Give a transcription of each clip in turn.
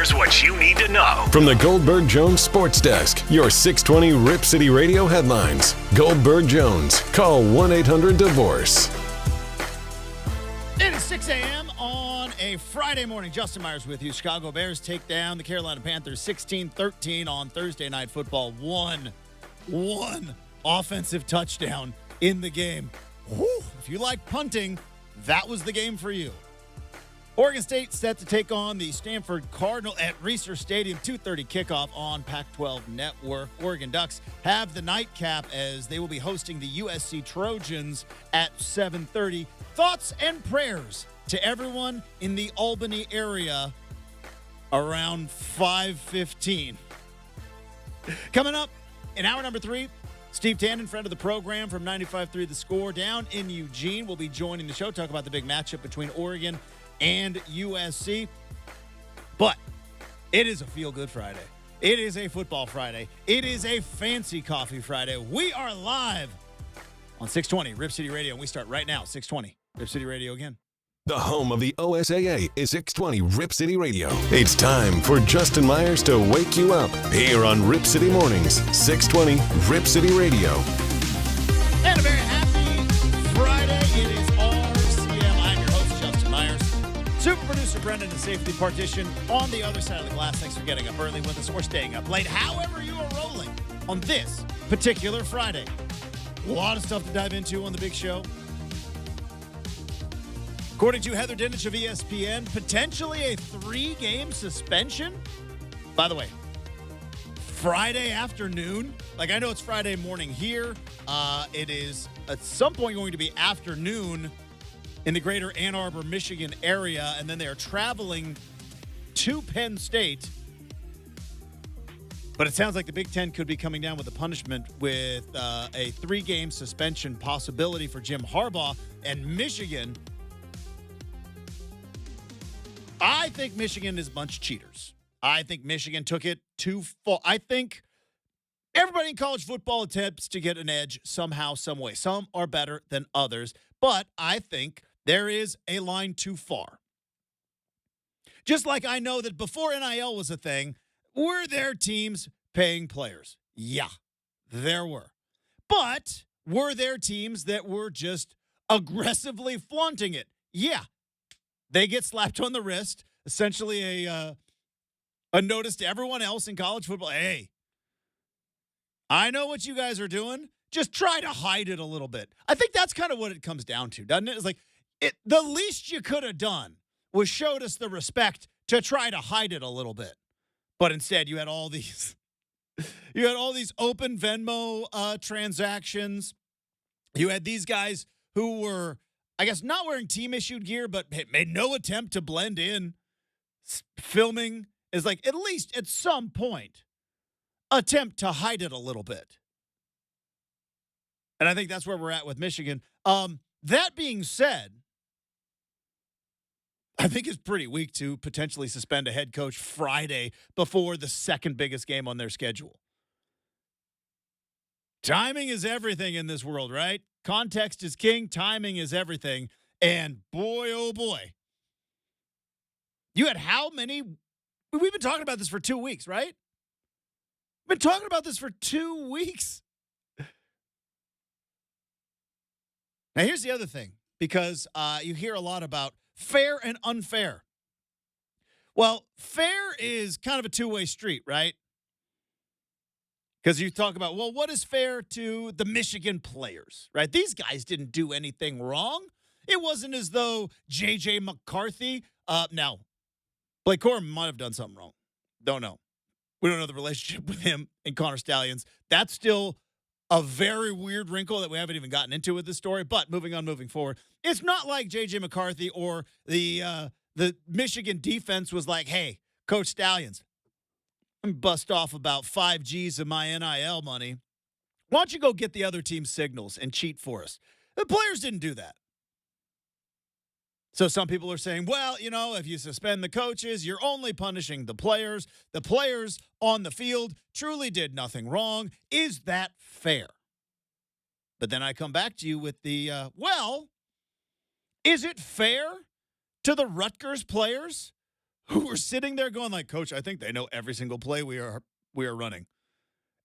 Here's what you need to know. From the Goldberg Jones Sports Desk, your 620 Rip City Radio headlines. Goldberg Jones. Call 1-800-DIVORCE. It is 6 a.m. on a Friday morning. Justin Myers with you. Chicago Bears take down the Carolina Panthers 16-13 on Thursday Night Football. One offensive touchdown in the game. Whew, if you like punting, that was the game for you. Oregon State set to take on the Stanford Cardinal at Reser Stadium. 2:30 kickoff on Pac-12 Network. Oregon Ducks have the nightcap as they will be hosting the USC Trojans at 7:30. Thoughts and prayers to everyone in the Albany area around 5:15. Coming up in hour number 3, Steve Tannen, friend of the program from 95.3 The Score, down in Eugene, will be joining the show, talk about the big matchup between Oregon and USC. But it is a feel-good Friday. It is a football Friday. It is a fancy coffee Friday. We are live on 620 Rip City Radio, and we start right now, 620 Rip City Radio again. The home of the OSAA is 620 Rip City Radio. It's time for Justin Myers to wake you up here on Rip City Mornings, 620 Rip City Radio. And a very happy Friday. It is RCM. I'm your host, Justin Myers. Super producer Brendan and Safety Partition on the other side of the glass. Thanks for getting up early with us or staying up late. However you are rolling on this particular Friday. A lot of stuff to dive into on the big show. According to Heather Dinich of ESPN, potentially a 3-game suspension. By the way, Friday afternoon. Like, I know it's Friday morning here. It is at some point going to be afternoon in the greater Ann Arbor, Michigan area, and then they are traveling to Penn State. But it sounds like the Big Ten could be coming down with a punishment with a 3-game suspension possibility for Jim Harbaugh and Michigan. I think Michigan is a bunch of cheaters. I think Michigan took it too far. I think everybody in college football attempts to get an edge somehow, some way. Some are better than others, but I think there is a line too far. Just like I know that before NIL was a thing, were there teams paying players? Yeah, there were. But were there teams that were just aggressively flaunting it? Yeah. They get slapped on the wrist, essentially a notice to everyone else in college football. Hey, I know what you guys are doing. Just try to hide it a little bit. I think that's kind of what it comes down to, doesn't it? It's like the least you could have done was showed us the respect to try to hide it a little bit. But instead, you had all these open Venmo transactions. You had these guys who were, I guess, not wearing team-issued gear, but made no attempt to blend in. Filming is like, at least at some point, attempt to hide it a little bit. And I think that's where we're at with Michigan. That being said, I think it's pretty weak to potentially suspend a head coach Friday before the second biggest game on their schedule. Timing is everything in this world, right? Context is king. Timing is everything. And boy, oh boy. You had how many? We've been talking about this for 2 weeks, right? We've been talking about this for 2 weeks. Now, here's the other thing, because you hear a lot about fair and unfair. Well, fair is kind of a two-way street, right? Because you talk about, well, what is fair to the Michigan players, right? These guys didn't do anything wrong. It wasn't as though J.J. McCarthy, now, Blake Corum might have done something wrong. Don't know. We don't know the relationship with him and Connor Stalions. That's still a very weird wrinkle that we haven't even gotten into with this story. But moving forward, it's not like J.J. McCarthy or the Michigan defense was like, hey, Coach Stalions, bust off about 5 G's of my NIL money. Why don't you go get the other team's signals and cheat for us? The players didn't do that. So some people are saying, well, if you suspend the coaches, you're only punishing the players. The players on the field truly did nothing wrong. Is that fair? But then I come back to you with the, is it fair to the Rutgers players who were sitting there going like, Coach, I think they know every single play we are running.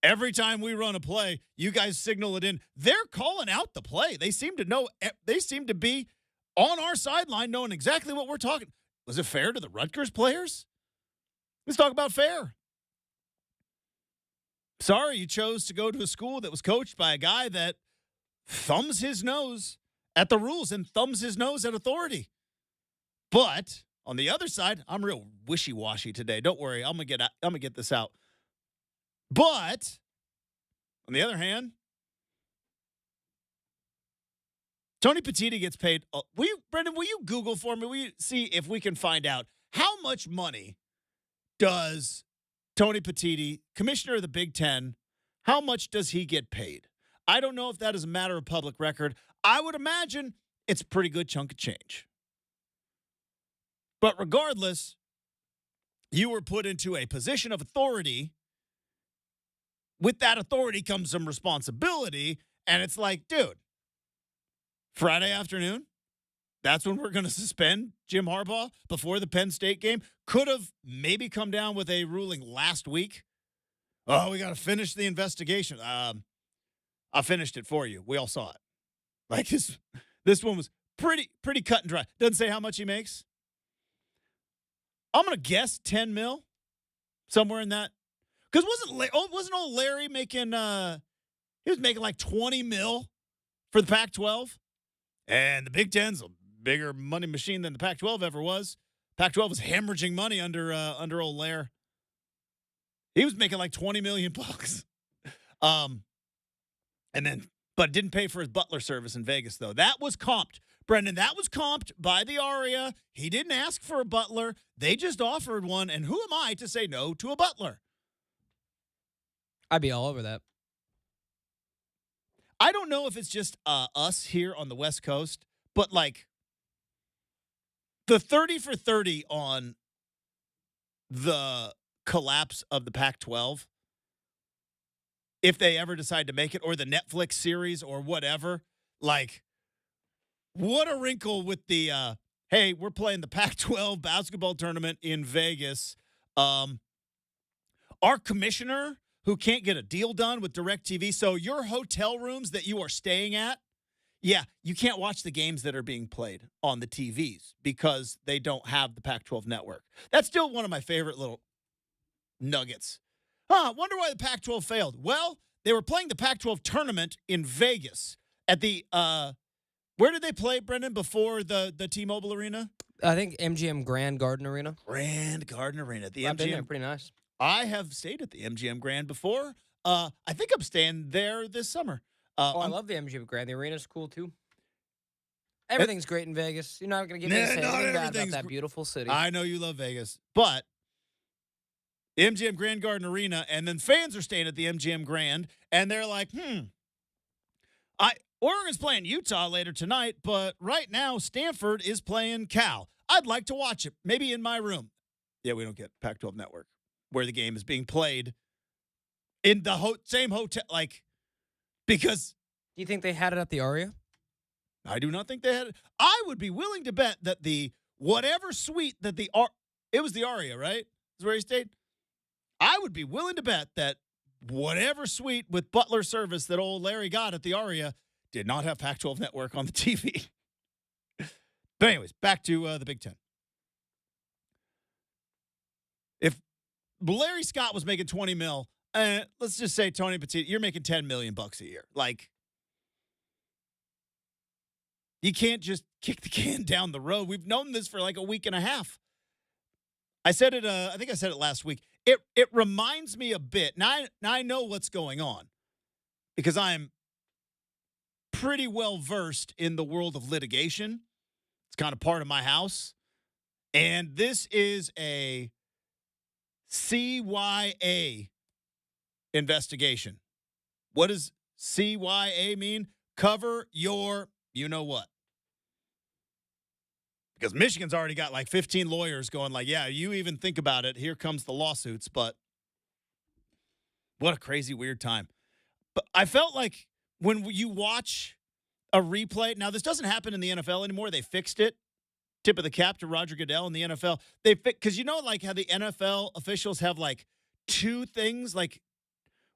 Every time we run a play, you guys signal it in. They're calling out the play. They seem to know. They seem to be on our sideline knowing exactly what we're talking. Was it fair to the Rutgers players? Let's talk about fair. Sorry, you chose to go to a school that was coached by a guy that thumbs his nose at the rules and thumbs his nose at authority. But on the other side, I'm real wishy-washy today. Don't worry, I'm gonna get this out. But on the other hand, Tony Petitti gets paid. Brendan, will you Google for me? Will you see if we can find out how much money does Tony Petitti, commissioner of the Big Ten, how much does he get paid? I don't know if that is a matter of public record. I would imagine it's a pretty good chunk of change. But regardless, you were put into a position of authority. With that authority comes some responsibility. And it's like, dude, Friday afternoon, that's when we're going to suspend Jim Harbaugh before the Penn State game. Could have maybe come down with a ruling last week. Oh, we got to finish the investigation. I finished it for you. We all saw it. Like this one was pretty cut and dry. Doesn't say how much he makes. I'm going to guess 10 mil, somewhere in that. Because wasn't old Larry making, he was making like 20 mil for the Pac-12? And the Big Ten's a bigger money machine than the Pac-12 ever was. Pac-12 was hemorrhaging money under old Lair. He was making like $20 million bucks. But didn't pay for his butler service in Vegas, though. That was comped. Brendan, that was comped by the Aria. He didn't ask for a butler. They just offered one. And who am I to say no to a butler? I'd be all over that. I don't know if it's just us here on the West Coast, but like the 30 for 30 on the collapse of the Pac-12, if they ever decide to make it, or the Netflix series or whatever, like what a wrinkle with the, hey, we're playing the Pac-12 basketball tournament in Vegas. Our commissioner who can't get a deal done with DirecTV. So your hotel rooms that you are staying at, yeah, you can't watch the games that are being played on the TVs because they don't have the Pac-12 network. That's still one of my favorite little nuggets. Wonder why the Pac-12 failed. Well, they were playing the Pac-12 tournament in Vegas at the, where did they play, Brendan, before the T-Mobile Arena? I think MGM Grand Garden Arena. Grand Garden Arena. The I've MGM. been there, pretty nice. I have stayed at the MGM Grand before. I think I'm staying there this summer. I love the MGM Grand. The arena's cool, too. Everything's great in Vegas. You're not going to get me to say anything bad about that beautiful city. I know you love Vegas, but the MGM Grand Garden Arena, and then fans are staying at the MGM Grand, and they're like, Oregon's playing Utah later tonight, but right now Stanford is playing Cal. I'd like to watch it, maybe in my room. Yeah, we don't get Pac-12 Network, where the game is being played in the same hotel, because... Do you think they had it at the Aria? I do not think they had it. I would be willing to bet that the whatever suite that it was the Aria, right? Is where he stayed? I would be willing to bet that whatever suite with butler service that old Larry got at the Aria did not have Pac-12 Network on the TV. But anyways, back to the Big Ten. If Larry Scott was making 20 mil, let's just say Tony Petitti, you're making 10 million bucks a year. Like, you can't just kick the can down the road. We've known this for like a week and a half. I said it. I think I said it last week. It reminds me a bit. Now I know what's going on because I'm pretty well versed in the world of litigation. It's kind of part of my house, and this is a CYA investigation. What does CYA mean? Cover your you know what. Because Michigan's already got like 15 lawyers going like, yeah, you even think about it. Here comes the lawsuits. But what a crazy, weird time. But I felt like when you watch a replay, now this doesn't happen in the NFL anymore. They fixed it. tip of the cap to Roger Goodell and the NFL. Because like how the NFL officials have like two things, like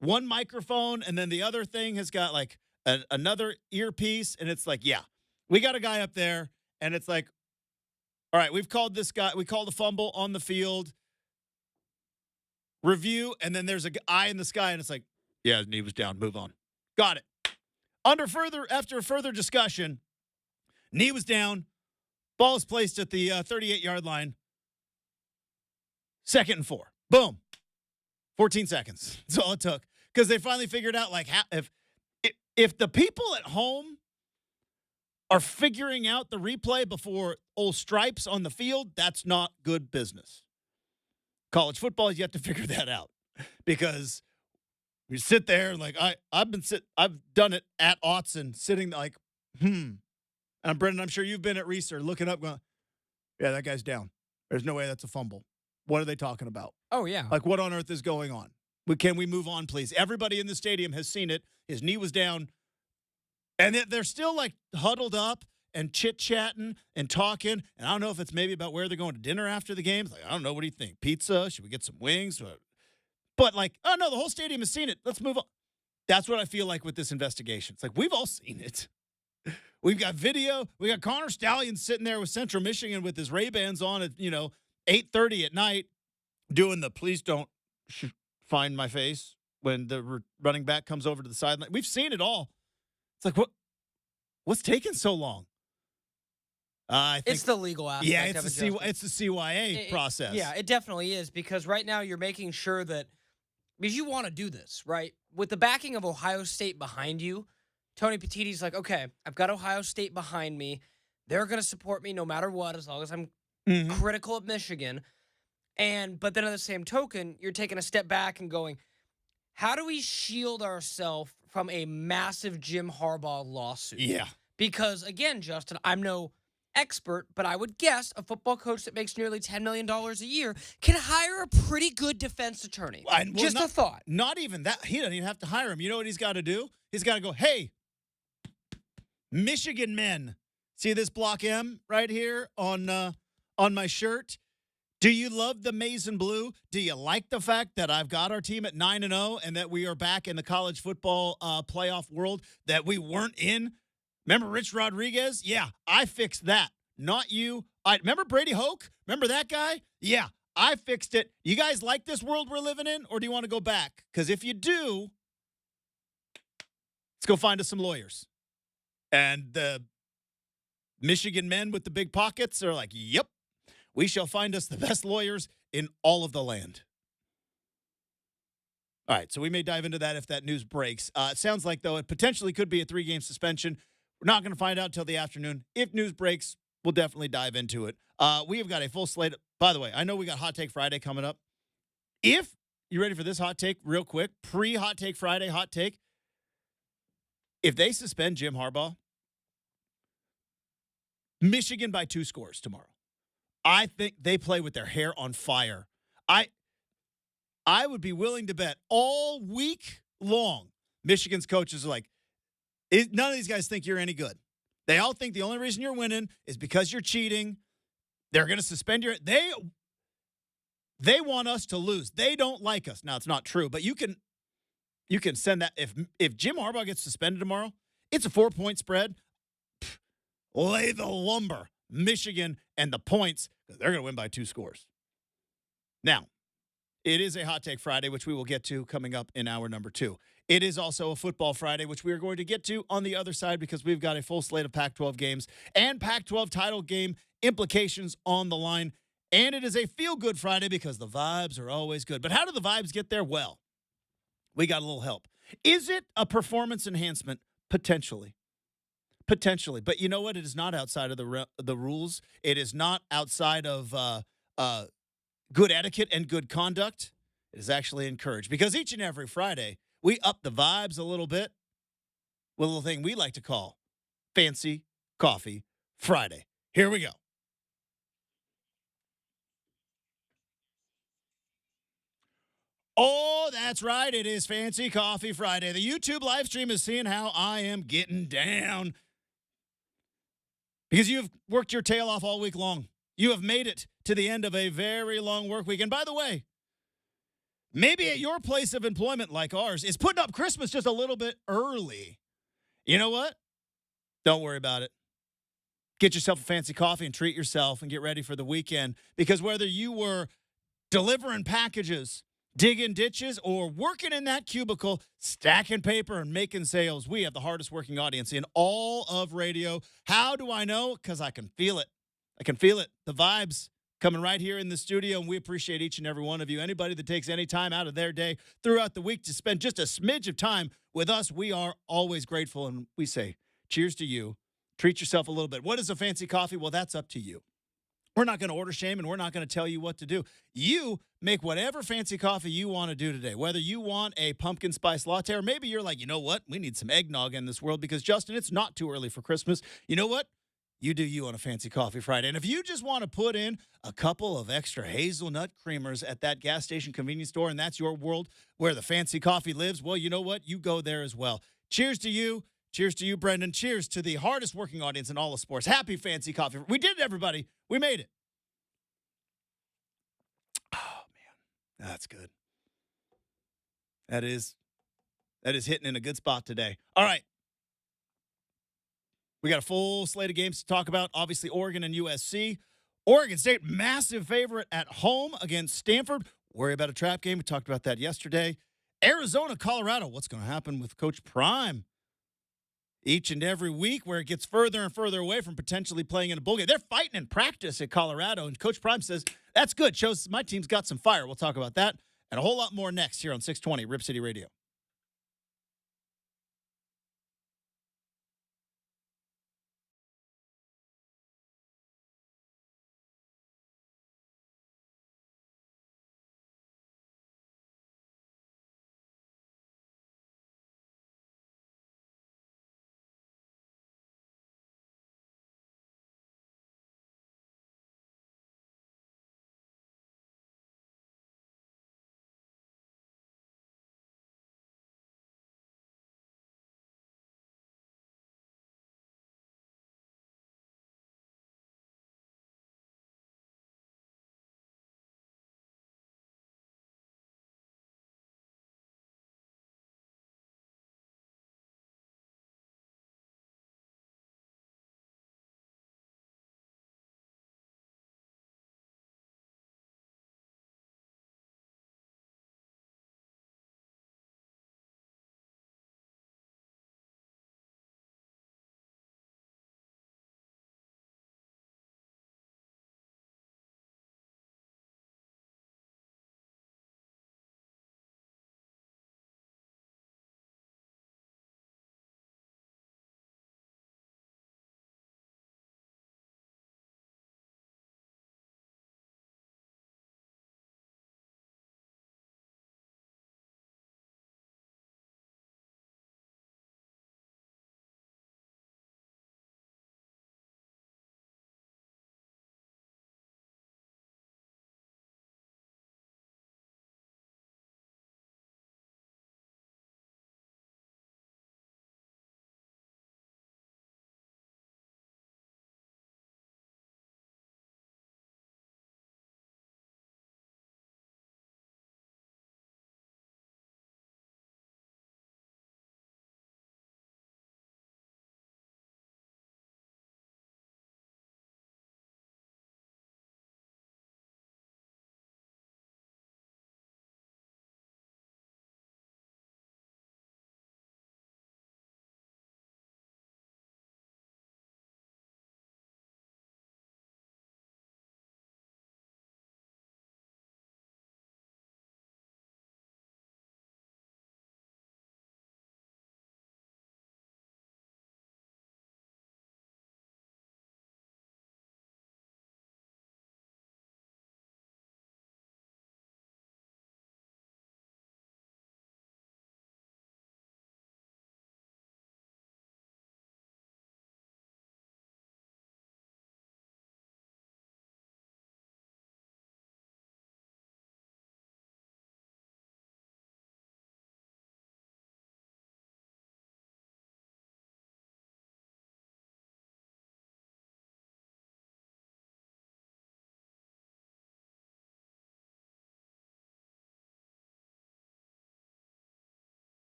one microphone, and then the other thing has got like another earpiece, and it's like, yeah, we got a guy up there, and it's like, all right, we've called this guy, we called a fumble on the field, review, and then there's an eye in the sky, and it's like, yeah, his knee was down, move on. Got it. After further discussion, knee was down, ball is placed at the 38-yard line, 2nd and 4. Boom. 14 seconds. That's all it took. Because they finally figured out, like, if the people at home are figuring out the replay before old Stripes on the field, that's not good business. College football has yet to figure that out. Because you sit there, like, I've done it at Autzen, sitting like, And Brendan, I'm sure you've been at Reeser looking up going, yeah, that guy's down. There's no way that's a fumble. What are they talking about? Oh, yeah. Like, what on earth is going on? Can we move on, please? Everybody in the stadium has seen it. His knee was down. And they're still, like, huddled up and chit-chatting and talking. And I don't know if it's maybe about where they're going to dinner after the game. It's like, I don't know. What do you think? Pizza? Should we get some wings? But, like, oh, no, the whole stadium has seen it. Let's move on. That's what I feel like with this investigation. It's like, we've all seen it. We've got video. We got Connor Stallion sitting there with Central Michigan with his Ray-Bans on at, 8:30 at night doing the please don't find my face when the running back comes over to the sideline. We've seen it all. It's like, what's taking so long? I think it's the legal aspect. Yeah, it's the CYA process. Yeah, it definitely is, because right now you're making sure that, because you want to do this, right? With the backing of Ohio State behind you, Tony Petitti's like, okay, I've got Ohio State behind me. They're going to support me no matter what, as long as I'm critical of Michigan. But then on the same token, you're taking a step back and going, how do we shield ourselves from a massive Jim Harbaugh lawsuit? Yeah. Because, again, Justin, I'm no expert, but I would guess a football coach that makes nearly $10 million a year can hire a pretty good defense attorney. Just a thought. Not even that. He doesn't even have to hire him. You know what he's got to do? He's got to go, hey, Michigan men, see this block M right here on my shirt? Do you love the maize and blue? Do you like the fact that I've got our team at 9-0 and that we are back in the college football playoff world that we weren't in? Remember Rich Rodriguez? Yeah, I fixed that. Not you. Remember Brady Hoke? Remember that guy? Yeah, I fixed it. You guys like this world we're living in, or do you want to go back? Because if you do, let's go find us some lawyers. And the Michigan men with the big pockets are like, yep, we shall find us the best lawyers in all of the land. All right, so we may dive into that if that news breaks. It sounds like, though, it potentially could be a 3-game suspension. We're not going to find out until the afternoon. If news breaks, we'll definitely dive into it. We have got a full slate. By the way, I know we got Hot Take Friday coming up. If you ready for this hot take real quick, pre-Hot Take Friday hot take, if they suspend Jim Harbaugh, Michigan by 2 scores tomorrow. I think they play with their hair on fire. I would be willing to bet all week long Michigan's coaches are like, none of these guys think you're any good. They all think the only reason you're winning is because you're cheating. They're going to suspend your – they want us to lose. They don't like us. Now, it's not true, but you can send that. If Jim Harbaugh gets suspended tomorrow, it's a 4-point spread. Lay the lumber. Michigan and the points, they're going to win by 2 scores. Now, it is a Hot Take Friday, which we will get to coming up in hour number 2. It is also a Football Friday, which we are going to get to on the other side because we've got a full slate of Pac-12 games and Pac-12 title game implications on the line. And it is a feel-good Friday because the vibes are always good. But how do the vibes get there? Well, we got a little help. Is it a performance enhancement? Potentially. Potentially. But you know what? It is not outside of the rules. It is not outside of good etiquette and good conduct. It is actually encouraged because each and every Friday, we up the vibes a little bit with a little thing we like to call Fancy Coffee Friday. Here we go. Oh, that's right. It is Fancy Coffee Friday. The YouTube live stream is seeing how I am getting down. because you have worked your tail off all week long. You have made it to the end of a very long work week. And by the way, maybe at your place of employment like ours is putting up Christmas just a little bit early. You know what? Don't worry about it. Get yourself a fancy coffee and treat yourself and get ready for the weekend, because whether you were delivering packages, digging ditches, or working in that cubicle, stacking paper and making sales, we have the hardest working audience in all of radio. How do I know? Because I can feel it. I can feel it. The vibes coming right here in the studio, and we appreciate each and every one of you. Anybody that takes any time out of their day throughout the week to spend just a smidge of time with us, we are always grateful, and we say cheers to you. Treat yourself a little bit. What is a fancy coffee? Well, that's up to you. We're not going to order shame, and we're not going to tell you what to do. You make whatever fancy coffee you want to do today, whether you want a pumpkin spice latte, or maybe you're like, you know what? We need some eggnog in this world because, Justin, it's not too early for Christmas. You know what? You do you on a Fancy Coffee Friday. And if you just want to put in a couple of extra hazelnut creamers at that gas station convenience store, and that's your world where the fancy coffee lives, well, you know what? You go there as well. Cheers to you. Cheers to you, Brendan. Cheers to the hardest working audience in all of sports. Happy Fancy Coffee. We did it, everybody. We made it. Oh, man. That's good. That is hitting in a good spot today. All right. We got a full slate of games to talk about. Obviously, Oregon and USC. Oregon State, massive favorite at home against Stanford. Worry about a trap game. We talked about that yesterday. Arizona, Colorado. What's going to happen with Coach Prime? Each and every week where it gets further and further away from potentially playing in a bowl game. They're fighting in practice at Colorado, and Coach Prime says, that's good. Shows my team's got some fire. We'll talk about that and a whole lot more next here on 620 Rip City Radio.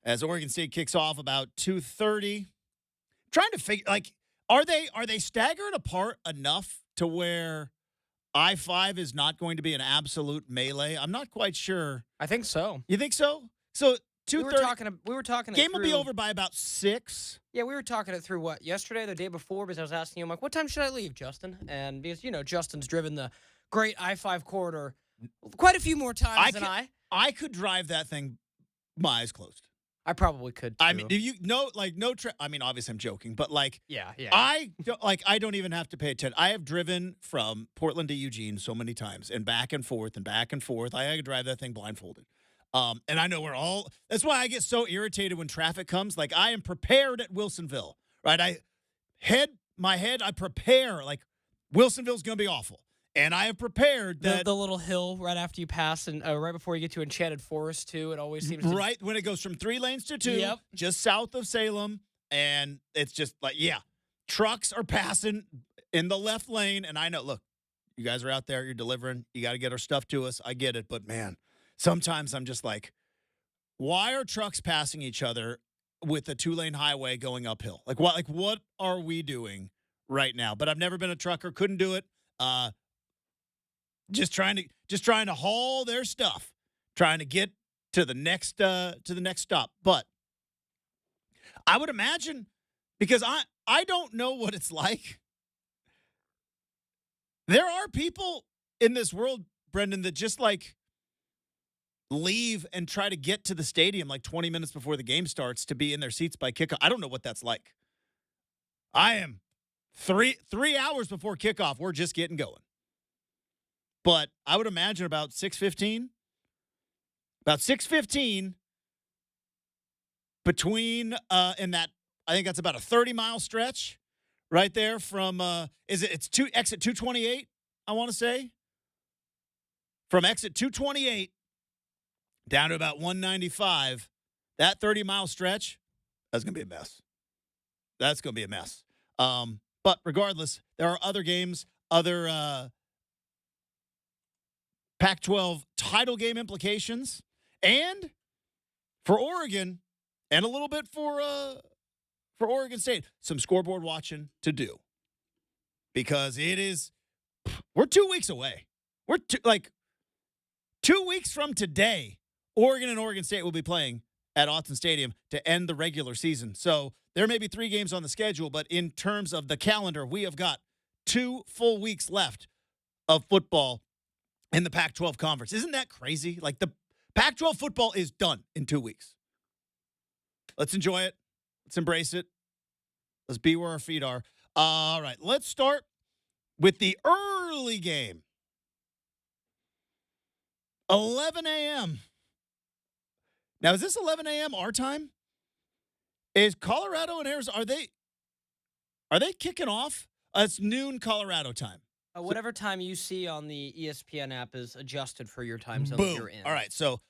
as Oregon State kicks off about 2:30. Trying to figure, are they staggered apart enough to where I-5 is not going to be an absolute melee? I'm not quite sure. I think so. You think so? So 2:30. We were talking. Game will be over by about 6. Yeah, we were talking it through yesterday, the day before, because I was asking him, like, what time should I leave, Justin? And because, Justin's driven the great I-5 corridor quite a few more times than I. I could drive that thing my eyes closed. I probably could, too. I mean, no I mean, obviously I'm joking, but yeah. I don't even have to pay attention. I have driven from Portland to Eugene so many times and back and forth and back and forth. I could drive that thing blindfolded. And I know that's why I get so irritated when traffic comes. Like, I am prepared at Wilsonville, right? I prepare, like, Wilsonville's going to be awful. And I have prepared that. The little hill right after you pass and right before you get to Enchanted Forest, too. It always seems to. Right when it goes from 3 lanes to 2, yep. Just south of Salem. And it's just like, yeah, trucks are passing in the left lane. And I know, look, you guys are out there, you're delivering. You got to get our stuff to us. I get it. But, man, sometimes I'm just like, why are trucks passing each other with a 2-lane highway going uphill? Like, what are we doing right now? But I've never been a trucker, couldn't do it. Just trying to haul their stuff, trying to get to the next stop. But I would imagine, because I don't know what it's like. There are people in this world, Brendan, that just like leave and try to get to the stadium like 20 minutes before the game starts to be in their seats by kickoff. I don't know what that's like. I am 3 hours before kickoff. We're just getting going. But I would imagine about 6:15. About 6:15 between in that, I think that's about a 30-mile stretch right there from exit 228, I want to say. From exit 228 down to about 195, that 30-mile stretch, that's going to be a mess. That's going to be a mess. But regardless, there are other games, other Pac-12 title game implications, and for Oregon, and a little bit for Oregon State, some scoreboard watching to do, because we're 2 weeks away. We're 2 weeks from today. Oregon and Oregon State will be playing at Autzen Stadium to end the regular season. So there may be 3 games on the schedule, but in terms of the calendar, we have got 2 full weeks left of football in the Pac-12 conference. Isn't that crazy? Like, the Pac-12 football is done in 2 weeks. Let's enjoy it. Let's embrace it. Let's be where our feet are. All right, let's start with the early game. 11 a.m. Now, is this 11 a.m. our time? Is Colorado and Arizona, are they kicking off? It's noon Colorado time. Whatever time you see on the ESPN app is adjusted for your time zone Boom. that you're in. All right, so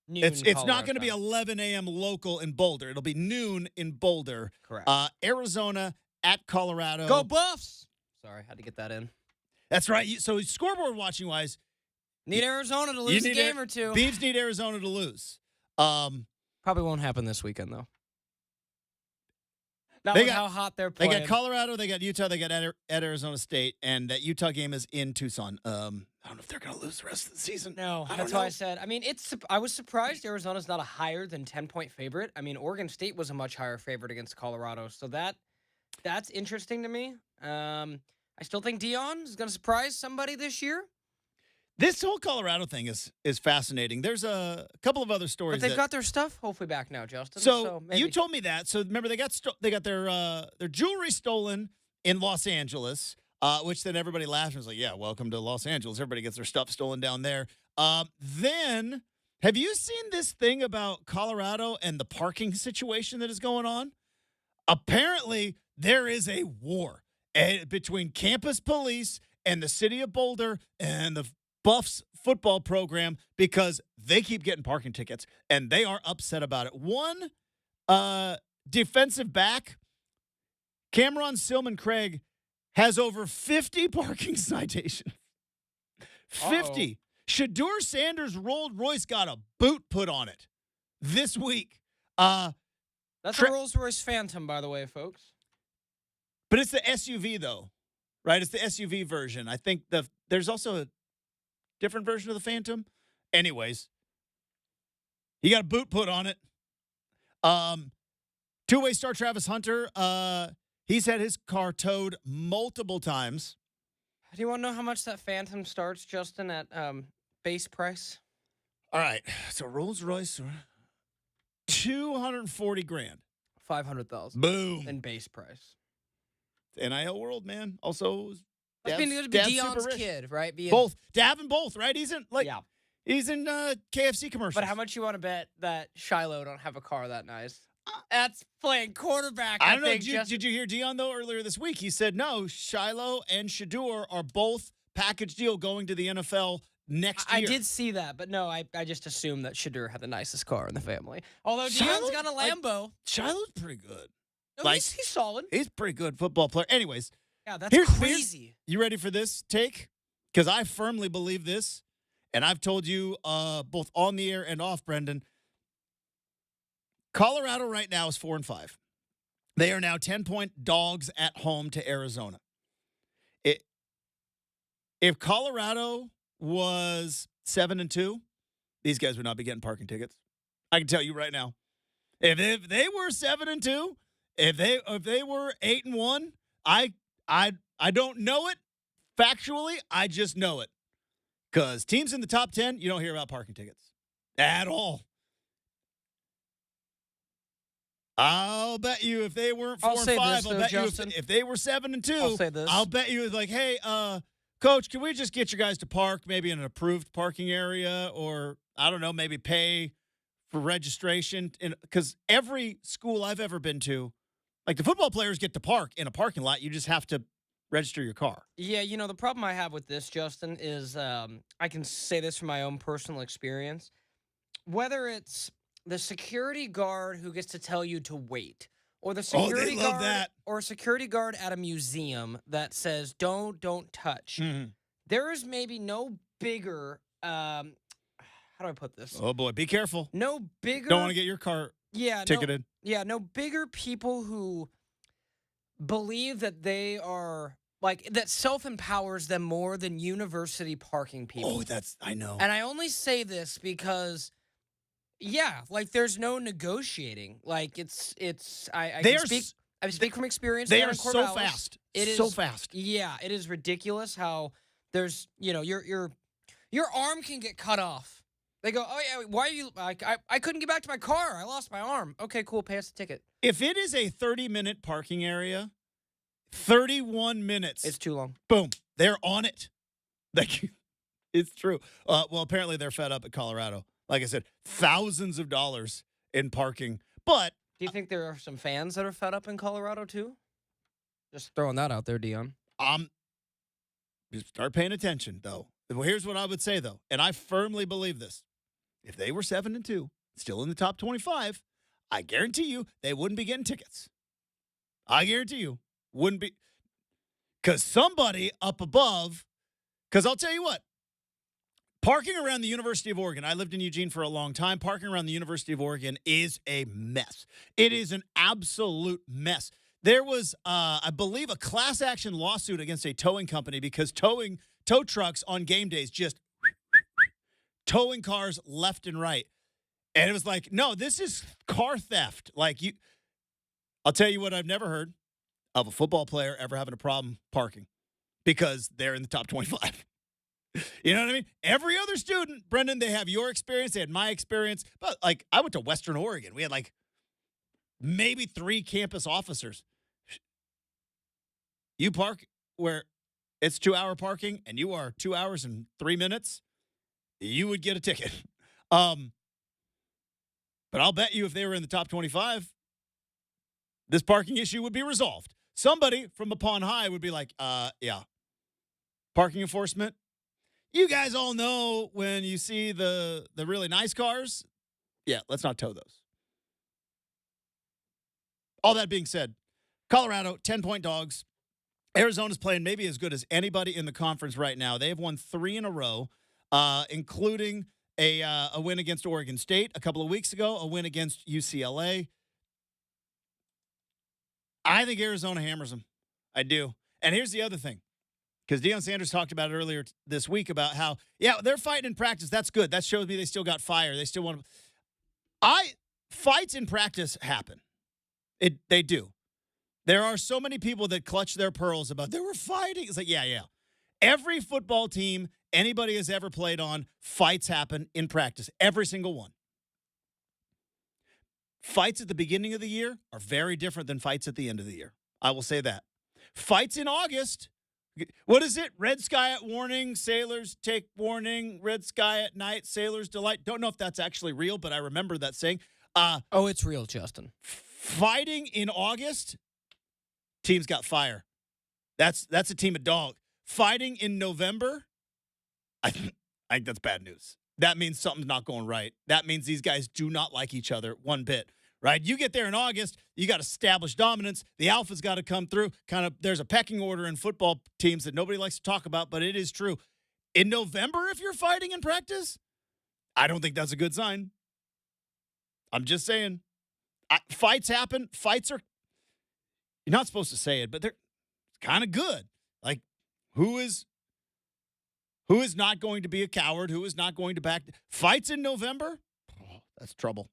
Noon it's not Colorado going to be time. 11 a.m. local in Boulder. It'll be noon in Boulder. Correct. Arizona at Colorado. Go Buffs! Sorry, had to get that in. That's right. So scoreboard watching wise, Need Arizona to lose a game or two. Beavs need Arizona to lose. Probably won't happen this weekend, though. Not They with got- how hot they're They playing. got Colorado, they got Utah, they got at Arizona State, and that Utah game is in Tucson. I don't know if they're going to lose the rest of the season. No, I that's don't why know. I said. I mean, I was surprised Arizona's not a higher than 10-point favorite. I mean, Oregon State was a much higher favorite against Colorado, so that's interesting to me. I still think Dion is going to surprise somebody this year. This whole Colorado thing is fascinating. There's a couple of other stories. But they've got their stuff hopefully back now, Justin. So maybe. you told me that. So remember, they got their jewelry stolen in Los Angeles, which then everybody laughed and was like, "Yeah, welcome to Los Angeles. Everybody gets their stuff stolen down there." Then, have you seen this thing about Colorado and the parking situation that is going on? Apparently, there is a war between campus police and the city of Boulder and the Buffs football program because they keep getting parking tickets, and they are upset about it. One defensive back, Cameron Silman Craig, has over 50 parking citations. 50. Shadur Sanders' Rolls Royce got a boot put on it this week. That's a Rolls-Royce Phantom, by the way, folks. But it's the SUV, though, right? It's the SUV version. I think there's also a different version of the Phantom. Anyways, he got a boot put on it. Two-way star Travis Hunter, he's had his car towed multiple times. Do you want to know how much that Phantom starts, Justin, at base price? All right. So Rolls-Royce, $240,000. 500,000. Boom. In base price. NIL world, man. Also, That's been good to be Deion's kid, right? Both. Davin both, right? He's in yeah. He's in KFC commercials. But how much you want to bet that Shiloh don't have a car that nice? That's playing quarterback. I don't know. Did you hear Deion, though, earlier this week? He said, no, Shiloh and Shador are both package deal going to the NFL next year. I did see that, but no, I just assumed that Shador had the nicest car in the family. Although Shiloh's Deion's got a Lambo. Shiloh's pretty good. No, he's solid. He's a pretty good football player. Anyways. Yeah, that's crazy. You ready for this take? Because I firmly believe this, and I've told you both on the air and off, Brendan. Colorado right now is 4-5. They are now 10-point dogs at home to Arizona. If Colorado was 7-2, these guys would not be getting parking tickets. I can tell you right now. If they were 7-2, if they were 8-1, I don't know it factually. I just know it because teams in the top 10, you don't hear about parking tickets at all. I'll bet you if they weren't 4-5, I'll bet you if they were 7-2, I'll say this. I'll bet you it's like, hey, coach, can we just get you guys to park maybe in an approved parking area, or I don't know, maybe pay for registration? Because every school I've ever been to, like the football players get to park in a parking lot. You just have to register your car. Yeah, the problem I have with this, Justin, is I can say this from my own personal experience. Whether it's the security guard who gets to tell you to wait, or the security guard, or a security guard at a museum that says don't touch. Mm-hmm. There is maybe no bigger. How do I put this? Oh boy, be careful. No bigger. Don't want to get your car ticketed. No bigger people who believe that they are that self-empowers them more than university parking people. Oh, I know. And I only say this because. Yeah, there's no negotiating. I speak from experience. They are so fast. It is so fast. Yeah, it is ridiculous how there's your arm can get cut off. They go, oh yeah, why are you? I couldn't get back to my car. I lost my arm. Okay, cool. Pay us the ticket. If it is a 30-minute parking area, 31 minutes. It's too long. Boom, they're on it. It's true. Well, apparently they're fed up at Colorado. Like I said, thousands of dollars in parking. But do you think there are some fans that are fed up in Colorado too? Just throwing that out there, Deion. Just start paying attention, though. Well, here's what I would say, though, and I firmly believe this. If they were 7-2, still in the top 25, I guarantee you they wouldn't be getting tickets. I guarantee you. Wouldn't be. Because somebody up above, because I'll tell you what, parking around the University of Oregon, I lived in Eugene for a long time. Parking around the University of Oregon is a mess. It is an absolute mess. There was, I believe, a class action lawsuit against a towing company because tow trucks on game days just towing cars left and right. And it was like, no, this is car theft. I'll tell you what I've never heard of a football player ever having a problem parking because they're in the top 25. You know what I mean? Every other student, Brendan, they have your experience. They had my experience. But, I went to Western Oregon. We had, maybe 3 campus officers. You park where it's 2-hour parking and you are 2 hours and 3 minutes, you would get a ticket. But I'll bet you if they were in the top 25, this parking issue would be resolved. Somebody from upon high would be like, yeah. Parking enforcement. You guys all know when you see the really nice cars, yeah, let's not tow those. All that being said, Colorado, 10-point dogs. Arizona's playing maybe as good as anybody in the conference right now. They have won 3 in a row, including a win against Oregon State a couple of weeks ago, a win against UCLA. I think Arizona hammers them. I do. And here's the other thing, because Deion Sanders talked about it earlier this week about how, they're fighting in practice. That's good. That shows me they still got fire. They still want to. Fights in practice happen. They do. There are so many people that clutch their pearls about they were fighting. It's like, yeah. Every football team anybody has ever played on, fights happen in practice. Every single one. Fights at the beginning of the year are very different than fights at the end of the year. I will say that. Fights in August. What is it? Red sky at warning, sailors take warning. Red sky at night, sailors delight. Don't know if that's actually real, but I remember that saying. It's real, Justin. Fighting in August, team's got fire. That's a team of dog. Fighting in November, I think that's bad news. That means something's not going right. That means these guys do not like each other one bit, right? You get there in August, you got to establish dominance. The alpha's got to come through. There's a pecking order in football teams that nobody likes to talk about, but it is true. In November, if you're fighting in practice, I don't think that's a good sign. I'm just saying. Fights happen. Fights are, you're not supposed to say it, but they're kind of good. Like, who is not going to be a coward? Who is not going to back? Fights in November? Oh, that's trouble.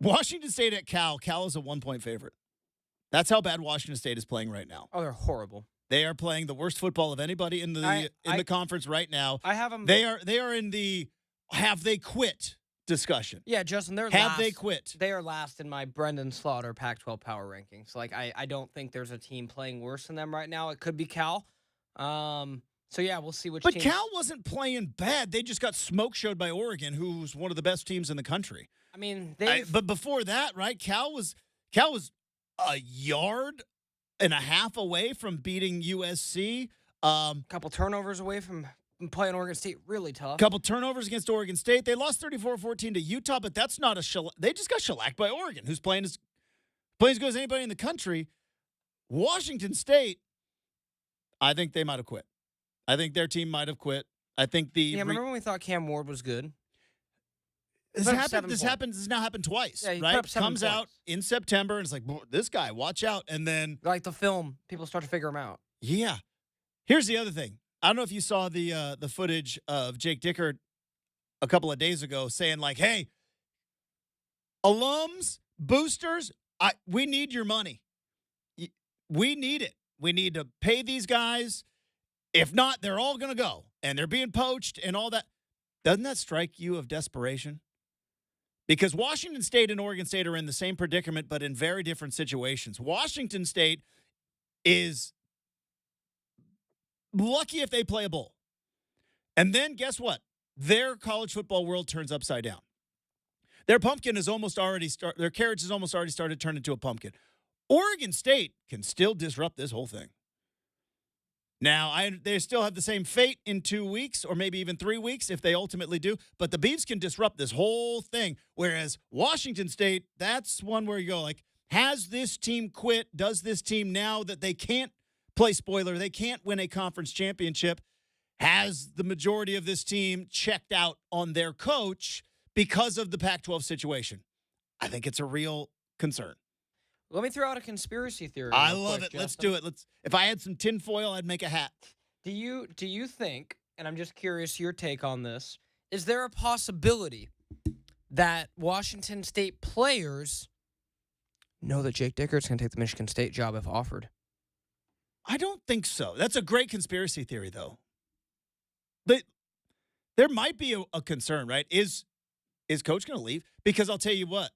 Washington State at Cal. Cal is a 1-point favorite. That's how bad Washington State is playing right now. Oh, they're horrible. They are playing the worst football of anybody in the conference right now. I have them. They are in the have they quit discussion. Yeah, Justin, they're have last. they quit? They are last in my Brendan Slaughter Pac-12 power rankings. Like, I don't think there's a team playing worse than them right now. It could be Cal. So yeah, we'll see which. But team. Cal wasn't playing bad. They just got smoke showed by Oregon, who's one of the best teams in the country. I mean, but before that, right? Cal was a yard and a half away from beating USC. Couple turnovers away from playing Oregon State, really tough. Couple turnovers against Oregon State. They lost 34-14 to Utah, but that's not they just got shellacked by Oregon, who's playing as good as anybody in the country. Washington State, I think they might have quit. I think their team might have quit. I think remember when we thought Cam Ward was good? This has now happened twice, right? Comes out in September, and it's like, this guy, watch out. And then, like the film, people start to figure him out. Yeah. Here's the other thing. I don't know if you saw the footage of Jake Dickert a couple of days ago saying, like, hey, alums, boosters, we need your money. We need it. We need to pay these guys. If not, they're all going to go, and they're being poached and all that. Doesn't that strike you of desperation? Because Washington State and Oregon State are in the same predicament, but in very different situations. Washington State is lucky if they play a bowl. And then guess what? Their college football world turns upside down. Their pumpkin is almost already their carriage has almost already started to turn into a pumpkin. Oregon State can still disrupt this whole thing. Now, they still have the same fate in 2 weeks or maybe even 3 weeks if they ultimately do. But the Beavs can disrupt this whole thing. Whereas Washington State, that's one where you go like, has this team quit? Does this team, now that they can't play spoiler, they can't win a conference championship, has the majority of this team checked out on their coach because of the Pac-12 situation? I think it's a real concern. Let me throw out a conspiracy theory. I love it. Justin. Let's do it. If I had some tinfoil, I'd make a hat. Do you think, and I'm just curious your take on this, is there a possibility that Washington State players know that Jake Dickert's going to take the Michigan State job if offered? I don't think so. That's a great conspiracy theory, though. There might be a concern, right? Is Coach going to leave? Because I'll tell you what.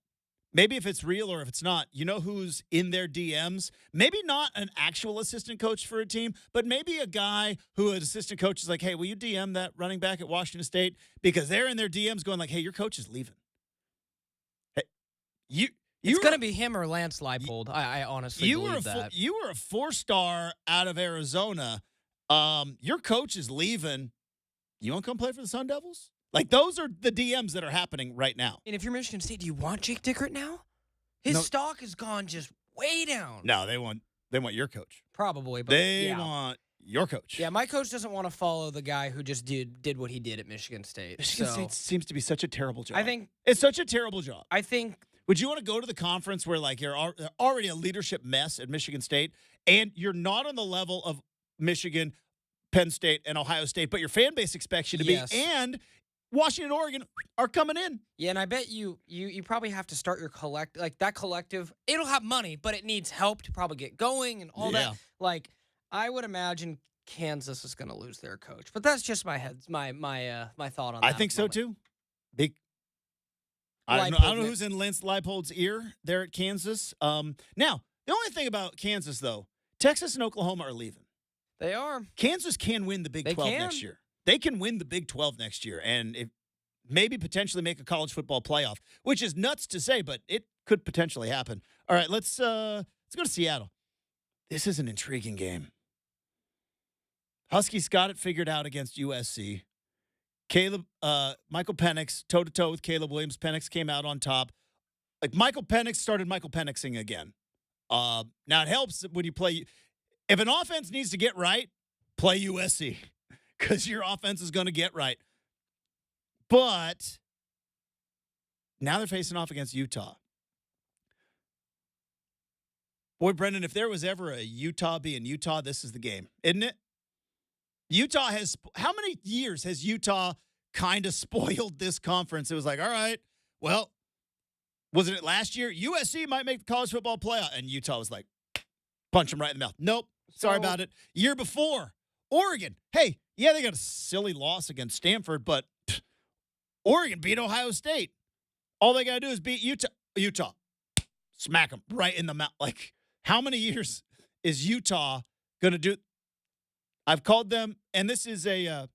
Maybe if it's real or if it's not, you know who's in their DMs? Maybe not an actual assistant coach for a team, but maybe a guy who an assistant coach is like, hey, will you DM that running back at Washington State? Because they're in their DMs going like, hey, your coach is leaving. Hey, it's going to be him or Lance Leipold. I honestly believe that. You were a 4-star out of Arizona. Your coach is leaving. You want to come play for the Sun Devils? Like, those are the DMs that are happening right now. And if you're Michigan State, do you want Jake Dickert now? His stock has gone just way down. No, they want your coach. Probably, but they want your coach. Yeah, my coach doesn't want to follow the guy who just did what he did at Michigan State. Michigan so State seems to be such a terrible job. I think it's such a terrible job. I think Would you want to go to the conference where like you're already a leadership mess at Michigan State and you're not on the level of Michigan, Penn State, and Ohio State, but your fan base expects you to Yes. be, and Washington, Oregon are coming in. Yeah, and I bet you probably have to start your that collective. It'll have money, but it needs help to probably get going and all Yeah. that. Like I would imagine Kansas is going to lose their coach, but that's just my thought on that. I think so too. Big. I don't know who's in Lance Leipold's ear there at Kansas. Now, the only thing about Kansas, though, Texas and Oklahoma are leaving. They are. Kansas can win the Big 12 next year. They can win the Big 12 next year and maybe potentially make a college football playoff, which is nuts to say, but it could potentially happen. All right, let's go to Seattle. This is an intriguing game. Huskies got it figured out against USC. Michael Penix, toe-to-toe with Caleb Williams. Penix came out on top. Like, Michael Penix started Michael Penixing again. Now, it helps when you play. If an offense needs to get right, play USC because your offense is going to get right. But now they're facing off against Utah. Boy, Brendan, if there was ever a Utah being Utah, this is the game, isn't it? Utah has – how many years has Utah kind of spoiled this conference? It was like, all right, well, wasn't it last year? USC might make the college football playoff. And Utah was like, punch them right in the mouth. Nope, sorry about it. Year before, Oregon. Hey, yeah, they got a silly loss against Stanford, but Oregon beat Ohio State. All they got to do is beat Utah. Smack them right in the mouth. Like, how many years is Utah going to do – I've called them, and this is a,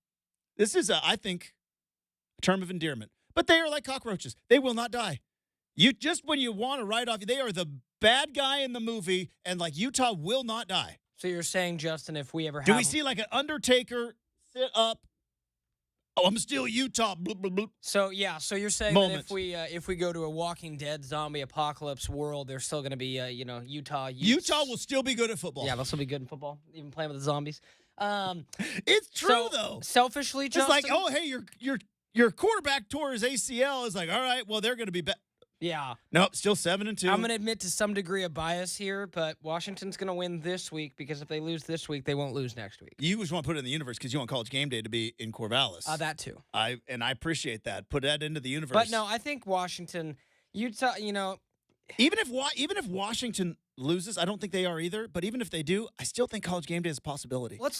I think, a term of endearment. But they are like cockroaches. They will not die. You just when you want to write off, they are the bad guy in the movie, and like Utah will not die. So you're saying, Justin, if we ever have, do we see like an Undertaker sit up? Oh, I'm still Utah. Blah, blah, blah. So yeah, so you're saying Moment. that if we go to a Walking Dead zombie apocalypse world, there's still going to be Utah. Utah will still be good at football. Yeah, they'll still be good in football, even playing with the zombies. It's true though. Selfishly, Justin, it's like, oh hey, your quarterback tore his ACL. Is like, all right, well they're going to be better. Yeah. Nope, still 7-2. I'm going to admit to some degree of bias here, but Washington's going to win this week because if they lose this week, they won't lose next week. You just want to put it in the universe because you want College Game Day to be in Corvallis. That too. I appreciate that. Put that into the universe. But no, I think Washington, Utah, even if Washington loses, I don't think they are either. But even if they do, I still think College Game Day is a possibility. We'll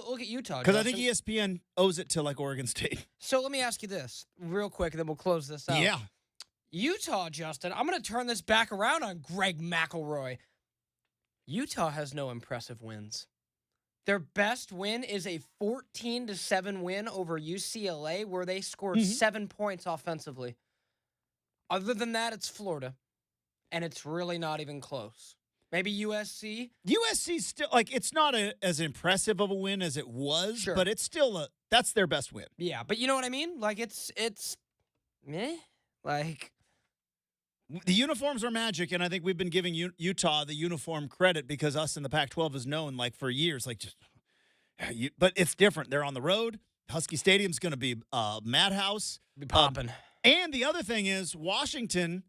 look at Utah. Because I think ESPN owes it to like Oregon State. So let me ask you this real quick, and then we'll close this out. Yeah. Utah, Justin, I'm going to turn this back around on Greg McElroy. Utah has no impressive wins. Their best win is a 14-7 win over UCLA, where they scored 7 points offensively. Other than that, it's Florida, and it's really not even close. Maybe USC. USC's still like it's not as impressive of a win as it was, Sure. but it's still that's their best win. Yeah, but you know what I mean? Like it's meh. Like. The uniforms are magic, and I think we've been giving Utah the uniform credit because us in the Pac-12 is known like for years, like just. But it's different. They're on the road. Husky Stadium's going to be madhouse. Be popping. And the other thing is Washington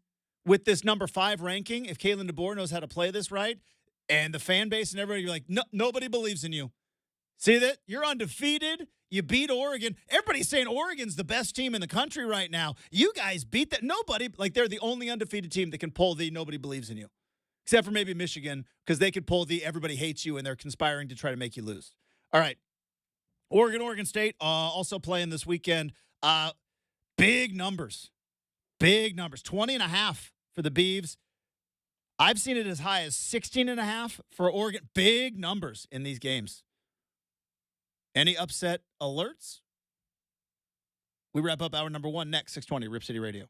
with this number 5 ranking. If Kalen DeBoer knows how to play this right, and the fan base and everybody, you're like, no, nobody believes in you. See that? You're undefeated. You beat Oregon. Everybody's saying Oregon's the best team in the country right now. You guys beat that. Nobody, like they're the only undefeated team that can pull the nobody believes in you. Except for maybe Michigan, because they could pull the everybody hates you and they're conspiring to try to make you lose. All right. Oregon State also playing this weekend. Big numbers. 20.5 for the Beavs. I've seen it as high as 16.5 for Oregon. Big numbers in these games. Any upset alerts? We wrap up hour number 1 next, 620 Rip City Radio.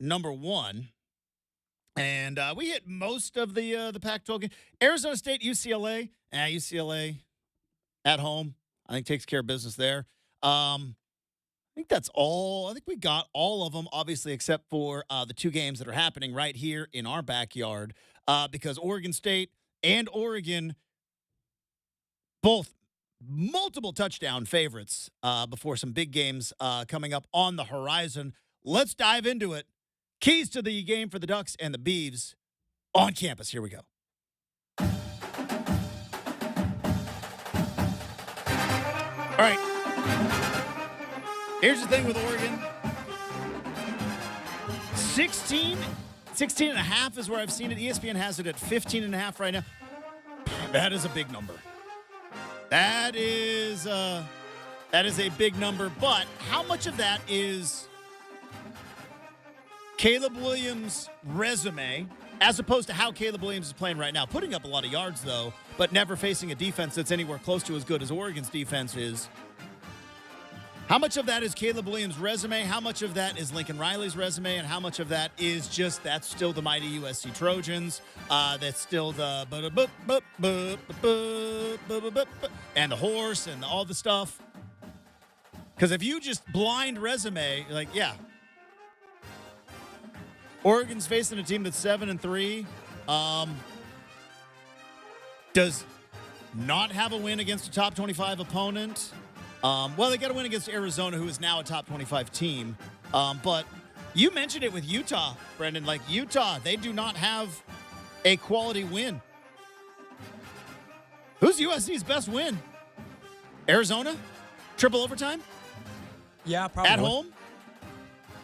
number 1. And we hit most of the Pac-12 games. Arizona State, UCLA. UCLA at home, I think, takes care of business there. I think that's all. I think we got all of them, obviously, except for the 2 games that are happening right here in our backyard, because Oregon State and Oregon, both multiple touchdown favorites before some big games coming up on the horizon. Let's dive into it. Keys to the game for the Ducks and the Beavs on campus. Here we go. All right. Here's the thing with Oregon. 16 and a half is where I've seen it. ESPN has it at 15 and a half right now. That is a big number. That is a big number. But how much of that is Caleb Williams' resume, as opposed to how Caleb Williams is playing right now? Putting up a lot of yards, though, but never facing a defense that's anywhere close to as good as Oregon's defense is. How much of that is Caleb Williams' resume? How much of that is Lincoln Riley's resume? And how much of that is just that's still the mighty USC Trojans? That's still the and the horse and all the stuff. Because if you just blind resume, like, yeah. Oregon's facing a team that's 7-3. Does not have a win against a top 25 opponent. Well, they got a win against Arizona, who is now a top 25 team. But you mentioned it with Utah, Brendan. Like, Utah, they do not have a quality win. Who's USC's best win? Arizona? Triple overtime? Yeah, probably. At home?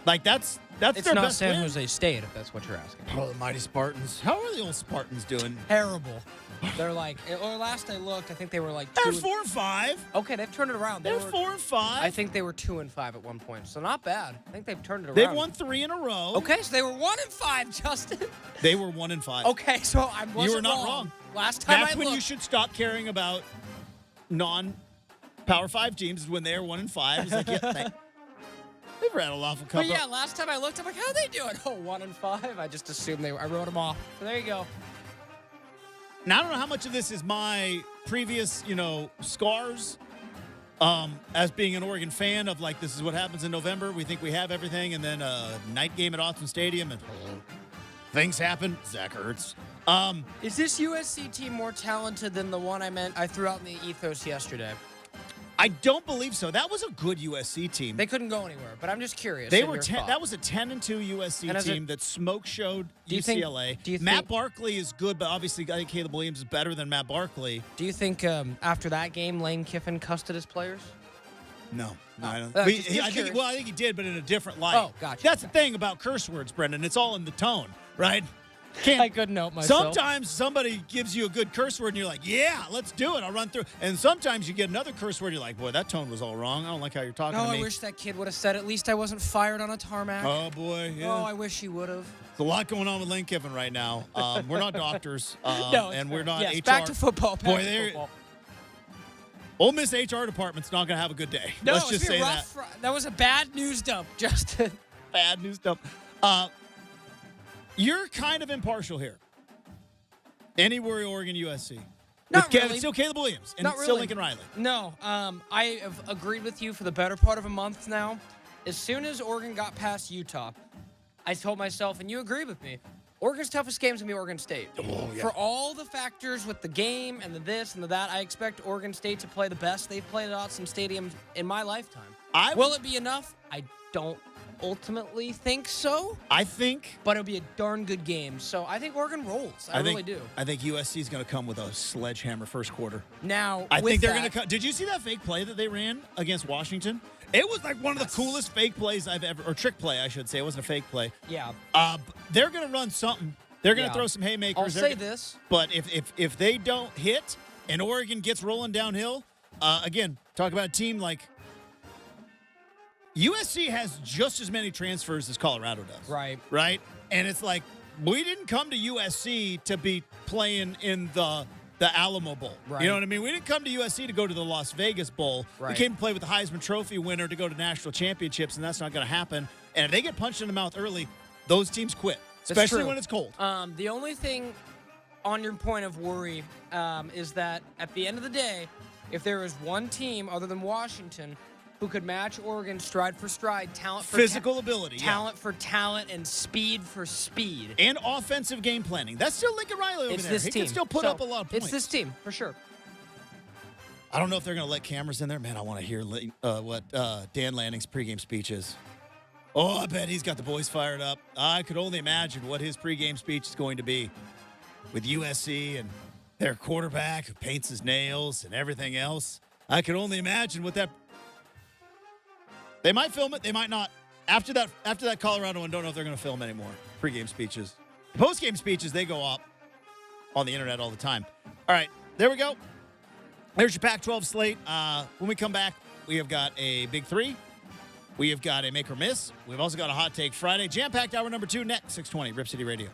Like, that's It's their not best San win. Jose State, if that's what you're asking. Oh, the mighty Spartans. How are the old Spartans doing? Terrible. They're like, or last I looked, I think they were like They're 2 4-5. Okay, they've turned it around. They're were 4-5. I think they were 2-5 at one point, so not bad. I think they've turned it around. They've won 3 in a row. Okay, so they were 1-5, Justin. They were 1-5. Okay, so I wasn't You were not wrong. Last time That's I when looked, you should stop caring about non-Power 5 teams, is when they're 1-5. It's like, yeah, they've rattled off a couple. But yeah, last time I looked, I'm like, how are they doing? Oh, 1-5. I just assumed they were. I wrote them off. So there you go. Now, I don't know how much of this is my previous, scars as being an Oregon fan of, like, this is what happens in November. We think we have everything, and then a night game at Autzen Stadium, and things happen. Zach Ertz. Is this USC team more talented than the one I threw out in the ethos yesterday? I don't believe so. That was a good USC team. They couldn't go anywhere, but I'm just curious. They were 10. That was a 10-2 USC team that smoke showed UCLA. Matt Barkley is good, but obviously I think Caleb Williams is better than Matt Barkley. Do you think after that game, Lane Kiffin cussed at his players? No, I don't. I think he did, but in a different light. Oh, gotcha. That's the thing about curse words, Brendan. It's all in the tone, right? I couldn't help myself. Sometimes somebody gives you a good curse word and you're like, yeah, let's do it. I'll run through. And sometimes you get another curse word. You're like, boy, that tone was all wrong. I don't like how you're talking to me. I wish that kid would have said, at least I wasn't fired on a tarmac. Oh, boy. Yeah. Oh, I wish he would have. There's a lot going on with Lane Kiffin right now. We're not doctors. No, and we're not HR. Back to football. Boy, Ole Miss HR department's not going to have a good day. No, Let's just say that. That was a bad news dump, Justin. Bad news dump. You're kind of impartial here. Anywhere Oregon, USC. Not really. It's still Caleb Williams and Not still really. Lincoln Riley. No, I have agreed with you for the better part of a month now. As soon as Oregon got past Utah, I told myself, and you agreed with me, Oregon's toughest game is going to be Oregon State. Oh, yeah. For all the factors with the game and the this and the that, I expect Oregon State to play the best they've played at Autzen Stadium in my lifetime. Will it be enough? I don't ultimately think so. I think. But it'll be a darn good game. So I think Oregon rolls. I really do. I think USC is going to come with a sledgehammer first quarter. Now, I think they're going to come. Did you see that fake play that they ran against Washington? It was like one of the coolest fake plays I've ever, or trick play, I should say. It wasn't a fake play. Yeah. They're going to run something. They're going to throw some haymakers. I'll say this. But if they don't hit and Oregon gets rolling downhill, again, talk about a team like USC has just as many transfers as Colorado does. Right. Right? And it's like, we didn't come to USC to be playing in the Alamo Bowl. Right. You know what I mean? We didn't come to USC to go to the Las Vegas Bowl. Right. We came to play with the Heisman Trophy winner to go to national championships, and that's not going to happen. And if they get punched in the mouth early, those teams quit, That's especially true. when it's cold. The only thing on your point of worry is that at the end of the day, if there is one team other than Washington who could match Oregon stride for stride, talent for Physical ability, talent for talent, and speed for speed, and offensive game planning. That's still Lincoln Riley over it's there. this He team. can still put So, up a lot of points. It's this team, for sure. I don't know if they're going to let cameras in there. Man, I want to hear what Dan Lanning's pregame speech is. Oh, I bet he's got the boys fired up. I could only imagine what his pregame speech is going to be with USC and their quarterback who paints his nails and everything else. I could only imagine what that. They might film it. They might not. After that Colorado one, don't know if they're going to film anymore. Pregame speeches. Postgame speeches, they go up on the internet all the time. All right, there we go. There's your Pac-12 slate. When we come back, we have got a Big Three. We have got a Make or Miss. We've also got a Hot Take Friday. Jam-packed hour number 2 next, 620, Rip City Radio.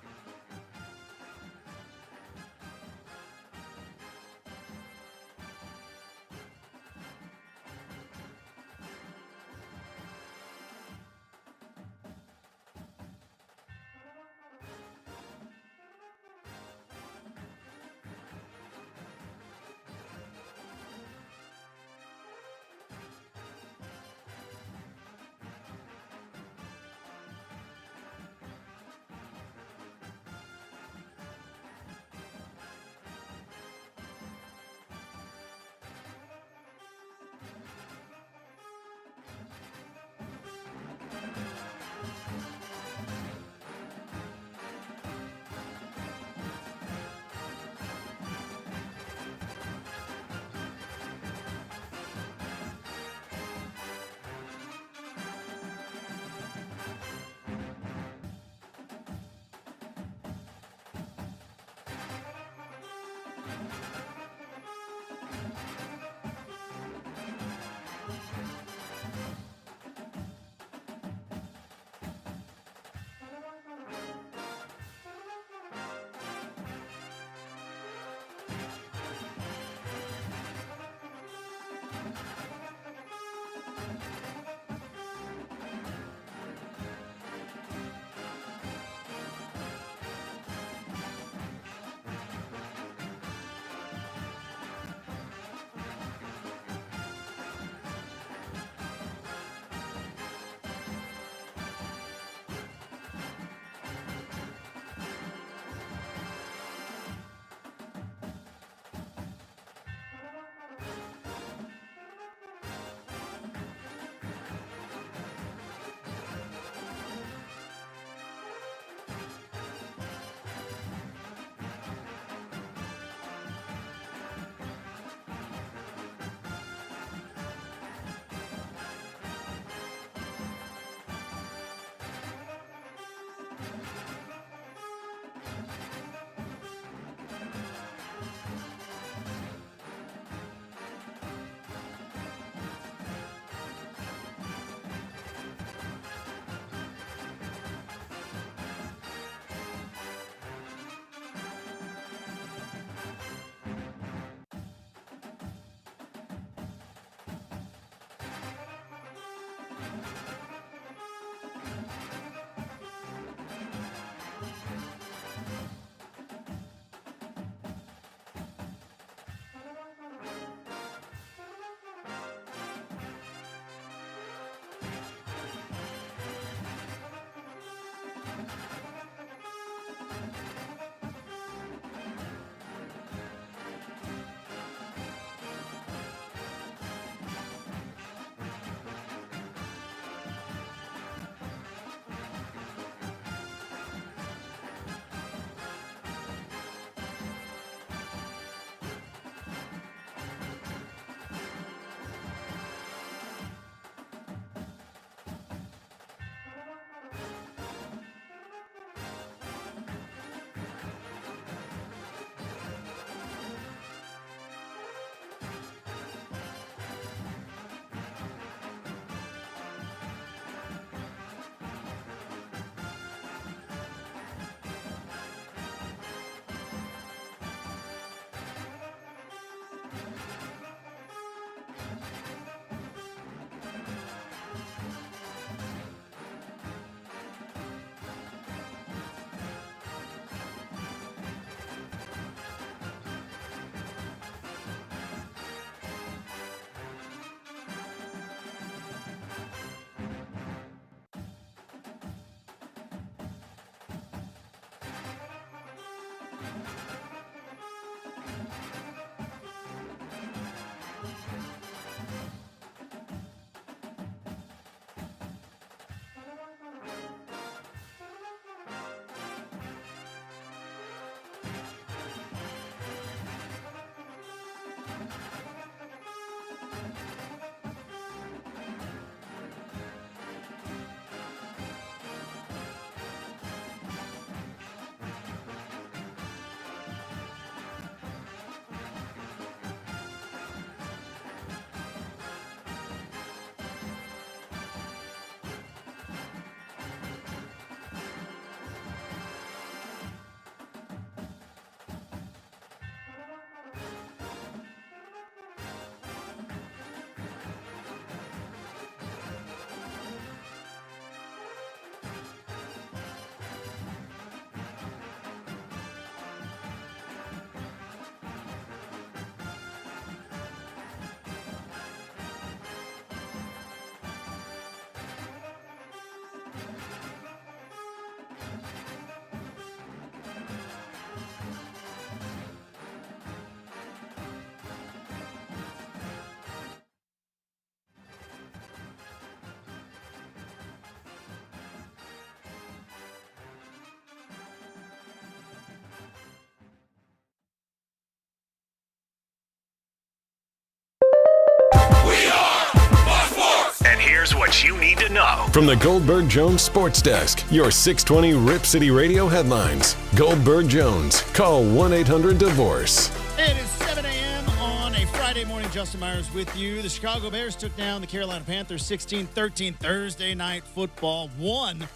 Here's what you need to know. From the Goldberg Jones Sports Desk, your 620 Rip City Radio headlines. Goldberg Jones. Call 1-800-DIVORCE. It is 7 a.m. on a Friday morning. Justin Myers with you. The Chicago Bears took down the Carolina Panthers 16-13 Thursday night football. One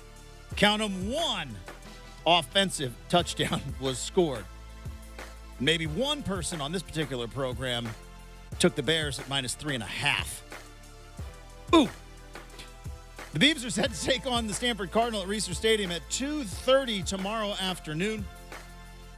offensive touchdown was scored. Maybe one person on this particular program took the Bears at -3.5. Ooh. The Beavs are set to take on the Stanford Cardinal at Reser Stadium at 2:30 tomorrow afternoon.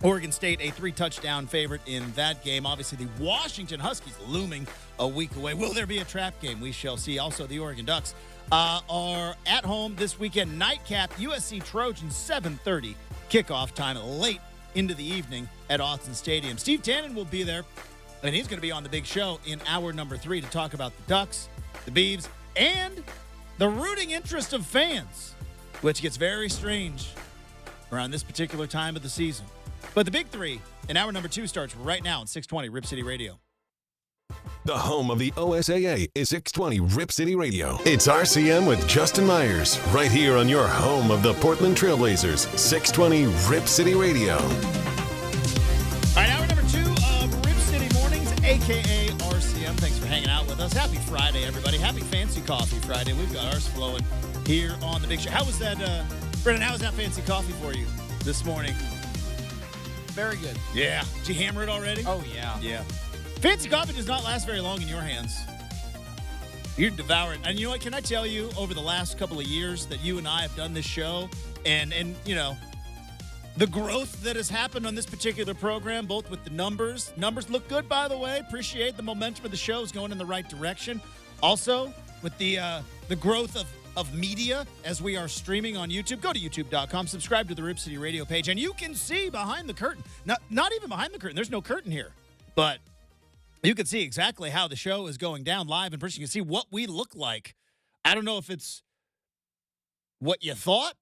Oregon State, a 3-touchdown favorite in that game. Obviously, the Washington Huskies looming a week away. Will there be a trap game? We shall see. Also, the Oregon Ducks are at home this weekend. Nightcap, USC Trojans, 7:30 kickoff time, late into the evening at Autzen Stadium. Steve Tannen will be there, and he's going to be on the big show in hour number 3 to talk about the Ducks, the Beavs, and the rooting interest of fans, which gets very strange around this particular time of the season. But the big 3 in hour number 2 starts right now on 620 Rip City Radio. The home of the OSAA is 620 Rip City Radio. It's RCM with Justin Myers, right here on your home of the Portland Trailblazers, 620 Rip City Radio. All right, hour number 2 of Rip City Mornings, a.k.a. RCM. Thanks for hanging out with us. Happy Friday, everybody. Happy Fancy Coffee Friday. We've got ours flowing here on the big show. How was that, Brennan, how was that fancy coffee for you this morning? Very good. Yeah. Did you hammer it already? Oh, yeah. Yeah. Fancy coffee does not last very long in your hands. You devour it. And you know what? Can I tell you, over the last couple of years that you and I have done this show, and you know, the growth that has happened on this particular program, both with the numbers. Numbers look good, by the way. Appreciate the momentum of the show is going in the right direction. Also, with the growth of media as we are streaming on YouTube. Go to youtube.com, subscribe to the Rip City Radio page, and you can see behind the curtain. Not even behind the curtain. There's no curtain here. But you can see exactly how the show is going down live in person. You can see what we look like. I don't know if it's what you thought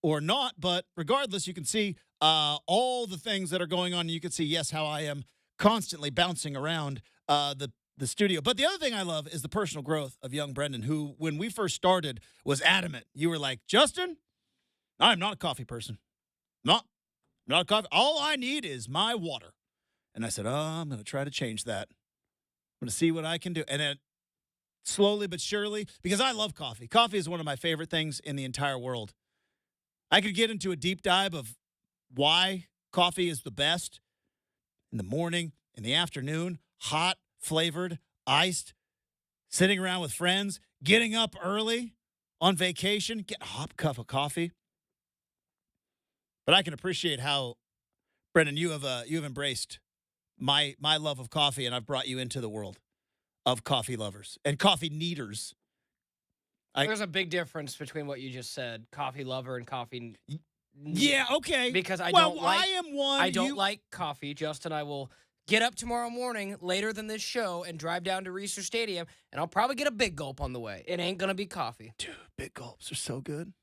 or not, but regardless, you can see all the things that are going on. And you can see, yes, how I am constantly bouncing around the studio. But the other thing I love is the personal growth of young Brendan, who, when we first started, was adamant. You were like, Justin, I'm not a coffee person. Not a coffee. All I need is my water. And I said, I'm going to try to change that. I'm going to see what I can do. And then slowly but surely, because I love coffee. Coffee is one of my favorite things in the entire world. I could get into a deep dive of why coffee is the best in the morning, in the afternoon, hot, flavored, iced, sitting around with friends, getting up early on vacation, get a hot cup of coffee. But I can appreciate how, Brendan, you have embraced my love of coffee, and I've brought you into the world of coffee lovers and coffee needers. There's a big difference between what you just said, coffee lover and coffee. Yeah, okay. Because I don't like coffee. Justin, I will get up tomorrow morning later than this show and drive down to Reser Stadium, and I'll probably get a big gulp on the way. It ain't gonna be coffee. Dude, big gulps are so good.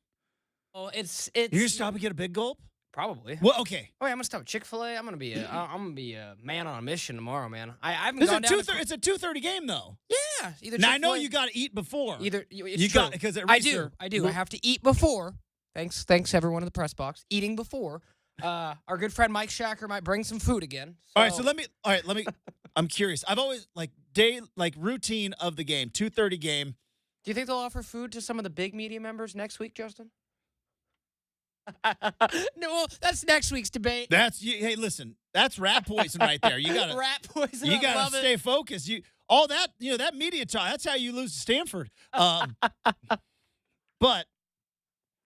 Oh, it's. You're gonna stop and get a big gulp? Probably. Well, okay. Oh, yeah, I'm gonna stop at Chick-fil-A. I'm gonna be a man on a mission tomorrow, man. I haven't gone down. It's a 2:30 game though. Yeah. Either. Now I know you got to eat before. Because I do. I have to eat before. Thanks, everyone in the press box. Eating before. Our good friend Mike Shacker might bring some food again. So. All right, let me. I'm curious. I've always routine of the game. 2:30 game. Do you think they'll offer food to some of the big media members next week, Justin? No, that's next week's debate. Hey, listen, that's rat poison right there. You got rat poison. You got to stay focused. That media talk. That's how you lose to Stanford. But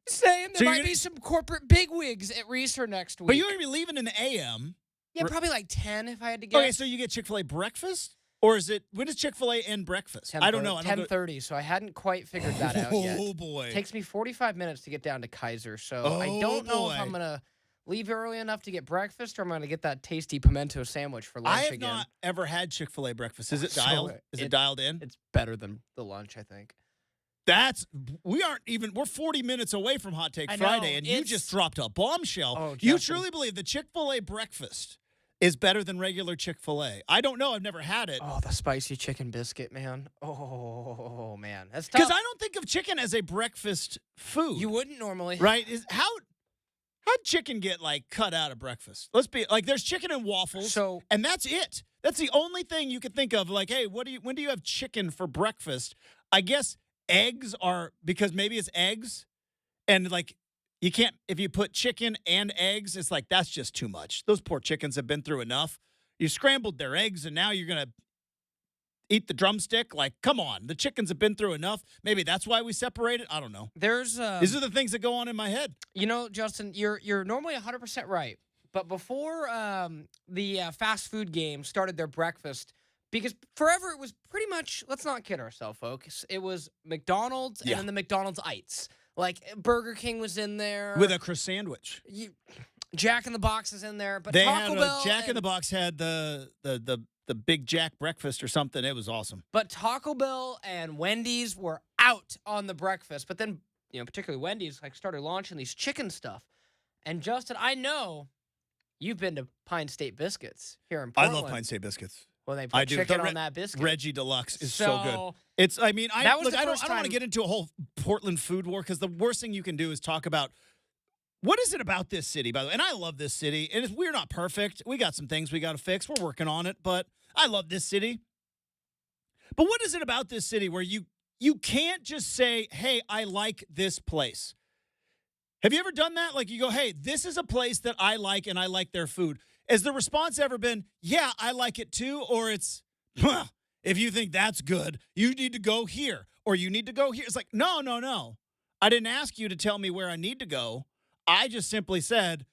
saying there might be some corporate bigwigs at Reser next week. But you're gonna be leaving in the AM. Yeah, probably like 10 if I had to guess. Okay, so you get Chick-fil-A breakfast? Or is it, when does Chick-fil-A end breakfast? I don't know. 10:30, so I hadn't quite figured that out yet. Oh, boy. It takes me 45 minutes to get down to Kaiser, so I don't know if I'm going to leave early enough to get breakfast or I'm going to get that tasty pimento sandwich for lunch again. I have not ever had Chick-fil-A breakfast. Is it dialed? Is it dialed in? It's better than the lunch, I think. We're 40 minutes away from Hot Take Friday, and you just dropped a bombshell. Oh, you truly believe the Chick-fil-A breakfast is better than regular Chick-fil-A. I don't know. I've never had it. Oh, the spicy chicken biscuit, man. Oh, man. That's tough. Because I don't think of chicken as a breakfast food. You wouldn't normally. Right? How'd chicken get, cut out of breakfast? Let's be, there's chicken and waffles, and that's it. That's the only thing you could think of. Hey, when do you have chicken for breakfast? I guess eggs are, because maybe it's eggs, and, you can't, if you put chicken and eggs, it's that's just too much. Those poor chickens have been through enough. You scrambled their eggs, and now you're going to eat the drumstick? Come on. The chickens have been through enough. Maybe that's why we separated. I don't know. These are the things that go on in my head. Justin, you're normally 100% right. But before the fast food game started their breakfast, because forever it was pretty much, let's not kid ourselves, folks, it was McDonald's and then the McDonald's-ites. Burger King was in there. With a croissant sandwich. Jack in the Box is in there. But they Taco Bell Jack in the Box had the Big Jack breakfast or something. It was awesome. But Taco Bell and Wendy's were out on the breakfast. But then, particularly Wendy's, started launching these chicken stuff. And Justin, I know you've been to Pine State Biscuits here in Portland. I love Pine State Biscuits. When they put chicken on that biscuit. Reggie Deluxe is so good. It's, I don't want to get into a whole Portland food war, because the worst thing you can do is talk about what is it about this city, by the way. And I love this city. And we're not perfect. We got some things we got to fix. We're working on it. But I love this city. But what is it about this city where you can't just say, hey, I like this place? Have you ever done that? You go, hey, this is a place that I like and I like their food. Has the response ever been, yeah, I like it too? Or it's, if you think that's good, you need to go here or you need to go here. It's no. I didn't ask you to tell me where I need to go. I just simply said,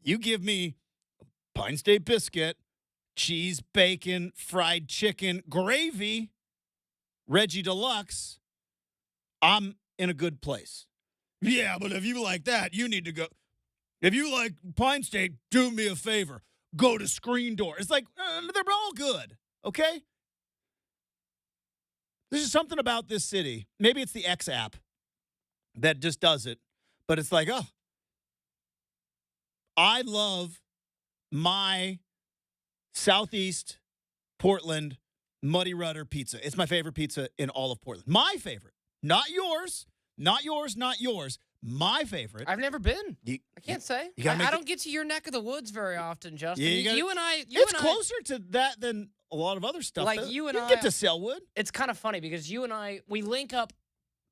you give me Pine State biscuit, cheese, bacon, fried chicken, gravy, Reggie Deluxe, I'm in a good place. Yeah, but if you like that, you need to go. If you like Pine State, do me a favor. Go to Screen Door. It's they're all good, okay? There's just something about this city. Maybe it's the X app that just does it. But it's I love my Southeast Portland Muddy Rudder pizza. It's my favorite pizza in all of Portland. My favorite. Not yours. Not yours. Not yours. My favorite. I've never been. I can't say. I don't get to your neck of the woods very often, Justin. You and I. It's closer to that than a lot of other stuff. You get to Selwood. It's kind of funny because you and I, we link up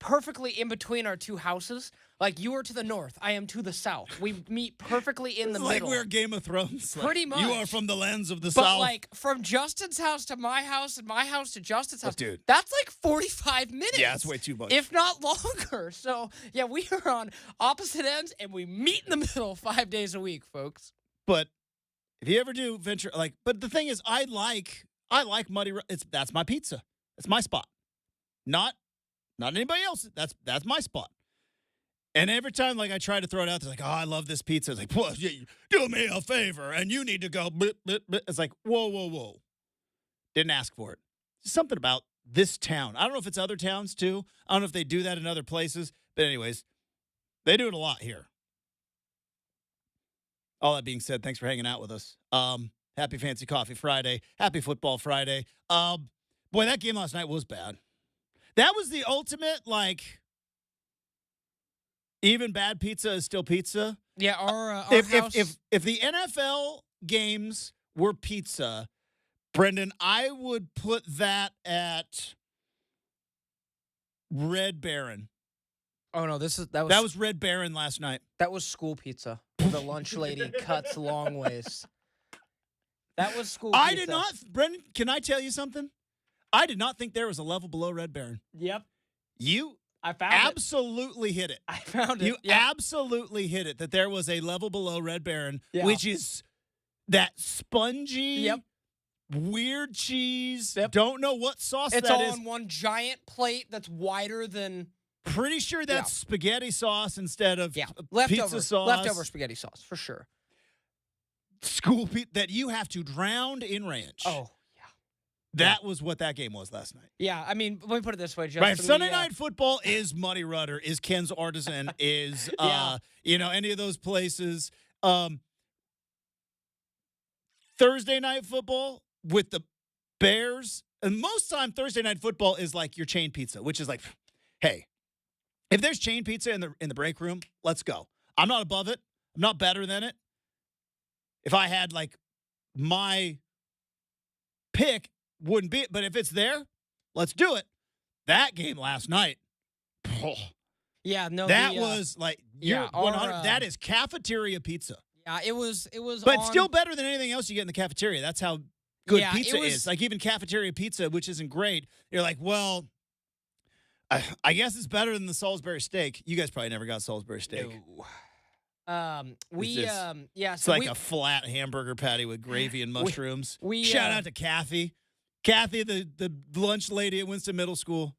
perfectly in between our two houses. You are to the north, I am to the south. We meet perfectly in the middle. We're Game of Thrones. Pretty much. You are from the lands of the south. But from Justin's house to my house and my house to Justin's house, dude, that's 45 minutes. Yeah, that's way too much. If not longer. So, yeah, we are on opposite ends and we meet in the middle 5 days a week, folks. But if you ever do venture, but the thing is, I like Muddy. That's my pizza. It's my spot. Not anybody else. That's my spot. And every time, I try to throw it out, they're I love this pizza. It's well, do me a favor, and you need to go. Blip, blip, blip. It's whoa. Didn't ask for it. There's something about this town. I don't know if it's other towns, too. I don't know if they do that in other places. But anyways, they do it a lot here. All that being said, thanks for hanging out with us. Happy Fancy Coffee Friday. Happy Football Friday. Boy, that game last night was bad. That was the ultimate, even bad pizza is still pizza. Yeah, our house. If the NFL games were pizza, Brendan, I would put that at Red Baron. Oh no, that was Red Baron last night. That was school pizza. The lunch lady cuts long ways. That was school pizza. I did not, Brendan. Can I tell you something? I did not think there was a level below Red Baron. Yep. I found absolutely hit it. I found it. You absolutely hit it, that there was a level below Red Baron, which is that spongy, weird cheese. Yep. Don't know what sauce it's that all is. on one giant plate that's wider than... Pretty sure that's spaghetti sauce instead of pizza sauce. Leftover spaghetti sauce, for sure. School pizza that you have to drown in ranch. Oh. That was what that game was last night. Yeah, I mean, let me put it this way, Justin. Right, Sunday Night Football is Muddy Rudder, is Ken's Artisan, is, any of those places. Thursday night football with the Bears, and most time Thursday night football is like your chain pizza, which is like, hey, if there's chain pizza in the break room, let's go. I'm not above it. I'm not better than it. If I had like my pick, wouldn't be it. But if it's there, let's do it. That game last night, Yeah, no, that was like yeah, you're 100. That is cafeteria pizza. Yeah, it was. But still better than anything else you get in the cafeteria. That's how good Yeah, pizza it was- is. Like even cafeteria pizza, which isn't great, you're like, well, I guess it's better than the Salisbury steak. You guys probably never got Salisbury steak. No. It's So like a flat hamburger patty with gravy and mushrooms. we, Shout out to Kathy. Kathy, the lunch lady at Winston Middle School.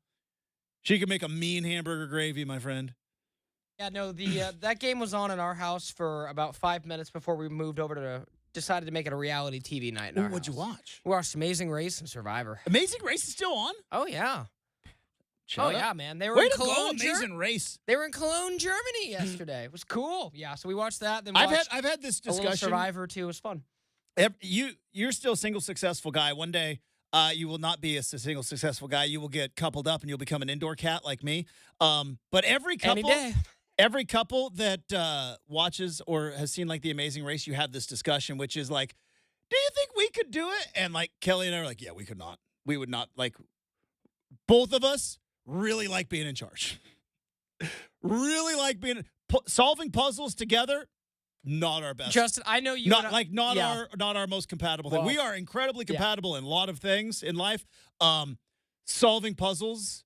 She can make a mean hamburger gravy, my friend. Yeah, no, that game was on in our house for about 5 minutes before we moved over to decided to make it a reality TV night. In our What'd you house. watch? We watched Amazing Race and Survivor. Amazing Race is still on? Oh yeah. Shout out. Yeah, man. They were Way in to go, Cologne, Amazing Race. They were in Cologne, Germany yesterday. It was cool. Yeah, so we watched that. Then I've watched had this a little discussion. Survivor too. It was fun. You're still a single successful guy. One day, you will not be a single successful guy. You will get coupled up and you'll become an indoor cat like me. But every Any couple, day. every couple that watches or has seen like The Amazing Race, you have this discussion, which is like, do you think we could do it? And like Kelly and I are like, yeah, we could not. We would not. Like both of us really like being in charge. Really like being solving puzzles together. Not our best. Justin, I know you. Not our most compatible thing. Well, We are incredibly compatible in a lot of things in life. Solving puzzles,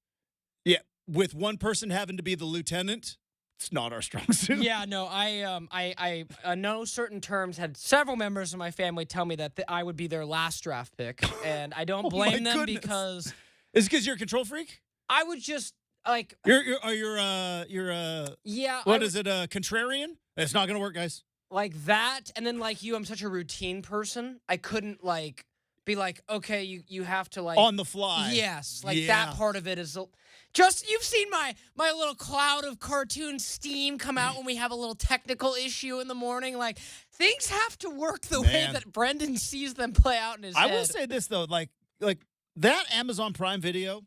with one person having to be the lieutenant, it's not our strong suit. Yeah, no, I know certain terms had several members of my family tell me that I would be their last draft pick, and I don't blame them goodness. because Is it because you're a control freak? I would just like You're yeah. what is it? A contrarian? It's not gonna work, guys. Like that, and then like you, I'm such a routine person. I couldn't like be like, okay, you have to like On the fly. Yes, like Yeah. that part of it is just you've seen my little cloud of cartoon steam come out when we have a little technical issue in the morning. Like things have to work the way Man. that Brendan sees them play out in his head. I will say this though, like that Amazon Prime Video,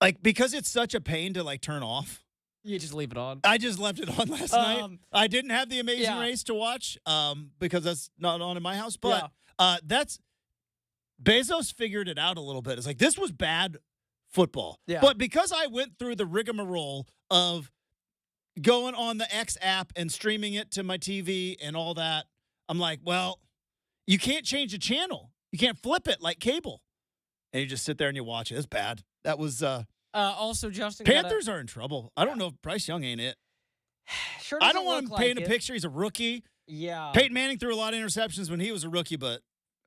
like because it's such a pain to like turn off. You just leave it on. I just left it on last night. I didn't have The Amazing Race to watch because that's not on in my house. But that's Bezos figured it out a little bit. It's like this was bad football. Yeah. But because I went through the rigmarole of going on the X app and streaming it to my TV and all that, I'm like, well, you can't change the channel. You can't flip it like cable. And you just sit there and you watch it. It's bad. That was also, Justin, Panthers are in trouble. I don't know if Bryce Young ain't it. sure I doesn't don't want him look painting like a picture. He's a rookie. Yeah. Peyton Manning threw a lot of interceptions when he was a rookie, but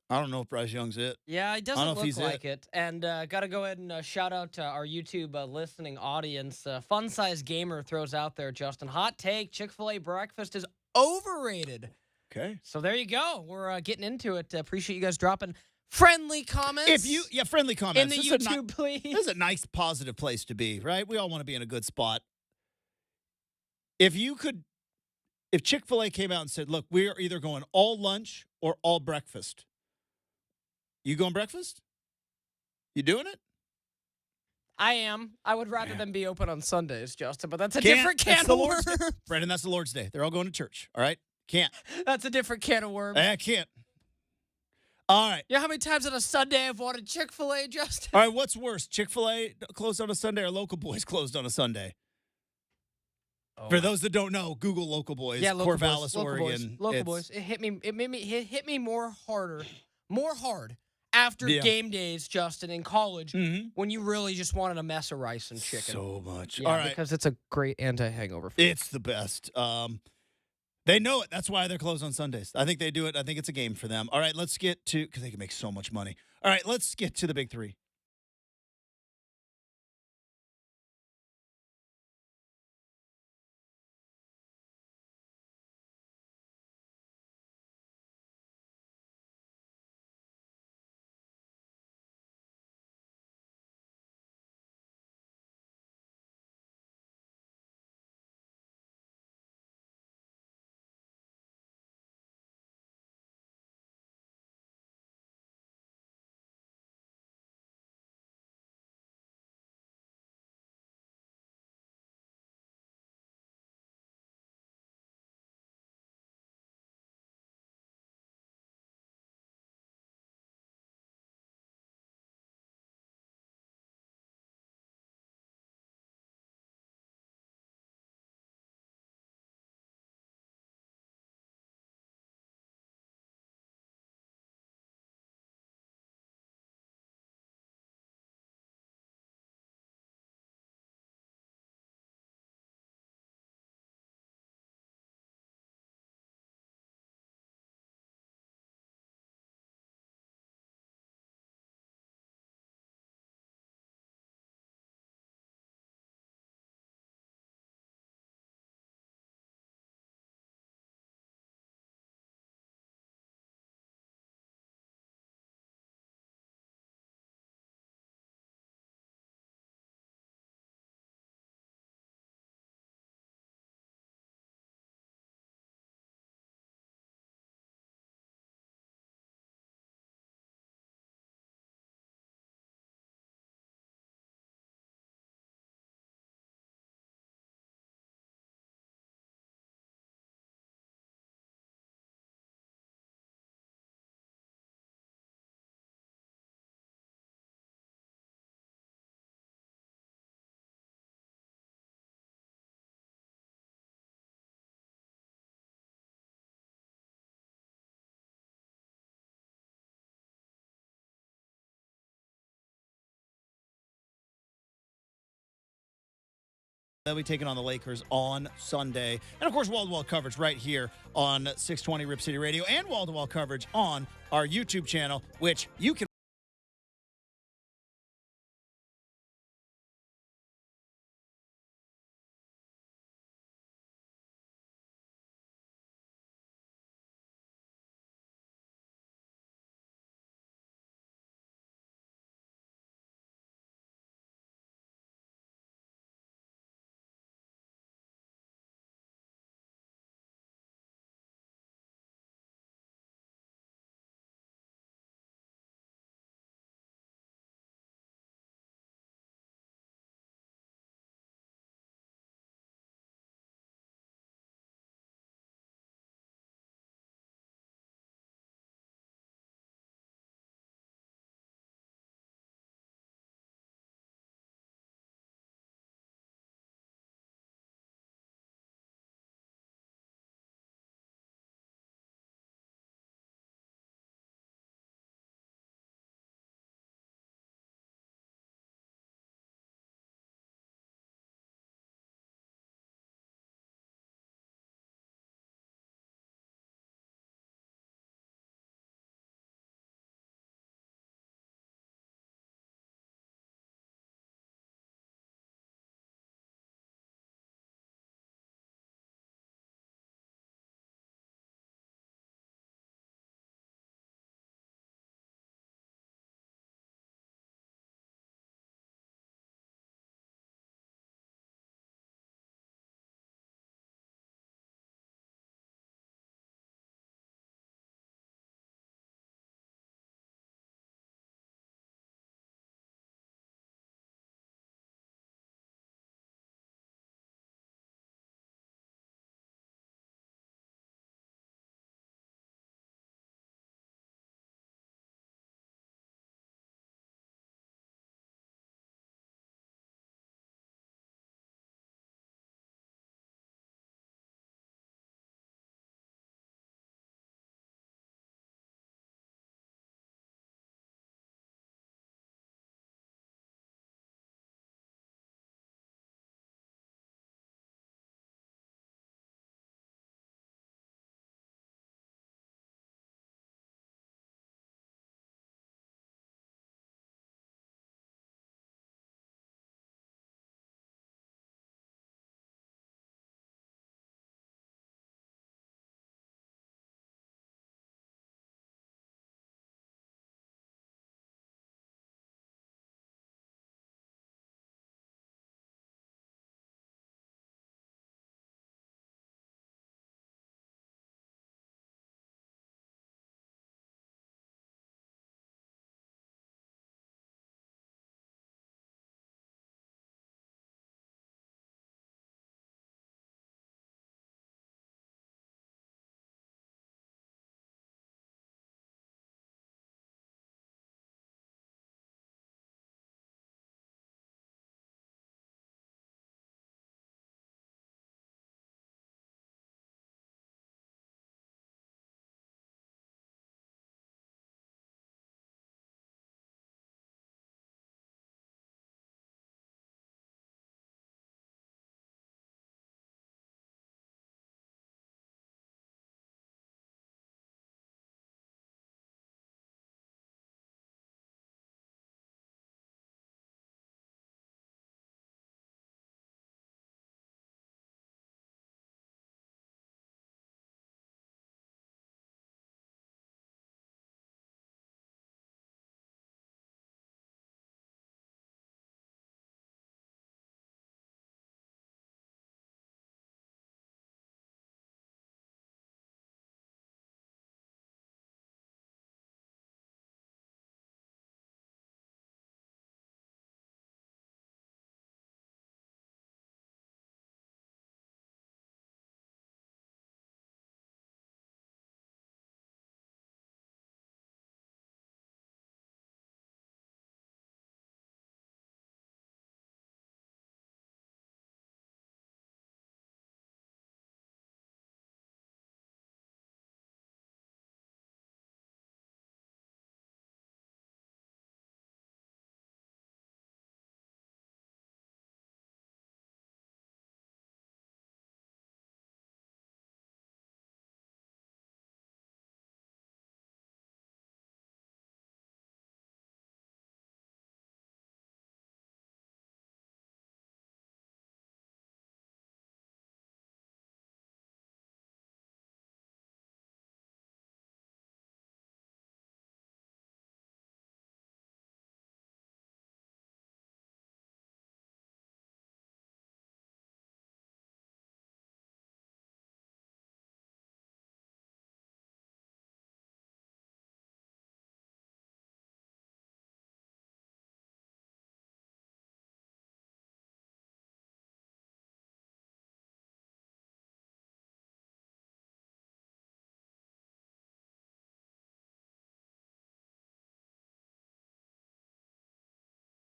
I don't know if Bryce Young's it. Yeah, it I don't know doesn't if he's look like it. And got to go ahead and shout out to our YouTube listening audience. Fun Size Gamer throws out there, Justin. Hot take, Chick-fil-A breakfast is overrated. Okay. So there you go. We're getting into it. Appreciate you guys dropping friendly comments. Friendly comments. in the YouTube, please. This is a nice, positive place to be, right? We all want to be in a good spot. If Chick-fil-A came out and said, look, we are either going all lunch or all breakfast. You going breakfast? You doing it? I am. I would rather Yeah. them be open on Sundays, Justin, but that's a Can't. different That's can the of Lord's Day. worms. Brendan, that's the Lord's Day. They're all going to church, all right? Can't. That's a different can of worms. I can't. All right. You know how many times on a Sunday I've wanted Chick-fil-A, Justin? All right, what's worse, Chick-fil-A closed on a Sunday or Local Boys closed on a Sunday? Oh. For those that don't know, Google Local Boys, Yeah, Local Corvallis, Boys. Local Oregon. Boys. Local Boys. It hit me more hard after Yeah. game days, Justin, in college, Mm-hmm. when you really just wanted a mess of rice and chicken. So much. Yeah, All right. because it's a great anti-hangover food. It's the best. They know it. That's why they're closed on Sundays. I think they do it. I think it's a game for them. All right, let's get to, because they can make so much money. All right, let's get to the big three. They'll be taking on the Lakers on Sunday. And, of course, wall-to-wall coverage right here on 620 Rip City Radio and wall-to-wall coverage on our YouTube channel, which you can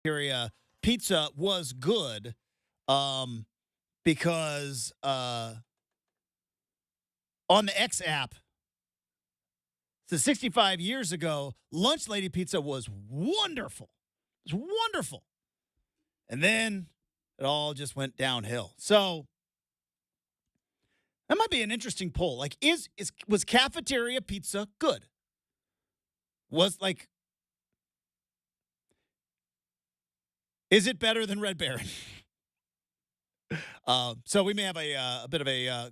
cafeteria pizza was good because on the X app, so 65 years ago, Lunch Lady Pizza was wonderful. It was wonderful. And then it all just went downhill. So that might be an interesting poll. Like, was cafeteria pizza good? Is it better than Red Baron? So we may have a bit of a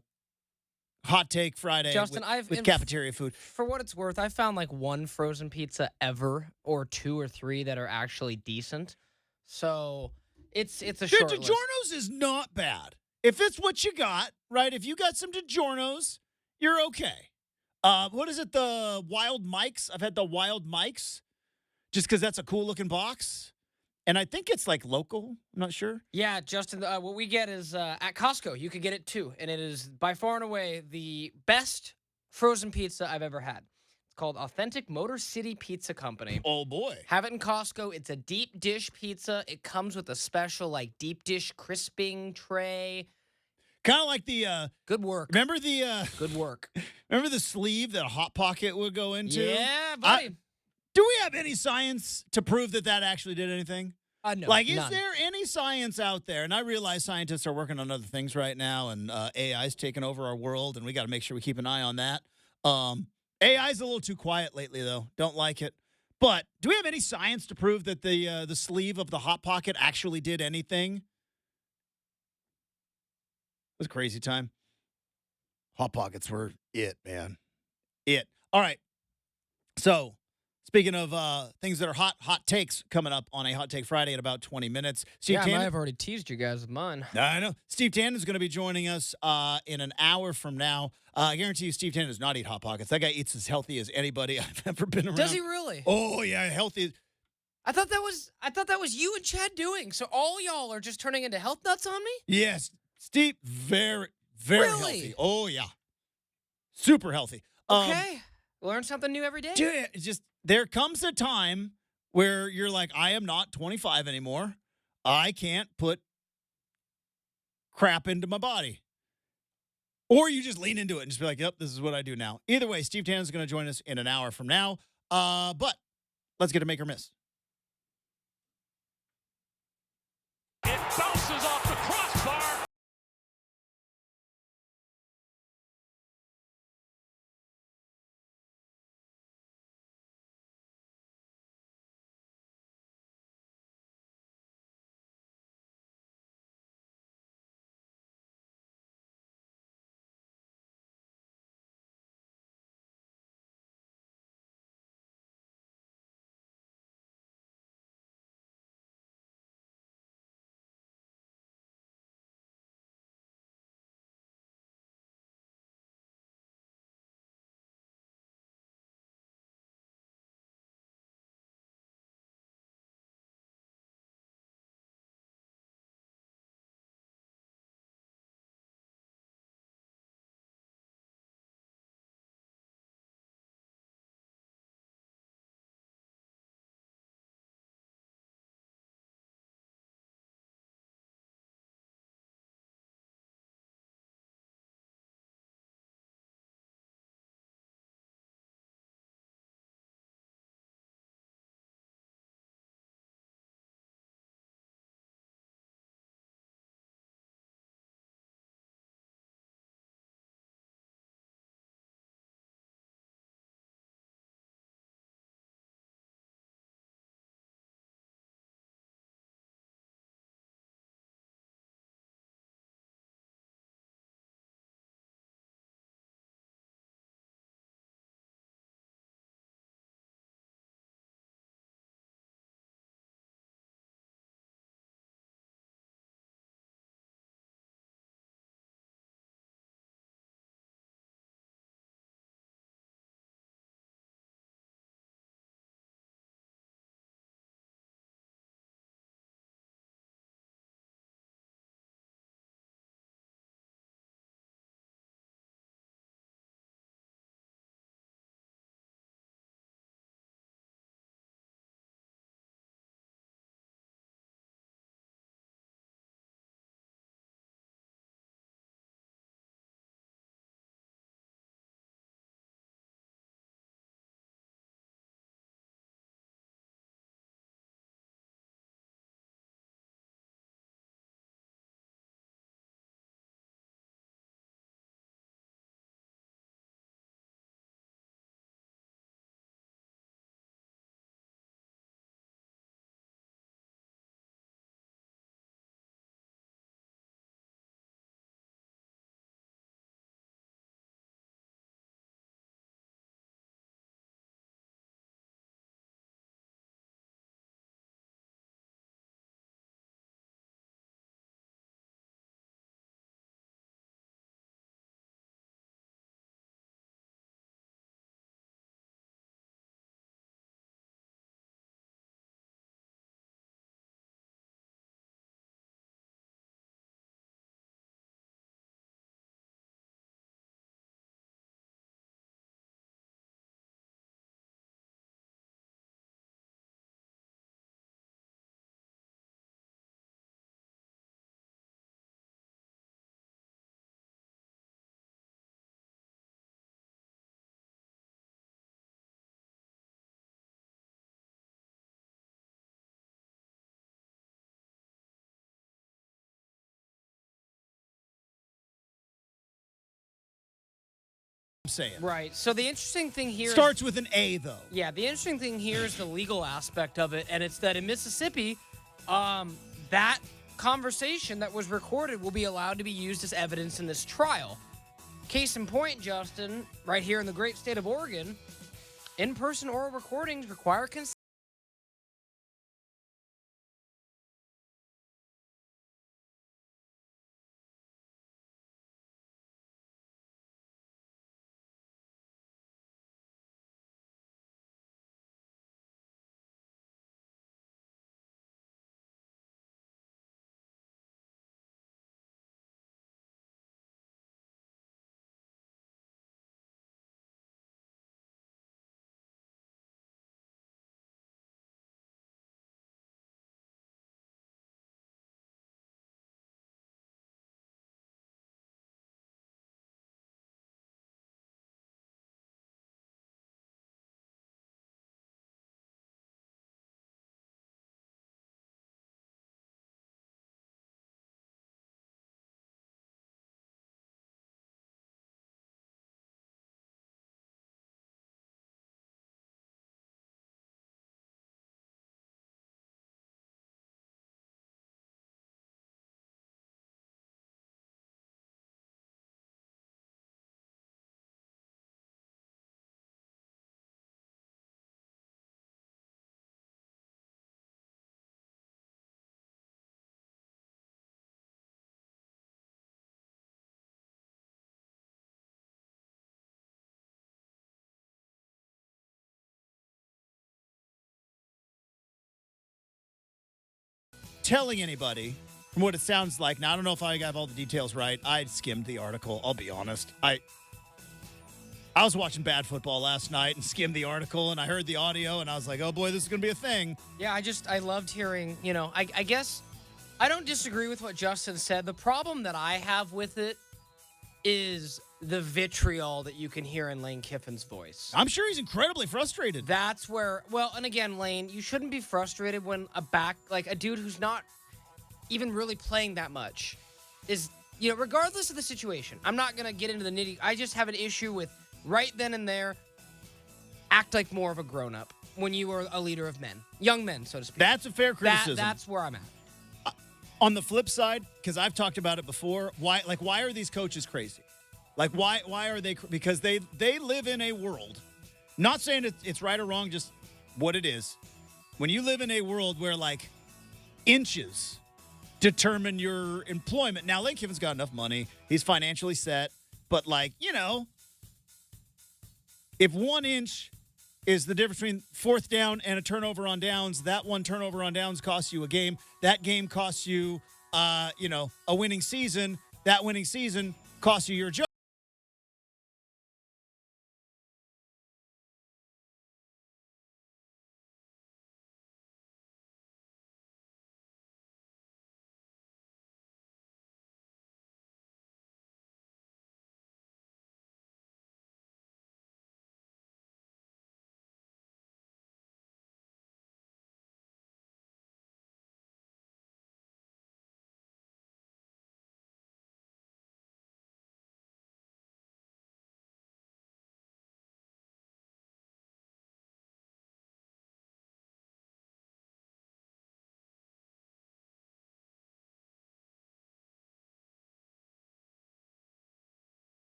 hot take Friday Justin, with cafeteria food. For what it's worth, I found like one frozen pizza ever, or two or three that are actually decent. So it's a short list. DiGiorno's is not bad. If it's what you got, right? If you got some DiGiorno's, you're okay. What is it? The Wild Mikes? I've had the Wild Mikes just because that's a cool looking box. And I think it's like local. I'm not sure. Yeah, Justin, what we get is at Costco. You could get it too. And it is by far and away the best frozen pizza I've ever had. It's called Authentic Motor City Pizza Company. Oh, boy. Have it in Costco. It's a deep dish pizza. It comes with a special like deep dish crisping tray. Kind of like the good work. Remember the good work. Remember the sleeve that a Hot Pocket would go into? Yeah, buddy. Do we have any science to prove that actually did anything? No. Like, is none. there any science out there? And I realize scientists are working on other things right now, and AI's taking over our world, and we got to make sure we keep an eye on that. AI's a little too quiet lately, though. Don't like it. But do we have any science to prove that the sleeve of the Hot Pocket actually did anything? It was a crazy time. Hot Pockets were it, man. It. All right. So, speaking of things that are hot takes coming up on a Hot Take Friday in about 20 minutes. Steve I Tannen, might have already teased you guys with mine. I know. Steve Tannen is going to be joining us in an hour from now. I guarantee you Steve Tannen does not eat Hot Pockets. That guy eats as healthy as anybody I've ever been around. Does he really? Oh, yeah, healthy. I thought that was you and Chad doing. So all y'all are just turning into health nuts on me? Yes. Steve, very, very Really? healthy. Oh, yeah. Super healthy. Okay. Learn something new every day. Dude, it's just there comes a time where you're like, I am not 25 anymore. I can't put crap into my body. Or you just lean into it and just be like, yep, this is what I do now. Either way, Steve Tannen is going to join us in an hour from now. But let's get to Make or Miss. It bounces off the crossbar. I'm saying. Right. So the interesting thing here Starts with an A, though. Yeah, the interesting thing here is the legal aspect of it, and it's that in Mississippi, that conversation that was recorded will be allowed to be used as evidence in this trial. Case in point, Justin, right here in the great state of Oregon, in-person oral recordings require consent. Telling anybody, from what it sounds like, now I don't know if I got all the details right. I skimmed the article, I'll be honest. I was watching bad football last night and skimmed the article, and I heard the audio, and I was like, oh boy, this is going to be a thing. Yeah, I loved hearing, I guess I don't disagree with what Justin said. The problem that I have with it is the vitriol that you can hear in Lane Kiffin's voice. I'm sure he's incredibly frustrated. That's where, and again, Lane, you shouldn't be frustrated when a dude who's not even really playing that much is, regardless of the situation. I'm not going to get into the nitty. I just have an issue with right then and there, act like more of a grown-up when you are a leader of men. Young men, so to speak. That's a fair criticism. That's where I'm at. On the flip side, because I've talked about it before, why are these coaches crazy? Like, why are they? Because they live in a world. Not saying it's right or wrong, just what it is. When you live in a world where, inches determine your employment. Now, Lane Kiffin's got enough money. He's financially set. But, if 1 inch is the difference between fourth down and a turnover on downs, that one turnover on downs costs you a game. That game costs you, a winning season. That winning season costs you your job.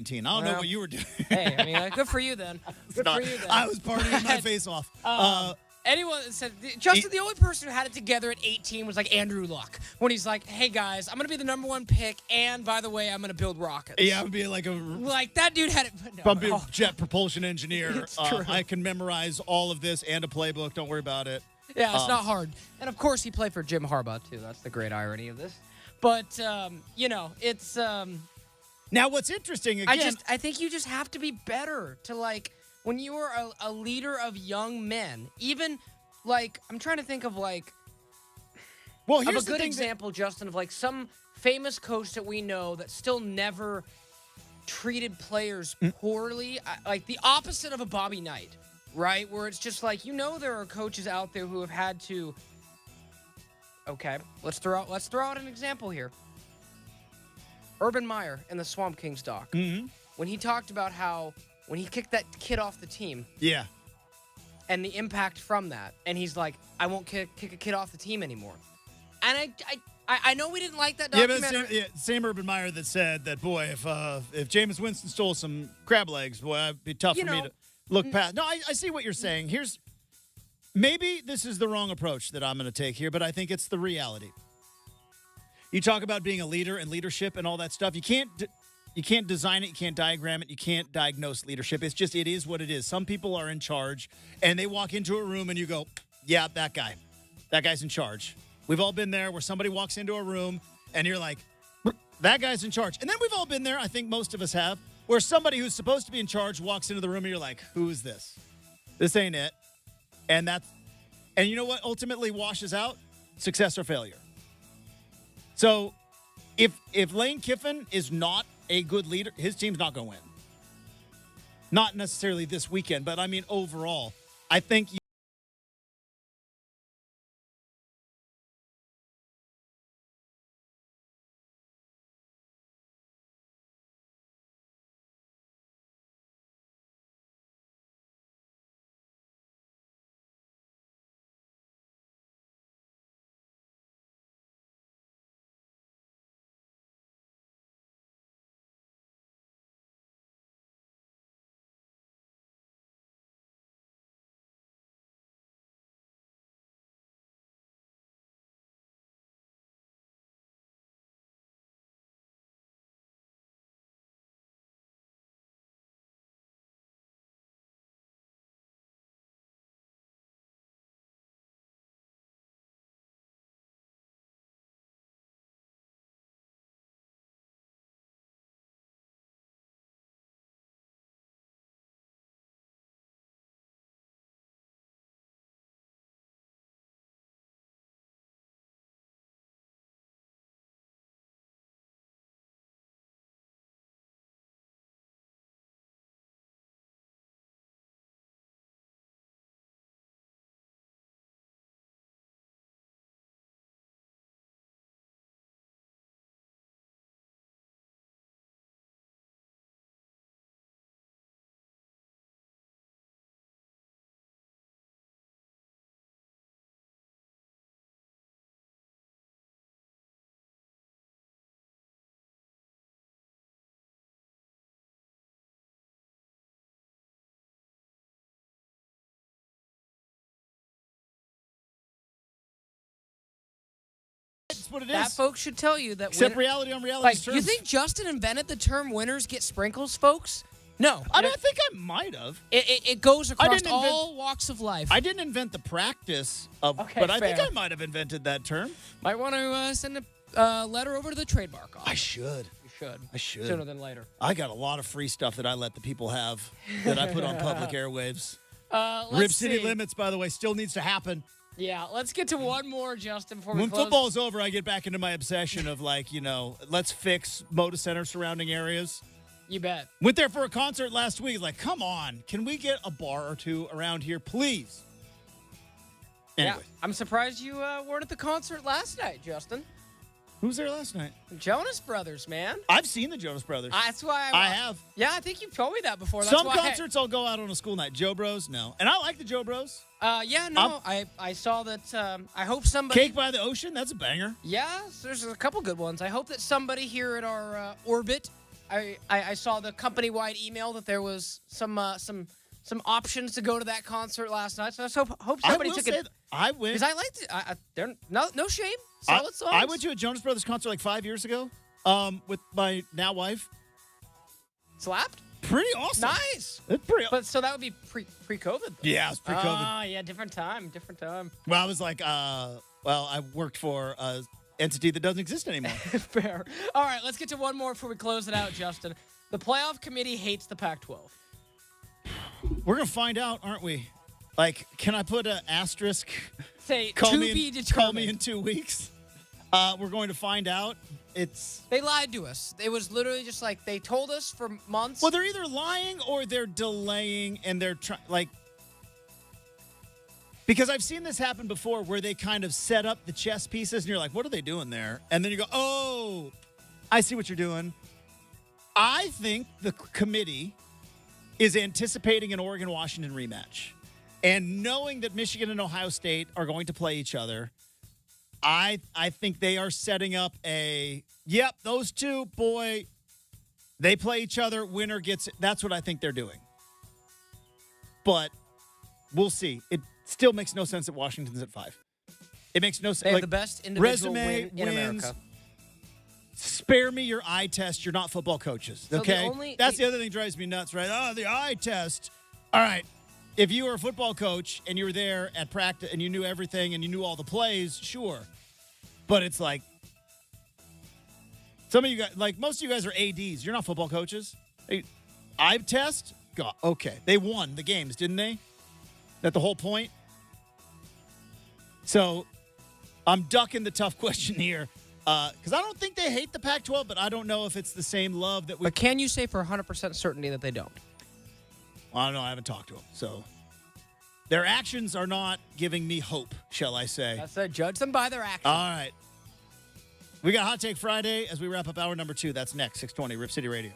I don't know what you were doing. Hey, good for you then. Good for you then. I was partying my face off. Anyone that said Justin, the only person who had it together at 18 was like Andrew Luck when he's like, "Hey guys, I'm gonna be the #1 pick, and by the way, I'm gonna build rockets." Yeah, I would be like that dude had it. But no, if I'm being a jet propulsion engineer, It's true. I can memorize all of this and a playbook. Don't worry about it. Yeah, it's not hard. And of course, he played for Jim Harbaugh too. That's the great irony of this. But it's. Now, what's interesting again? I think you just have to be better to like when you are a leader of young men. Even like I'm trying to think of like. Well, of here's a the good thing example, Justin, of like some famous coach that we know that still never treated players poorly, like the opposite of a Bobby Knight, right? Where it's just like there are coaches out there who have had to. Okay, let's throw out an example here. Urban Meyer in the Swamp Kings doc, when he talked about how when he kicked that kid off the team, Yeah. and the impact from that, and he's like, I won't kick a kid off the team anymore. And I know we didn't like that documentary. Yeah, but same Urban Meyer that said that, boy, if Jameis Winston stole some crab legs, boy, it'd be tough for me to look past. No, I see what you're saying. Maybe this is the wrong approach that I'm going to take here, but I think it's the reality. You talk about being a leader and leadership and all that stuff. You can't design it. You can't diagram it. You can't diagnose leadership. It is what it is. Some people are in charge, and they walk into a room, and you go, yeah, that guy. That guy's in charge. We've all been there where somebody walks into a room, and you're like, that guy's in charge. And then we've all been there, I think most of us have, where somebody who's supposed to be in charge walks into the room, and you're like, who is this? This ain't it. And you know what ultimately washes out? Success or failure. So if Lane Kiffin is not a good leader, his team's not going to win. Not necessarily this weekend, but I mean overall, I think that's what it is. That folks should tell you that. Except reality on reality Like, terms. you think Justin invented the term "winners get sprinkles," folks? No. I think I might have. It goes across didn't invent- all walks of life. I didn't invent the practice of, Okay, but I think fair. I might have invented that term. Might want to send a letter over to the trademark office. I should. You should. I should. Sooner than later. I got a lot of free stuff that I let the people have that I put on public airwaves. Let's Rip City see. Limits, by the way, still needs to happen. Yeah, let's get to one more, Justin, before we When close. football's over, I get back into my obsession of let's fix Moda Center surrounding areas. You bet. Went there for a concert last week. Like, come on, can we get a bar or two around here, please? Anyway, Yeah, I'm surprised you weren't at the concert last night, Justin. who was there last night? Jonas Brothers, man. I've seen the Jonas Brothers. That's why I have. Yeah, I think you've told me that before. That's Some why concerts I'll go out on a school night. Joe Bros, no. And I like the Joe Bros. I saw that. I hope somebody. Cake by the Ocean, that's a banger. Yeah, there's a couple good ones. I hope that somebody here at our orbit. I saw the company-wide email that there was some some options to go to that concert last night. So I just hope I somebody will took say it. that I went. Because I liked it. They're no shame. Solid songs. I went to a Jonas Brothers concert like 5 years ago with my now wife. Slapped. Pretty awesome. Nice. It's pretty. But so that would be pre-COVID. Though. Yeah, it was pre-COVID. Ah, yeah, different time. Well, I was like, I worked for an entity that doesn't exist anymore. Fair. All right, let's get to one more before we close it out, Justin. The playoff committee hates the Pac-12. We're gonna find out, aren't we? Like, can I put an asterisk? Say Call to me be in, determined. Call me in 2 weeks. We're going to find out. They lied to us. It was literally just like they told us for months. Well, they're either lying or they're delaying, and they're trying because I've seen this happen before where they kind of set up the chess pieces, and you're like, what are they doing there? And then you go, oh, I see what you're doing. I think the committee is anticipating an Oregon-Washington rematch. And knowing that Michigan and Ohio State are going to play each other, I think they are setting up those two, boy, they play each other, winner gets it. That's what I think they're doing. But we'll see. It still makes no sense that Washington's at 5. It makes no sense. They have the best individual resume, win in wins. America. Spare me your eye test. You're not football coaches, So okay? That's the other thing that drives me nuts, right? Oh, the eye test. All right. If you were a football coach and you were there at practice and you knew everything and you knew all the plays, sure. But it's like some of you guys, like most of you guys are ADs. You're not football coaches. Eye test? God, okay. They won the games, didn't they? That's the whole point. So I'm ducking the tough question here because I don't think they hate the Pac-12, but I don't know if it's the same love that we. But can you say for 100% certainty that they don't? I don't know. I haven't talked to them. So their actions are not giving me hope, shall I say. That's it. Judge them by their actions. All right. We got Hot Take Friday as we wrap up hour number 2. That's next, 620 Rip City Radio.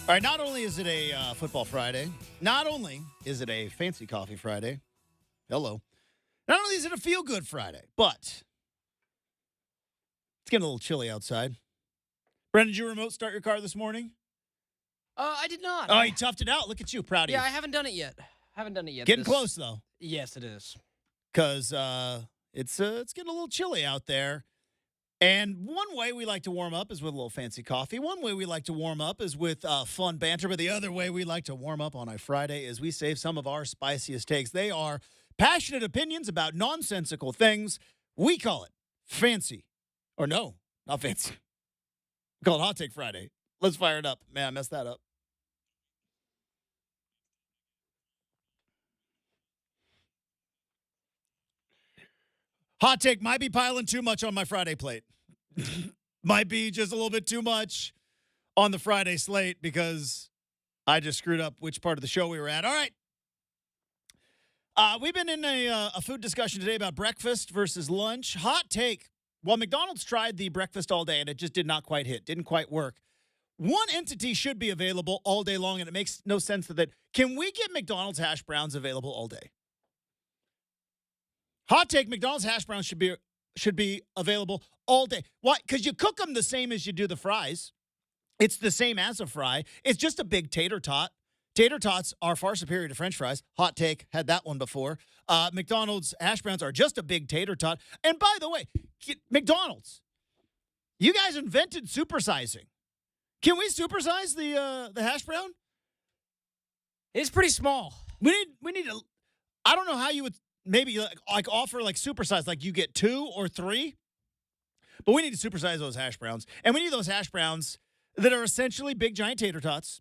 All right, not only is it a Football Friday, not only is it a Fancy Coffee Friday, hello, not only is it a Feel Good Friday, but it's getting a little chilly outside. Brendan, did you remote start your car this morning? I did not. Oh, you toughed it out. Look at you. Proud of you. Yeah, I haven't done it yet. Getting close, though. Yes, it is. Because it's getting a little chilly out there. And one way we like to warm up is with a little fancy coffee. One way we like to warm up is with fun banter. But the other way we like to warm up on a Friday is we save some of our spiciest takes. They are passionate opinions about nonsensical things. We call it fancy. Or no, not fancy. We call it Hot Take Friday. Let's fire it up. Man, I messed that up. Hot take might be piling too much on my Friday plate. Might be just a little bit too much on the Friday slate because I just screwed up which part of the show we were at. All right. We've been in a food discussion today about breakfast versus lunch. Hot take. Well, McDonald's tried the breakfast all day and it just did not quite hit. Didn't quite work. One entity should be available all day long, and it makes no sense that. Can we get McDonald's hash browns available all day? Hot take, McDonald's hash browns should be available all day. Why? Because you cook them the same as you do the fries. It's the same as a fry. It's just a big tater tot. Tater tots are far superior to French fries. Hot take, had that one before. McDonald's hash browns are just a big tater tot. And by the way, McDonald's, you guys invented supersizing. Can we supersize the hash brown? It's pretty small. We need to. I don't know how you would maybe like offer like supersize, like you get 2 or 3. But we need to supersize those hash browns, and we need those hash browns that are essentially big giant tater tots.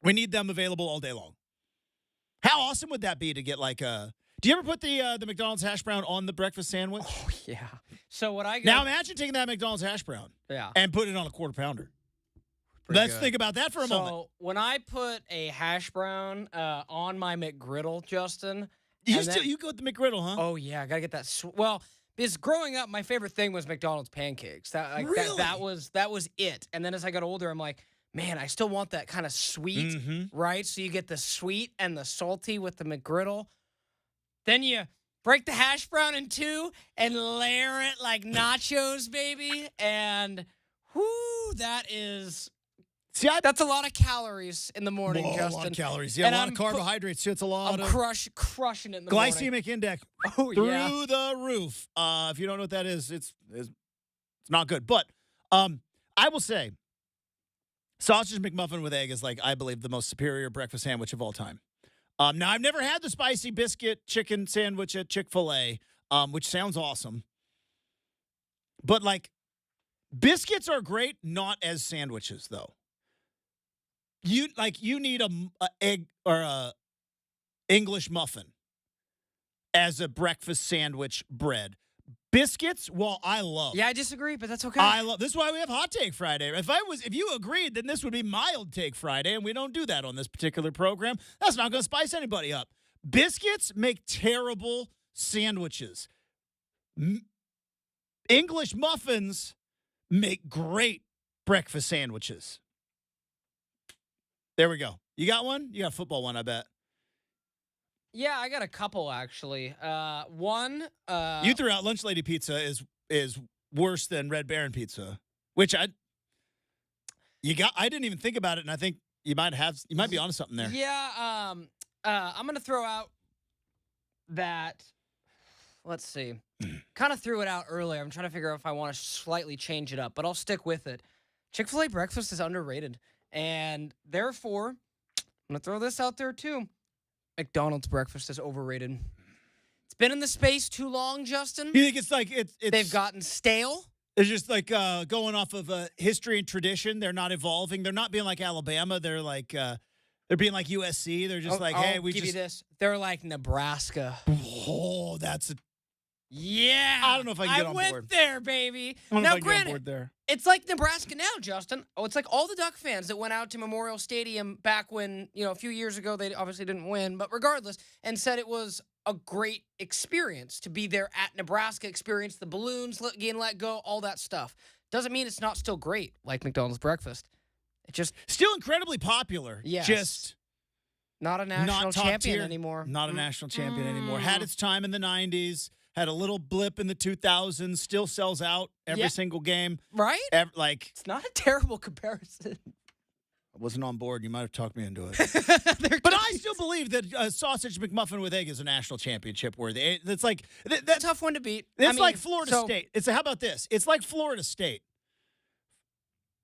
We need them available all day long. How awesome would that be to get like a? Do you ever put the McDonald's hash brown on the breakfast sandwich? Oh yeah. So what I got Now imagine taking that McDonald's hash brown, and put it on a quarter pounder. Let's think about that for a moment. So when I put a hash brown on my McGriddle, Justin, You go with the McGriddle, huh? Oh yeah, I gotta get that. Well, because growing up, my favorite thing was McDonald's pancakes. Really? That was it. And then as I got older, I'm like, man, I still want that kind of sweet, right? So you get the sweet and the salty with the McGriddle. Then you break the hash brown in 2 and layer it like nachos, baby. And whoo, that is. See, that's a lot of calories in the morning, Justin. A lot of calories. Yeah, and a lot of carbohydrates, too. It's a lot of... crushing it in the morning. Glycemic index through the roof. If you don't know what that is, it's not good. But I will say, sausage McMuffin with egg is like, I believe, the most superior breakfast sandwich of all time. Now, I've never had the spicy biscuit chicken sandwich at Chick-fil-A, which sounds awesome. But, like, biscuits are great, not as sandwiches, though. You need a egg or a English muffin as a breakfast sandwich bread. Biscuits, well, I love. Yeah, I disagree, but that's okay. I love. This is why we have Hot Take Friday. If you agreed, then this would be Mild Take Friday, and we don't do that on this particular program. That's not going to spice anybody up. Biscuits make terrible sandwiches. English muffins make great breakfast sandwiches. There we go. You got one? You got a football one, I bet. Yeah, I got a couple actually. One. You threw out Lunch Lady Pizza is worse than Red Baron Pizza, which I didn't even think about it, and I think you might be onto something there. Yeah. I'm gonna throw out that. Let's see. Kind of threw it out earlier. I'm trying to figure out if I want to slightly change it up, but I'll stick with it. Chick-fil-A breakfast is underrated. And therefore, I'm going to throw this out there too. McDonald's breakfast is overrated. It's been in the space too long, Justin. You think it's like they've gotten stale? It's just like going off of history and tradition. They're not evolving. They're not being like Alabama. They're like they're being like USC. They're just hey, we give you this. They're like Nebraska. Oh, that's yeah. I don't know if I can get on board. I went there, baby. I don't know now, if I can get on board there. It's like Nebraska now, Justin. Oh, it's like all the Duck fans that went out to Memorial Stadium back when, a few years ago, they obviously didn't win, but regardless, and said it was a great experience to be there at Nebraska, experience the balloons getting let go, all that stuff. Doesn't mean it's not still great, like McDonald's breakfast. just Still incredibly popular. Yes. Just not a national not top champion tier anymore. Not a national champion anymore. Had its time in the 90s. Had a little blip in the 2000s. Still sells out every single game. Right? Like, It's not a terrible comparison. I wasn't on board. You might have talked me into it. They're But I still believe that sausage McMuffin with egg is a national championship worthy. It's like a tough one to beat. It's like Florida State. How about this? It's like Florida State.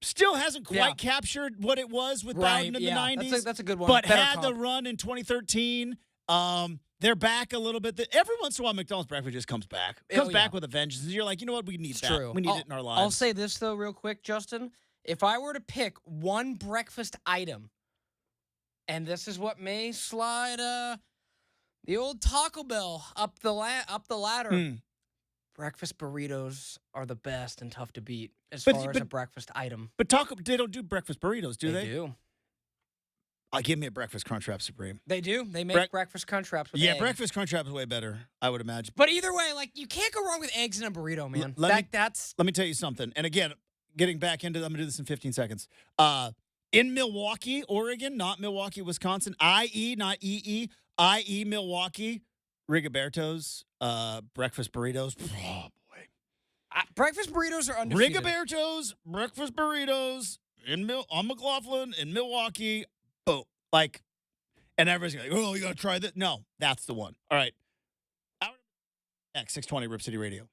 Still hasn't quite captured what it was with Bowden in the 90s. That's a good one. But Better had comp. the run in 2013. They're back a little bit. Every once in a while, McDonald's breakfast just comes back. Comes back with a vengeance. You're like, you know what? We need that. True. We need it in our lives. I'll say this, though, real quick, Justin. If I were to pick one breakfast item, and this is what may slide the old Taco Bell up the ladder, breakfast burritos are the best and tough to beat as far as a breakfast item. But they don't do breakfast burritos, do they? They do. Give me a breakfast Crunchwrap Supreme. They do. They make breakfast Crunchwraps with egg. Breakfast Crunchwrap is way better, I would imagine. But either way, like, you can't go wrong with eggs in a burrito, man. Let me tell you something. And again, getting back into, I'm going to do this in 15 seconds. In Milwaukee, Oregon, not Milwaukee, Wisconsin, IE, not EE, IE, Milwaukee, Rigoberto's breakfast burritos. Oh, boy. Breakfast burritos are undefeated. Rigoberto's breakfast burritos on McLaughlin in Milwaukee. Boom. Like, and everybody's like, oh, you got to try this. No, that's the one. All right. X 620 Rip City Radio.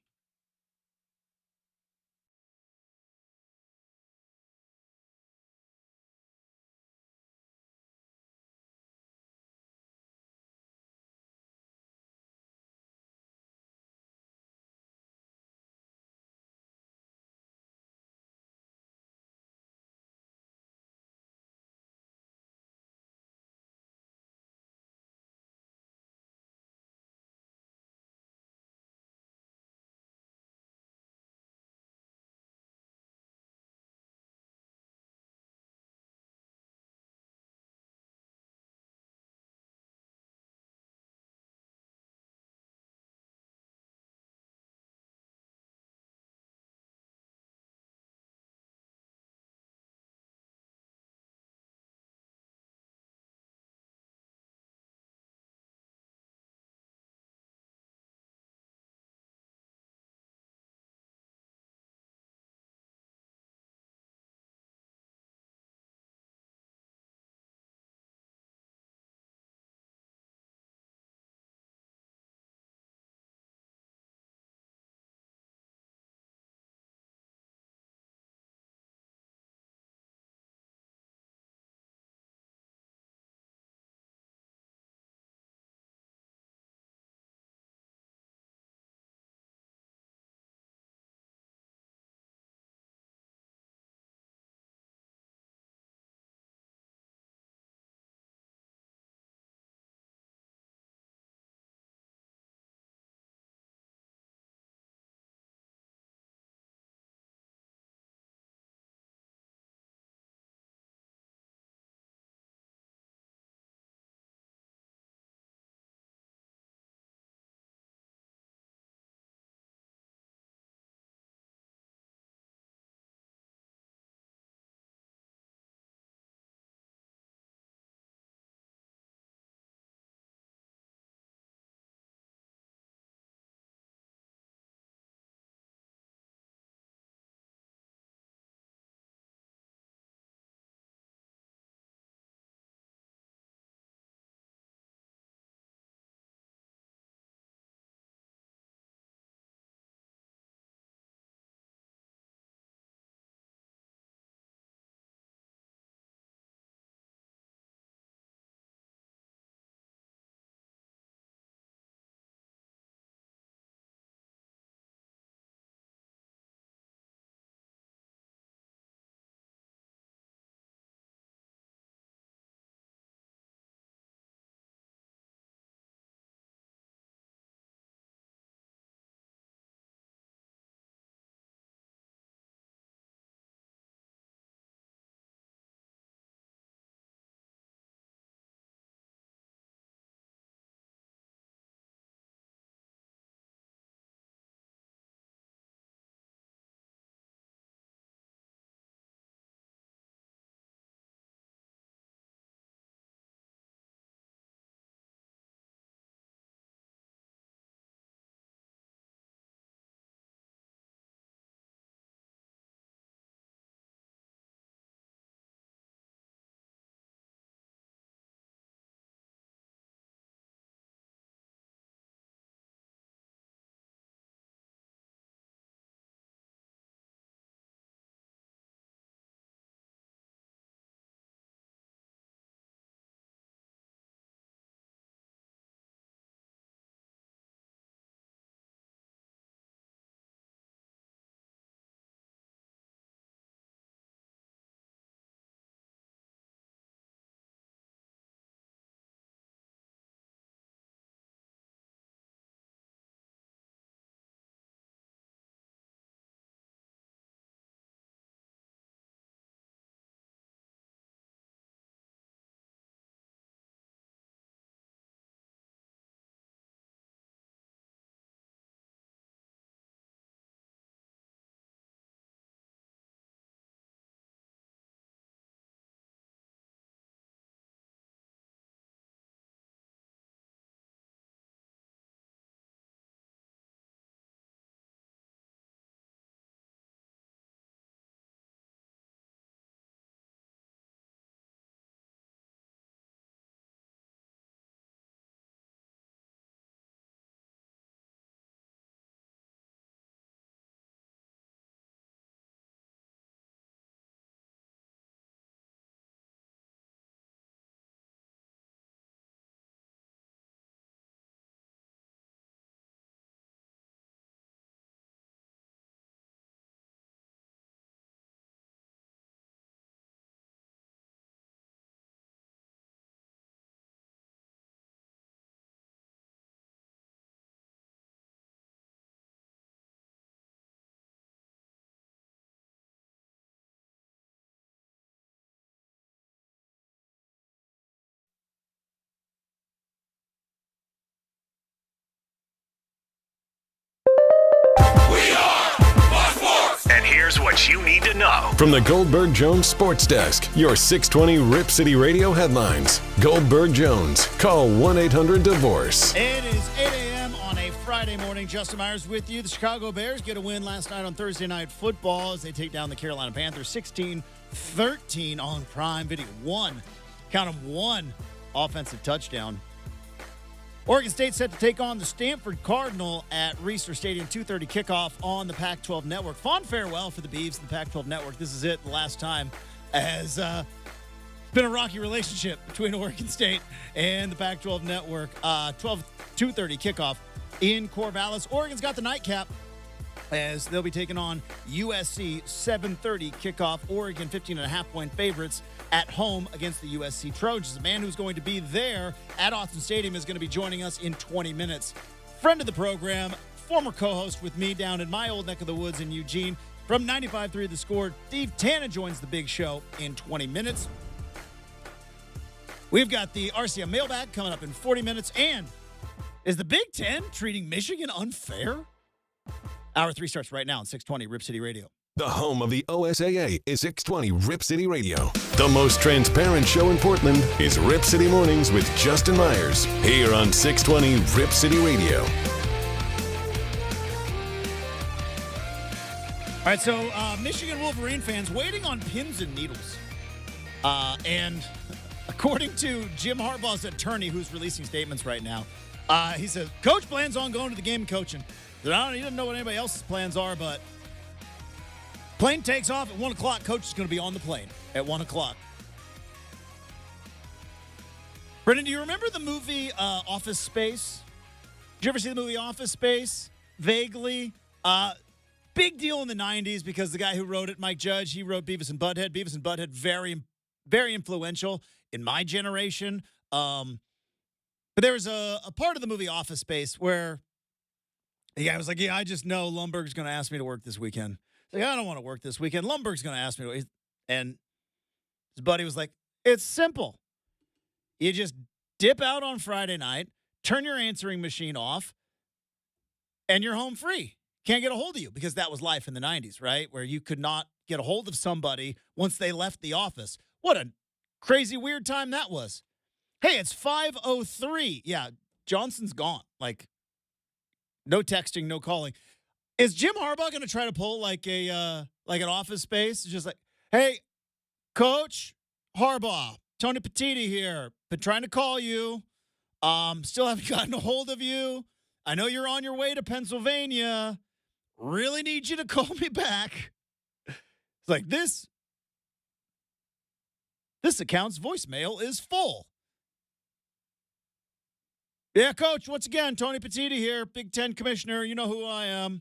Here's what you need to know. From the Goldberg Jones Sports Desk, your 620 Rip City Radio headlines. Goldberg Jones. Call 1-800-DIVORCE. It is 8 a.m. on a Friday morning. Justin Myers with you. The Chicago Bears get a win last night on Thursday Night Football as they take down the Carolina Panthers 16-13 on Prime Video. Count them, one offensive touchdown. Oregon State set to take on the Stanford Cardinal at Reser Stadium, 2:30 kickoff on the Pac-12 Network. Fond farewell for the Beavs and the Pac-12 Network. This is it, the last time, as it's been a rocky relationship between Oregon State and the Pac-12 Network. 2:30 kickoff in Corvallis. Oregon's got the nightcap as they'll be taking on USC. 7:30 kickoff. Oregon 15.5-point favorites at home against the USC Trojans. The man who's going to be there at Autzen Stadium is going to be joining us in 20 minutes. Friend of the program, former co-host with me down in my old neck of the woods in Eugene. From 95.3 The Score, Steve Tannen joins the big show in 20 minutes. We've got the RCM mailbag coming up in 40 minutes. And is the Big Ten treating Michigan unfair? Hour 3 starts right now on 620 Rip City Radio. The home of the OSAA is 620 Rip City Radio. The most transparent show in Portland is Rip City Mornings with Justin Myers, here on 620 Rip City Radio. All right, so Michigan Wolverine fans waiting on pins and needles. And according to Jim Harbaugh's attorney, who's releasing statements right now, he says, Coach plans on going to the game and coaching. He doesn't know what anybody else's plans are, but plane takes off at 1 o'clock. Coach is going to be on the plane at 1 o'clock. Brendan, do you remember the movie Office Space? Did you ever see the movie Office Space? Vaguely. Big deal in the 90s because the guy who wrote it, Mike Judge, he wrote Beavis and Butthead. Beavis and Butthead, very, very influential in my generation. But there was a part of the movie Office Space where the guy was like, I just know Lumberg's going to ask me to work this weekend. He's like, I don't want to work this weekend. Lumberg's going to ask me to. And his buddy was like, it's simple. You just dip out on Friday night, turn your answering machine off, and you're home free. Can't get a hold of you because that was life in the 90s, right? Where you could not get a hold of somebody once they left the office. What a crazy, weird time that was. Hey, it's 5:03. Yeah, Johnson's gone. Like, no texting, no calling. Is Jim Harbaugh going to try to pull like an Office Space? Just like, hey, Coach Harbaugh, Tony Petitti here. Been trying to call you. Still haven't gotten a hold of you. I know you're on your way to Pennsylvania. Really need you to call me back. It's like this account's voicemail is full. Yeah, Coach, once again, Tony Petitti here, Big Ten commissioner. You know who I am.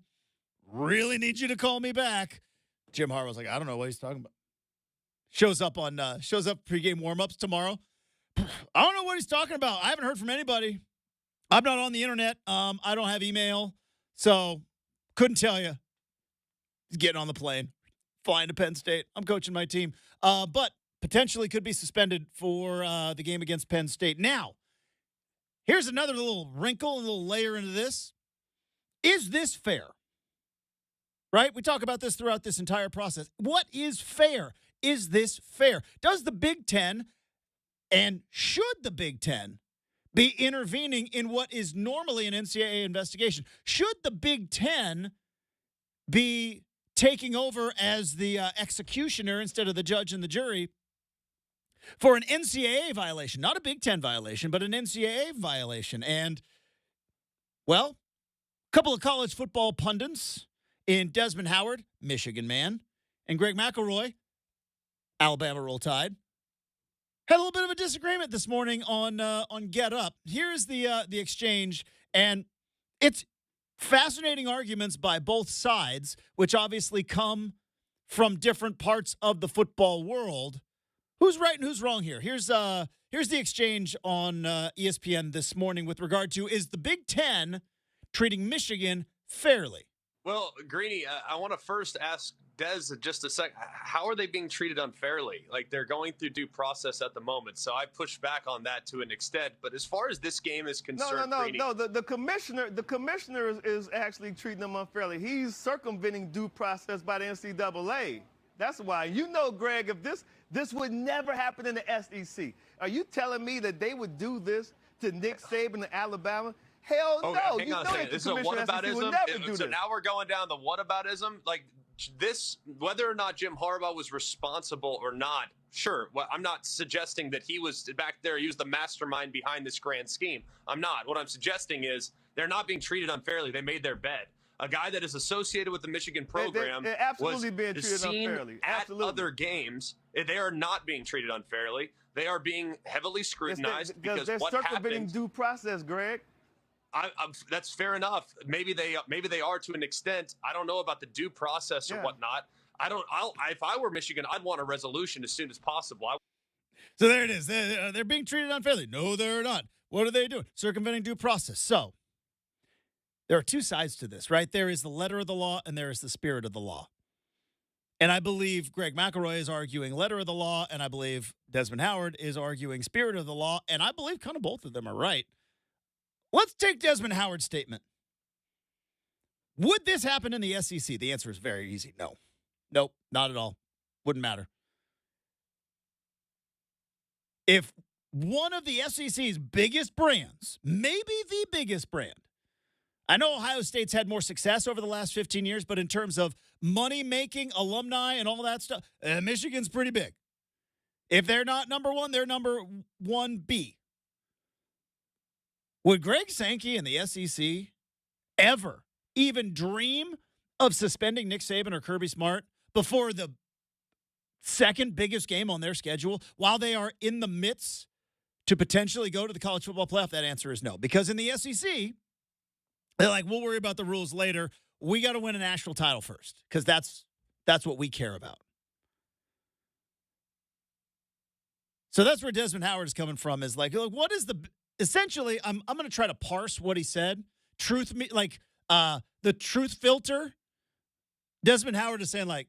Really need you to call me back. Jim Harbaugh's like, I don't know what he's talking about. Shows up pregame warm-ups tomorrow. I don't know what he's talking about. I haven't heard from anybody. I'm not on the internet. I don't have email, so couldn't tell you. He's getting on the plane, flying to Penn State. I'm coaching my team, but potentially could be suspended for the game against Penn State. Now, here's another little wrinkle, a little layer into this. Is this fair? Right? We talk about this throughout this entire process. What is fair? Is this fair? Does the Big Ten and should the Big Ten be intervening in what is normally an NCAA investigation? Should the Big Ten be taking over as the executioner instead of the judge and the jury for an NCAA violation? Not a Big Ten violation, but an NCAA violation. And, well, a couple of college football pundits in Desmond Howard, Michigan man, and Greg McElroy, Alabama Roll Tide, had a little bit of a disagreement this morning on Get Up. Here's the exchange, and it's fascinating arguments by both sides, which obviously come from different parts of the football world. Who's right and who's wrong here? Here's the exchange on ESPN this morning with regard to, is the Big Ten treating Michigan fairly? Well, Greeny, I want to first ask Des just a sec. How are they being treated unfairly? Like they're going through due process at the moment. So I push back on that to an extent. But as far as this game is concerned, Greeny, No. The commissioner is actually treating them unfairly. He's circumventing due process by the NCAA. That's why. You know, Greg, if this would never happen in the SEC. Are you telling me that they would do this to Nick Saban in Alabama? Hell no. Hang on a second. This is a whataboutism. So now we're going down the whataboutism. Like this, whether or not Jim Harbaugh was responsible or not, sure. Well, I'm not suggesting that he was back there. He was the mastermind behind this grand scheme. I'm not. What I'm suggesting is they're not being treated unfairly. They made their bed. A guy that is associated with the Michigan program they're absolutely being treated seen unfairly. At Absolutely. other games. They are not being treated unfairly. They are being heavily scrutinized because they're what circumventing happened. Due process, Greg. That's fair enough. Maybe they are to an extent. I don't know about the due process or whatnot. If I were Michigan, I'd want a resolution as soon as possible. So there it is. They're being treated unfairly. No, they're not. What are they doing? Circumventing due process. So there are two sides to this, right? There is the letter of the law and there is the spirit of the law. And I believe Greg McElroy is arguing letter of the law, and I believe Desmond Howard is arguing spirit of the law, and I believe kind of both of them are right. Let's take Desmond Howard's statement. Would this happen in the SEC? The answer is very easy. No. Nope, not at all. Wouldn't matter. If one of the SEC's biggest brands, maybe the biggest brand, I know Ohio State's had more success over the last 15 years, but in terms of money-making, alumni, and all that stuff, Michigan's pretty big. If they're not number one, they're number 1B. Would Greg Sankey and the SEC ever even dream of suspending Nick Saban or Kirby Smart before the second biggest game on their schedule while they are in the midst to potentially go to the college football playoff? That answer is no. Because in the SEC, they're like, we'll worry about the rules later. We got to win a national title first because that's what we care about. So that's where Desmond Howard is coming from, is like, what is the – essentially, I'm going to try to parse what he said. The truth filter. Desmond Howard is saying, like,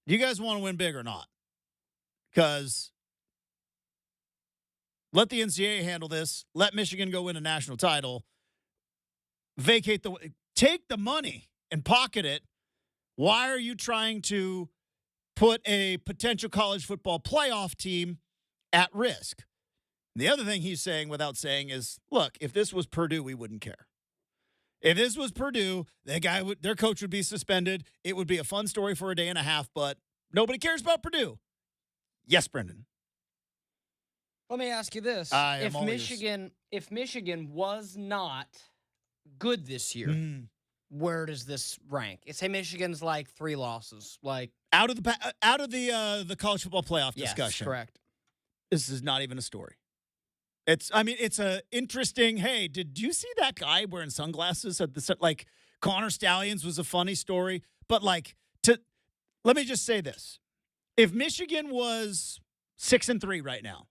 you guys want to win big or not? Because let the NCAA handle this. Let Michigan go win a national title. Take the money and pocket it. Why are you trying to put a potential college football playoff team at risk? And the other thing he's saying without saying is, look, if this was Purdue, we wouldn't care. If this was Purdue, their coach would be suspended. It would be a fun story for a day and a half, but nobody cares about Purdue. Yes, Brendan. Let me ask you this. If Michigan was not good this year, where does this rank? Say Michigan's like 3 losses, like out of the college football playoff discussion. Correct. This is not even a story. It's a interesting. Hey, did you see that guy wearing sunglasses at the like? Connor Stallions was a funny story, but let me just say this: if Michigan was 6-3 right now,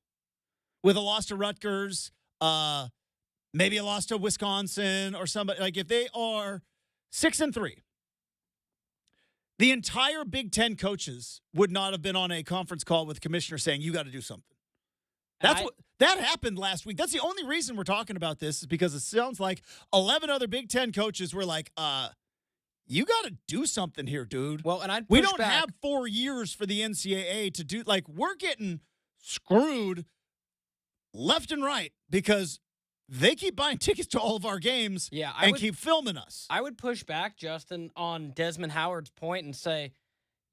with a loss to Rutgers, maybe a loss to Wisconsin or somebody, like if they are 6-3, the entire Big Ten coaches would not have been on a conference call with the commissioner saying, you got to do something. That happened last week. That's the only reason we're talking about this, is because it sounds like 11 other Big Ten coaches were like, you got to do something here, dude. Well, and we don't have 4 years for the NCAA to do, we're getting screwed left and right because they keep buying tickets to all of our games keep filming us. I would push back, Justin, on Desmond Howard's point and say,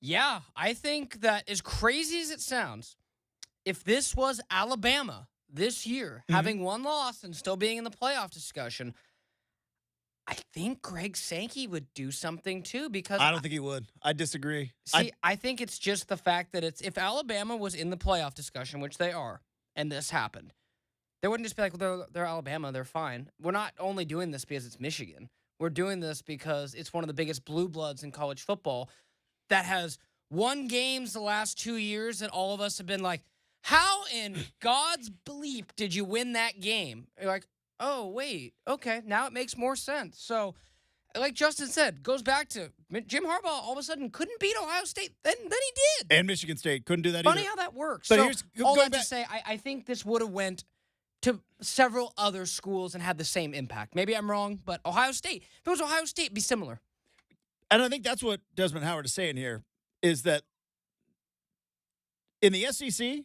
yeah, I think that as crazy as it sounds, if this was Alabama this year, having one loss and still being in the playoff discussion, I think Greg Sankey would do something too, because I don't think he would. I disagree. I think it's just the fact that if Alabama was in the playoff discussion, which they are, and this happened, they wouldn't just be like, well, they're Alabama, they're fine. We're not only doing this because it's Michigan. We're doing this because it's one of the biggest blue bloods in college football that has won games the last 2 years that all of us have been like, how in God's bleep did you win that game? You're like, oh, wait, okay, now it makes more sense. So like Justin said, goes back to Jim Harbaugh all of a sudden couldn't beat Ohio State. Then he did. And Michigan State couldn't do that Funny either. how that works. But So here's all going that back. to say, I think this would have went to several other schools and had the same impact. Maybe I'm wrong, but Ohio State, if it was Ohio State, it'd be similar. And I think that's what Desmond Howard is saying here, is that in the SEC,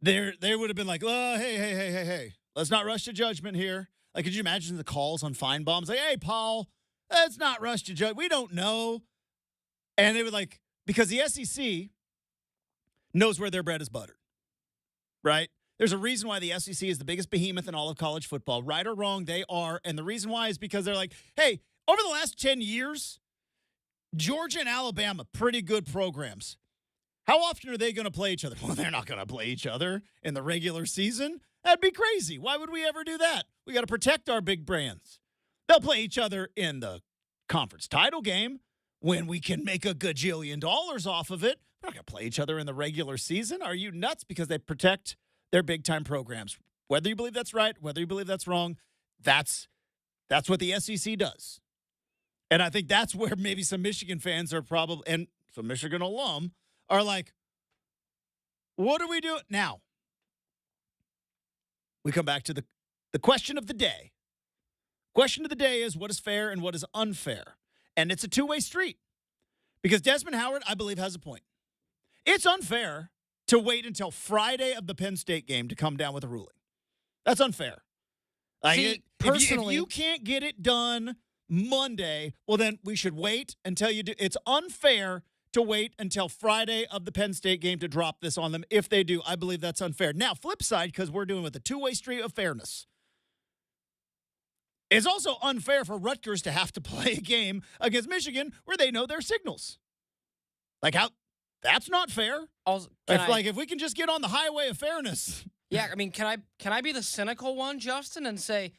they would have been like, oh, hey, let's not rush to judgment here. Like, could you imagine the calls on Feinbaum's? Like, hey, Paul, let's not rush to judgment. We don't know. And they would like, because the SEC knows where their bread is buttered, right? There's a reason why the SEC is the biggest behemoth in all of college football. Right or wrong, they are. And the reason why is because they're like, hey, over the last 10 years, Georgia and Alabama, pretty good programs. How often are they going to play each other? Well, they're not going to play each other in the regular season. That'd be crazy. Why would we ever do that? We got to protect our big brands. They'll play each other in the conference title game when we can make a gajillion dollars off of it. We're not going to play each other in the regular season. Are you nuts? Because they protect their big-time programs. Whether you believe that's right, whether you believe that's wrong, that's what the SEC does. And I think that's where maybe some Michigan fans are probably, and some Michigan alum, are like, what do we do now? We come back to the question of the day. Question of the day is what is fair and what is unfair. And it's a two-way street. Because Desmond Howard, I believe, has a point. It's unfair to wait until Friday of the Penn State game to come down with a ruling. That's unfair. See, personally, if you can't get it done Monday, well, then we should wait until you do. It's unfair to wait until Friday of the Penn State game to drop this on them. If they do, I believe that's unfair. Now, flip side, because we're doing with the two-way street of fairness. It's also unfair for Rutgers to have to play a game against Michigan where they know their signals. Like how? That's not fair. Also, If we can just get on the highway of fairness. Yeah, I mean, can I be the cynical one, Justin, and say,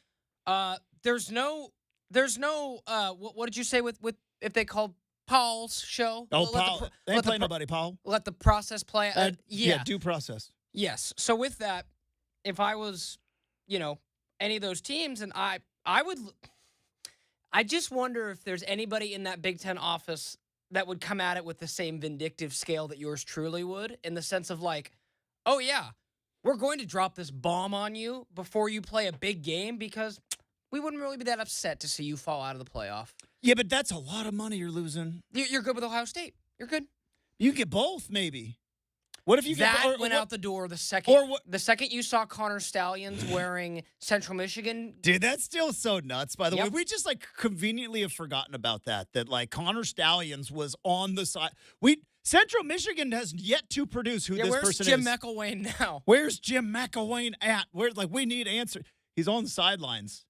there's no, what did you say with if they called Paul's show? Oh, Paul. They ain't playing nobody, Paul. Let the process play. Yeah, due process. Yes. So with that, if I was, any of those teams, and I just wonder if there's anybody in that Big Ten office that would come at it with the same vindictive scale that yours truly would, in the sense of like, oh yeah, we're going to drop this bomb on you before you play a big game because we wouldn't really be that upset to see you fall out of the playoff. Yeah, but that's a lot of money you're losing. You're good with Ohio State. You're good. You get both, maybe. What if you went out the door the second you saw Connor Stallions wearing Central Michigan? Dude, that's still so nuts, by the way. We just conveniently have forgotten about that Connor Stallions was on the side. Central Michigan has yet to produce who this person is. Where's Jim McElwain now? Where's Jim McElwain at? We need answers. He's on the sidelines.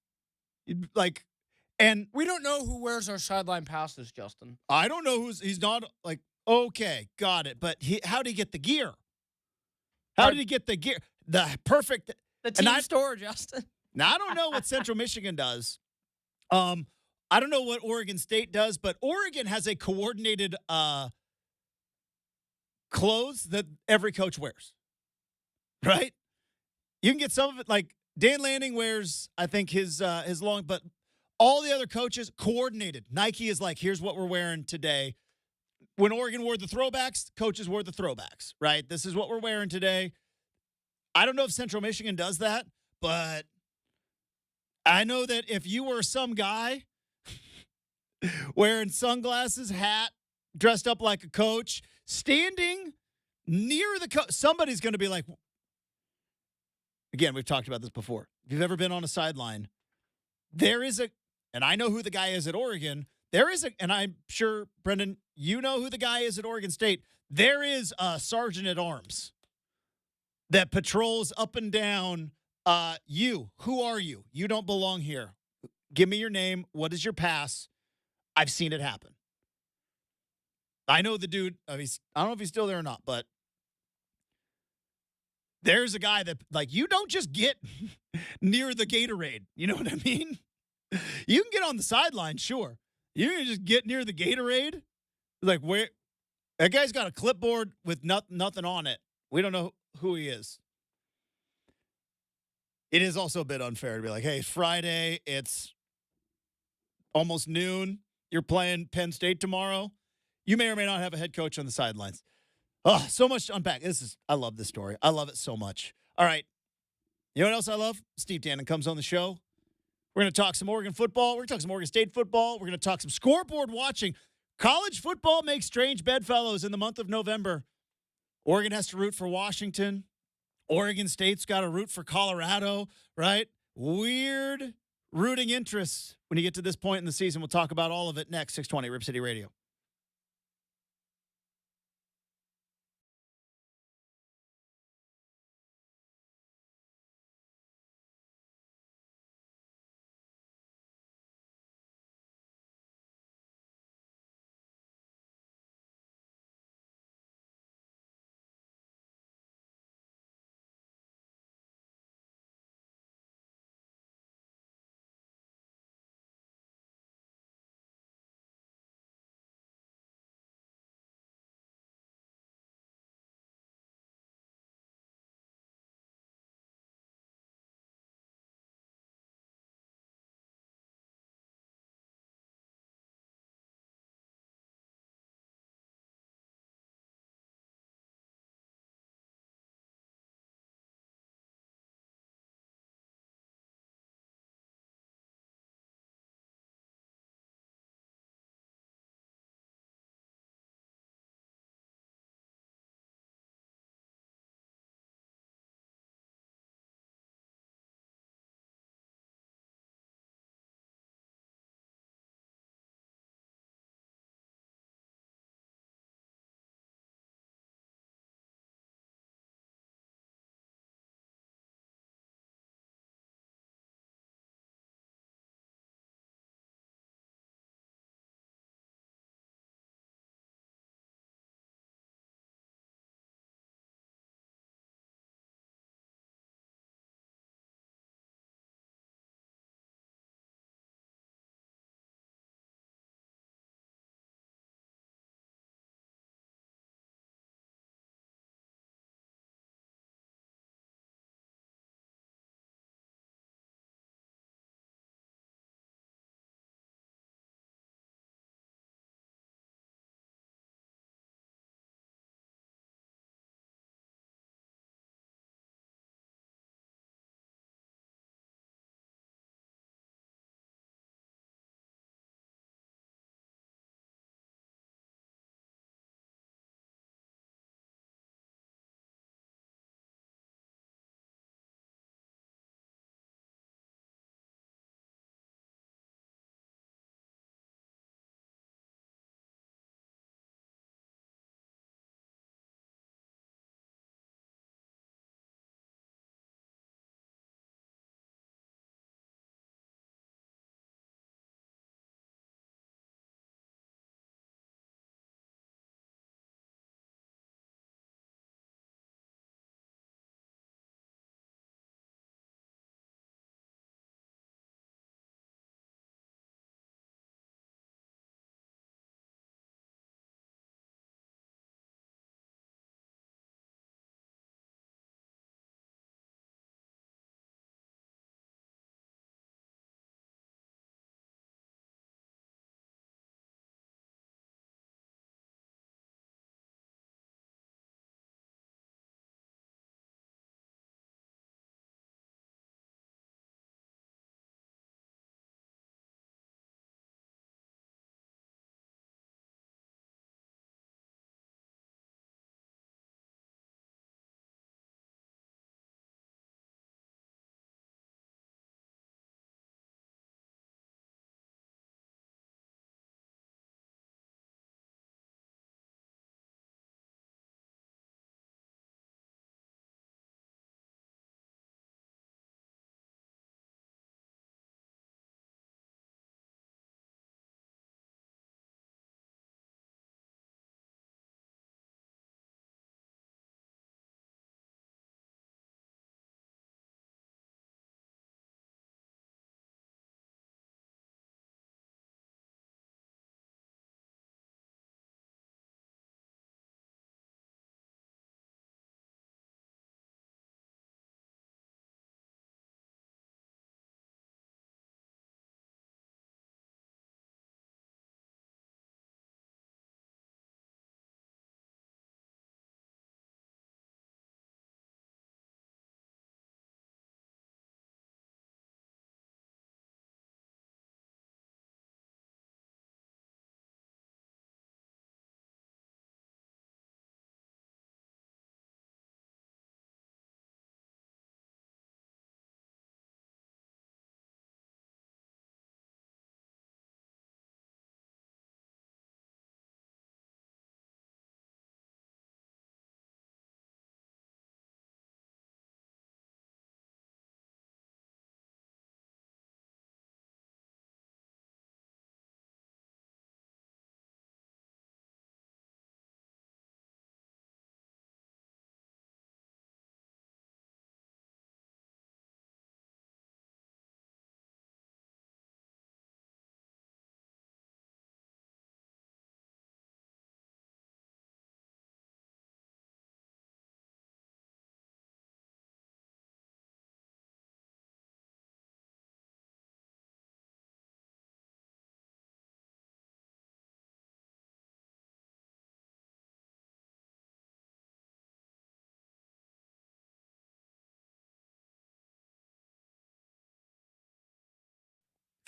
And we don't know who wears our sideline passes, Justin. I don't know he's not okay, got it. But how did he get the gear? How did he get the gear? The team store, Justin. Now I don't know what Central Michigan does. I don't know what Oregon State does, but Oregon has a coordinated clothes that every coach wears. Right? You can get some of it like Dan Lanning wears, I think, his long, but all the other coaches coordinated. Nike is like, here's what we're wearing today. When Oregon wore the throwbacks, coaches wore the throwbacks, right? This is what we're wearing today. I don't know if Central Michigan does that, but I know that if you were some guy wearing sunglasses, hat, dressed up like a coach, standing near the coach, somebody's going to be like, again, we've talked about this before. If you've ever been on a sideline, there is and I know who the guy is at Oregon. And I'm sure, Brendan, you know who the guy is at Oregon State. There is a sergeant at arms that patrols up and down. Who are you? You don't belong here. Give me your name. What is your pass? I've seen it happen. I know the dude. I don't know if he's still there or not, but there's a guy that, you don't just get near the Gatorade. You know what I mean? You can get on the sideline, sure. You can just get near the Gatorade. Where? That guy's got a clipboard with nothing on it. We don't know who he is. It is also a bit unfair to be like, hey, Friday, it's almost noon. You're playing Penn State tomorrow. You may or may not have a head coach on the sidelines. Oh, so much to unpack. I love this story. I love it so much. All right. You know what else I love? Steve Tannen comes on the show. We're going to talk some Oregon football. We're going to talk some Oregon State football. We're going to talk some scoreboard watching. College football makes strange bedfellows in the month of November. Oregon has to root for Washington. Oregon State's got to root for Colorado, right? Weird rooting interests when you get to this point in the season. We'll talk about all of it next. 620 Rip City Radio.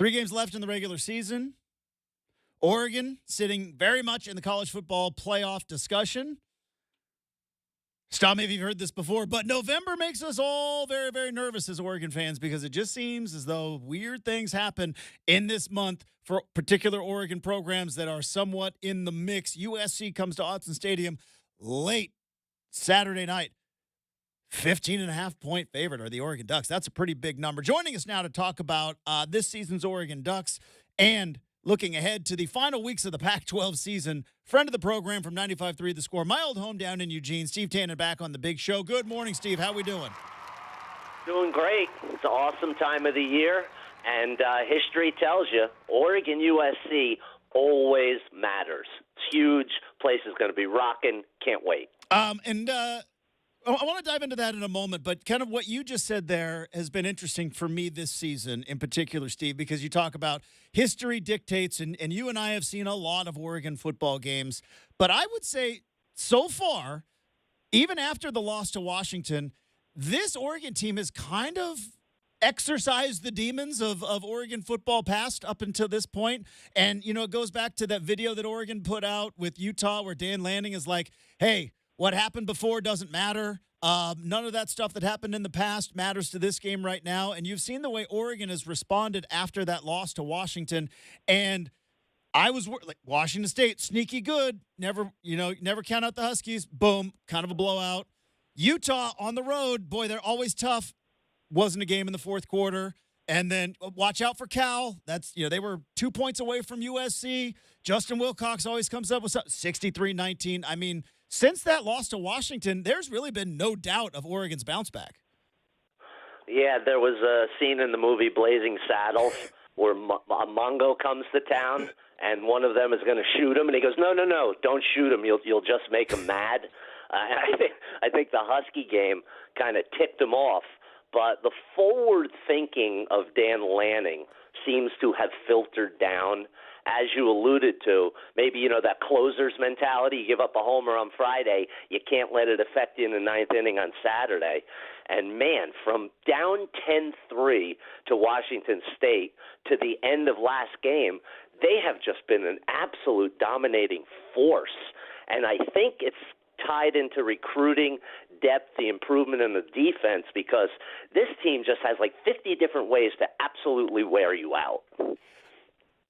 3 games left in the regular season. Oregon sitting very much in the college football playoff discussion. Stop me if you've heard this before, but November makes us all very, very nervous as Oregon fans because it just seems as though weird things happen in this month for particular Oregon programs that are somewhat in the mix. USC comes to Autzen Stadium late Saturday night. 15.5-point favorite are the Oregon Ducks. That's a pretty big number. Joining us now to talk about this season's Oregon Ducks and looking ahead to the final weeks of the Pac-12 season, friend of the program from 95.3 The Score, my old home down in Eugene, Steve Tannen back on the big show. Good morning, Steve. How we doing? Doing great. It's an awesome time of the year, and history tells you Oregon USC always matters. It's huge. Place is going to be rocking. Can't wait. I want to dive into that in a moment, but kind of what you just said there has been interesting for me this season in particular, Steve, because you talk about history dictates, and you and I have seen a lot of Oregon football games. But I would say so far, even after the loss to Washington, this Oregon team has kind of exercised the demons of Oregon football past up until this point. And, it goes back to that video that Oregon put out with Utah where Dan Lanning is like, hey, what happened before doesn't matter. None of that stuff that happened in the past matters to this game right now. And you've seen the way Oregon has responded after that loss to Washington. And I was like, Washington State, sneaky good. Never count out the Huskies. Boom, kind of a blowout. Utah on the road, boy, they're always tough. Wasn't a game in the fourth quarter. And then watch out for Cal. That's, they were 2 points away from USC. Justin Wilcox always comes up with 63-19. I mean, since that loss to Washington, there's really been no doubt of Oregon's bounce back. Yeah, there was a scene in the movie Blazing Saddles where a Mongo comes to town, and one of them is going to shoot him, and he goes, no, don't shoot him. You'll just make him mad. I think the Husky game kind of ticked him off. But the forward thinking of Dan Lanning seems to have filtered down. As you alluded to, maybe, that closer's mentality, you give up a homer on Friday, you can't let it affect you in the ninth inning on Saturday. And, man, from down 10-3 to Washington State to the end of last game, they have just been an absolute dominating force. And I think it's tied into recruiting, depth, the improvement in the defense, because this team just has like 50 different ways to absolutely wear you out.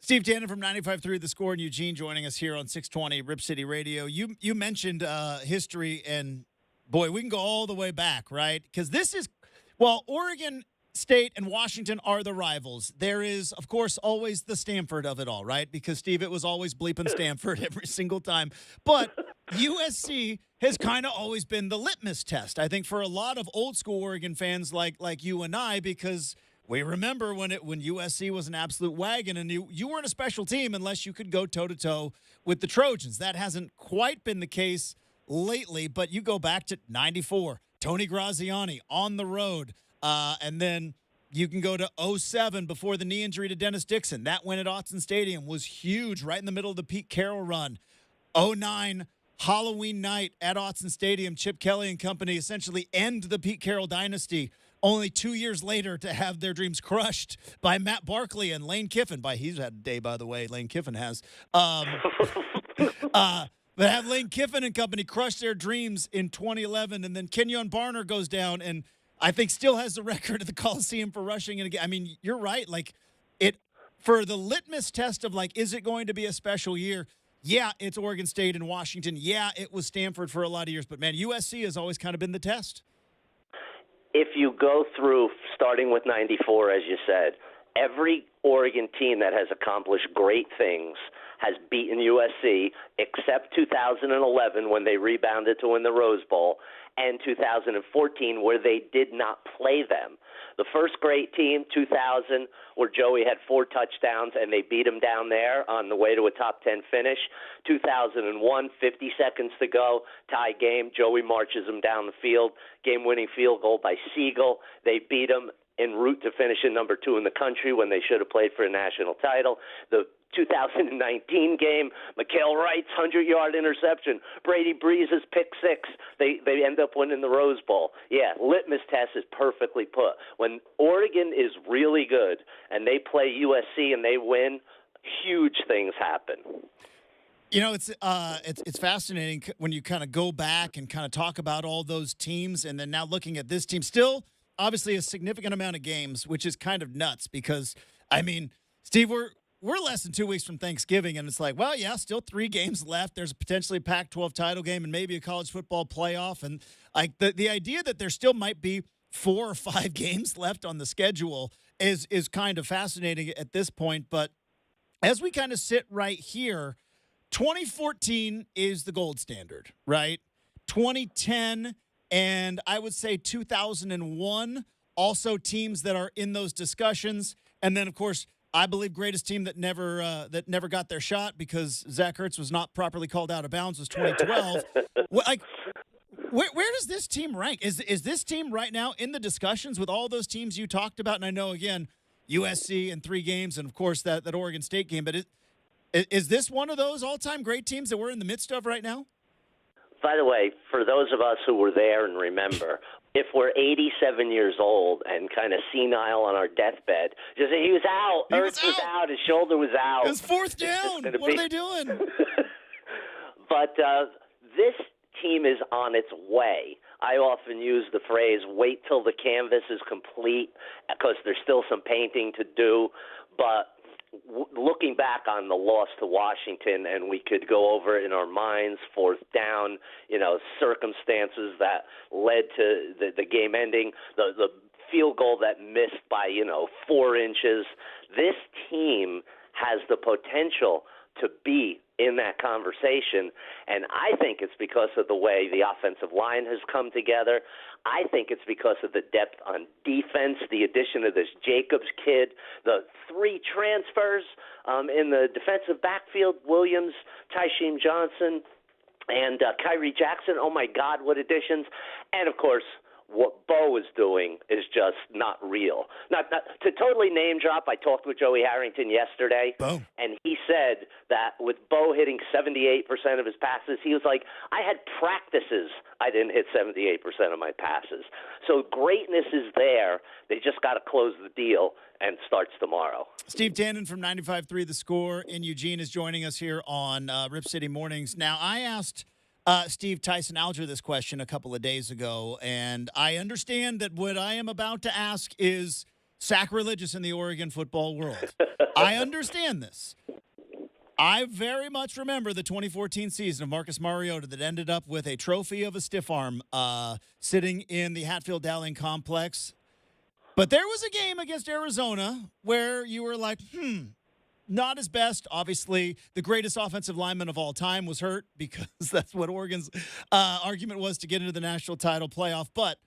Steve Tannen from 95.3 The Score in Eugene joining us here on 620 Rip City Radio. You mentioned history, and, boy, we can go all the way back, right? Because this is, Oregon State and Washington are the rivals. There is, of course, always the Stanford of it all, right? Because, Steve, it was always bleeping Stanford every single time. But USC has kind of always been the litmus test, I think, for a lot of old-school Oregon fans like you and I, because we remember when USC was an absolute wagon, and you weren't a special team unless you could go toe-to-toe with the Trojans. That hasn't quite been the case lately, but you go back to 94, Tony Graziani on the road, and then you can go to 07 before the knee injury to Dennis Dixon. That win at Autzen Stadium was huge, right in the middle of the Pete Carroll run. 09 Halloween night at Autzen Stadium, Chip Kelly and company essentially end the Pete Carroll dynasty, only 2 years later to have their dreams crushed by Matt Barkley and Lane Kiffin. He's had a day, by the way, Lane Kiffin has. But have Lane Kiffin and company crush their dreams in 2011, and then Kenyon Barner goes down and I think still has the record at the Coliseum for rushing. And I mean, you're right. Like, it for the litmus test of, like, is it going to be a special year? Yeah, it's Oregon State and Washington. Yeah, it was Stanford for a lot of years. But, man, USC has always kind of been the test. If you go through, starting with 94, as you said, every Oregon team that has accomplished great things has beaten USC, except 2011 when they rebounded to win the Rose Bowl, and 2014 where they did not play them. The first great team, 2000, where Joey had 4 touchdowns and they beat him down there on the way to a top 10 finish. 2001, 50 seconds to go, tie game. Joey marches him down the field, game-winning field goal by Siegel. They beat him. en route to finishing number 2 in the country when they should have played for a national title. The 2019 game, Mikael Wright's 100-yard interception, Brady Breeze's pick 6. They end up winning the Rose Bowl. Yeah, litmus test is perfectly put. When Oregon is really good and they play USC and they win, huge things happen. You know, it's fascinating when you kind of go back and kind of talk about all those teams, and then now looking at this team, still obviously a significant amount of games, which is kind of nuts because, I mean, Steve, we're less than 2 weeks from Thanksgiving, and it's like, well, yeah, still 3 games left. There's a potentially Pac-12 title game and maybe a college football playoff, and like the idea that there still might be 4 or 5 games left on the schedule is kind of fascinating at this point. But as we kind of sit right here, 2014 is the gold standard, right? 2010 and I would say 2001, also teams that are in those discussions. And then, of course, I believe greatest team that never got their shot because Zach Ertz was not properly called out of bounds was 2012. Where does this team rank? Is this team right now in the discussions with all those teams you talked about? And I know, again, USC in 3 games and, of course, that Oregon State game. But is this one of those all-time great teams that we're in the midst of right now? By the way, for those of us who were there and remember, if we're 87 years old and kind of senile on our deathbed, just say he was out. Ertz was out. His shoulder was out. It was 4th down. What are they doing? But this team is on its way. I often use the phrase, wait till the canvas is complete, because there's still some painting to do. But looking back on the loss to Washington, and we could go over it in our minds, 4th down, circumstances that led to the game ending, the field goal that missed by, 4 inches. This team has the potential to be in that conversation, and I think it's because of the way the offensive line has come together. I think it's because of the depth on defense, the addition of this Jacobs kid, the 3 transfers in the defensive backfield, Williams, Tysheem Johnson, and Kyrie Jackson. Oh, my God, what additions. And, of course, what Bo is doing is just not real. Not to totally name drop, I talked with Joey Harrington yesterday, and he said that with Bo hitting 78% of his passes, he was like, I had practices I didn't hit 78% of my passes. So greatness is there. They just got to close the deal, and starts tomorrow. Steve Tannen from 95.3 The Score in Eugene is joining us here on Rip City Mornings. Now, I asked Steve Tyson Alger this question a couple of days ago, and I understand that what I am about to ask is sacrilegious in the Oregon football world. I understand this. I very much remember the 2014 season of Marcus Mariota that ended up with a trophy of a stiff arm sitting in the Hatfield-Dowling complex. But there was a game against Arizona where you were like, not his best. Obviously, the greatest offensive lineman of all time was hurt because that's what Oregon's argument was to get into the national title playoff. But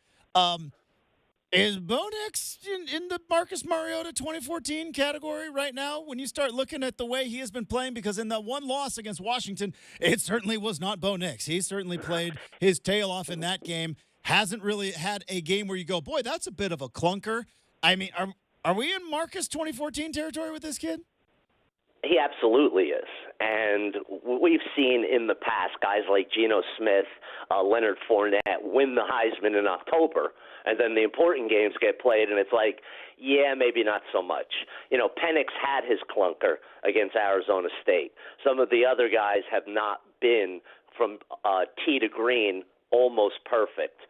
is Bo Nix in the Marcus Mariota 2014 category right now when you start looking at the way he has been playing? Because in that one loss against Washington, it certainly was not Bo Nix. He certainly played his tail off in that game. Hasn't really had a game where you go, boy, that's a bit of a clunker. I mean, are we in Marcus 2014 territory with this kid? He absolutely is. And we've seen in the past guys like Geno Smith, Leonard Fournette win the Heisman in October, and then the important games get played, and it's like, yeah, maybe not so much. Penix had his clunker against Arizona State. Some of the other guys have not been from tee to green almost perfect.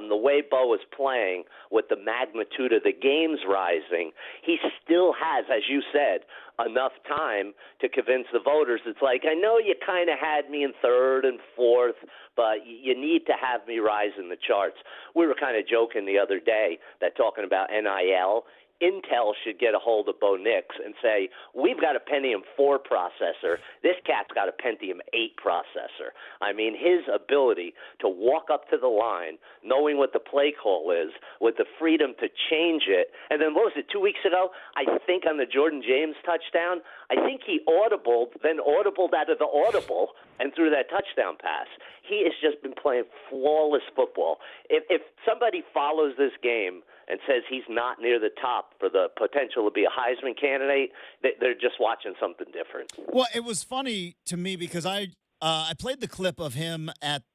The way Bo is playing with the magnitude of the games rising, he still has, as you said, enough time to convince the voters. It's like, I know you kind of had me in 3rd and 4th, but you need to have me rise in the charts. We were kind of joking the other day that talking about NIL, Intel should get a hold of Bo Nix and say, we've got a Pentium 4 processor. This cat's got a Pentium 8 processor. I mean, his ability to walk up to the line, knowing what the play call is, with the freedom to change it. And then, what was it, 2 weeks ago? I think on the Jordan James touchdown, I think he audibled, then audibled out of the audible and threw that touchdown pass. He has just been playing flawless football. If somebody follows this game and says he's not near the top for the potential to be a Heisman candidate, they're just watching something different. Well, it was funny to me because I played the clip of him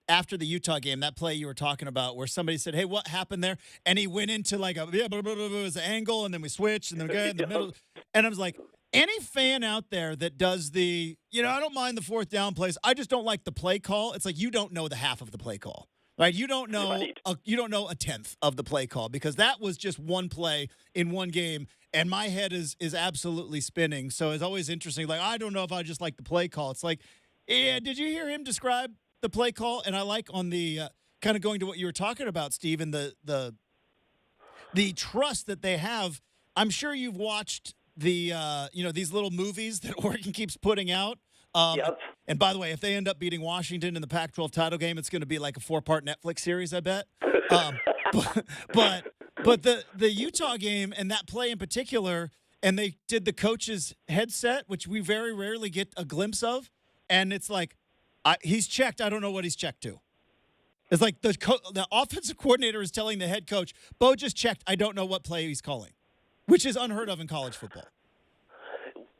after the Utah game, that play you were talking about, where somebody said, "Hey, what happened there?" And he went into like it was an angle, and then we switched, and then we got in the middle. And I was like, any fan out there that does I don't mind the fourth down plays. I just don't like the play call. It's like you don't know the half of the play call. Right, you don't know a tenth of the play call because that was just one play in one game, and my head is absolutely spinning. So it's always interesting. Like, I don't know if I just like the play call. It's like, yeah, did you hear him describe the play call? And I like on the kind of going to what you were talking about, Steve, and the trust that they have. I'm sure you've watched the these little movies that Oregon keeps putting out. Yep. And by the way, if they end up beating Washington in the Pac-12 title game, it's going to be like a 4-part Netflix series, I bet. But the Utah game and that play in particular, and they did the coach's headset, which we very rarely get a glimpse of, and it's like he's checked. I don't know what he's checked to. It's like the offensive coordinator is telling the head coach, "Bo just checked. I don't know what play he's calling," which is unheard of in college football.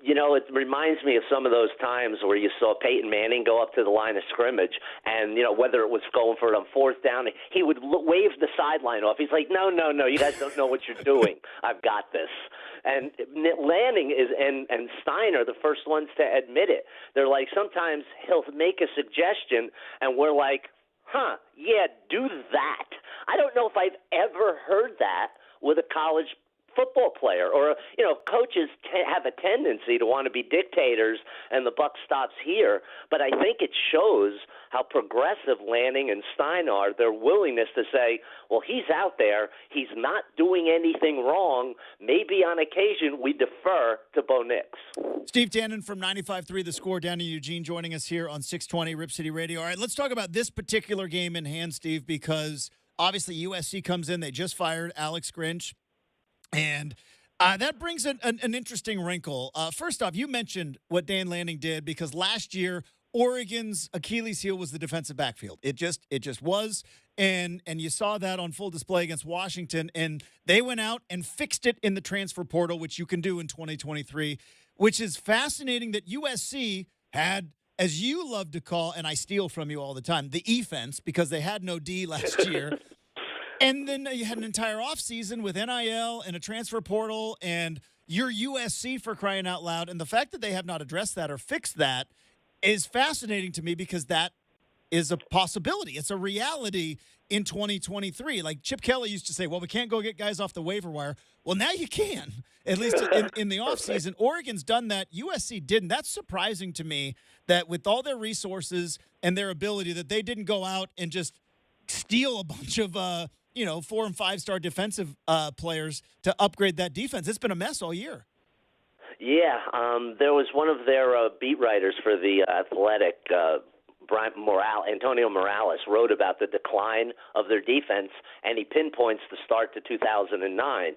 You know, it reminds me of some of those times where you saw Peyton Manning go up to the line of scrimmage and, whether it was going for it on fourth down, he would wave the sideline off. He's like, no, you guys don't know what you're doing. I've got this. And Lanning and Steiner, the first ones to admit it. They're like, sometimes he'll make a suggestion and we're like, yeah, do that. I don't know if I've ever heard that with a college football player, or coaches have a tendency to want to be dictators and the buck stops here, but I think it shows how progressive Lanning and Stein are, their willingness to say, well, he's out there, he's not doing anything wrong, maybe on occasion we defer to Bo Nix. Steve Tannen from 95.3 The Score down in Eugene joining us here on 620 Rip City Radio. All right, let's talk about this particular game in hand, Steve, because obviously USC comes in, they just fired Alex Grinch. And that brings an interesting wrinkle. First off, you mentioned what Dan Lanning did because last year Oregon's Achilles heel was the defensive backfield. It just was, and you saw that on full display against Washington. And they went out and fixed it in the transfer portal, which you can do in 2023. Which is fascinating that USC had, as you love to call, and I steal from you all the time, the e-fence because they had no D last year. And then you had an entire offseason with NIL and a transfer portal and your USC for crying out loud. And the fact that they have not addressed that or fixed that is fascinating to me because that is a possibility. It's a reality in 2023. Like Chip Kelly used to say, well, we can't go get guys off the waiver wire. Well, now you can, at least in the offseason. Oregon's done that. USC didn't. That's surprising to me that with all their resources and their ability that they didn't go out and just steal a bunch of 4- and 5-star defensive players to upgrade that defense. It's been a mess all year. Yeah, there was one of their beat writers for the Athletic, Antonio Morales, wrote about the decline of their defense, and he pinpoints the start to 2009.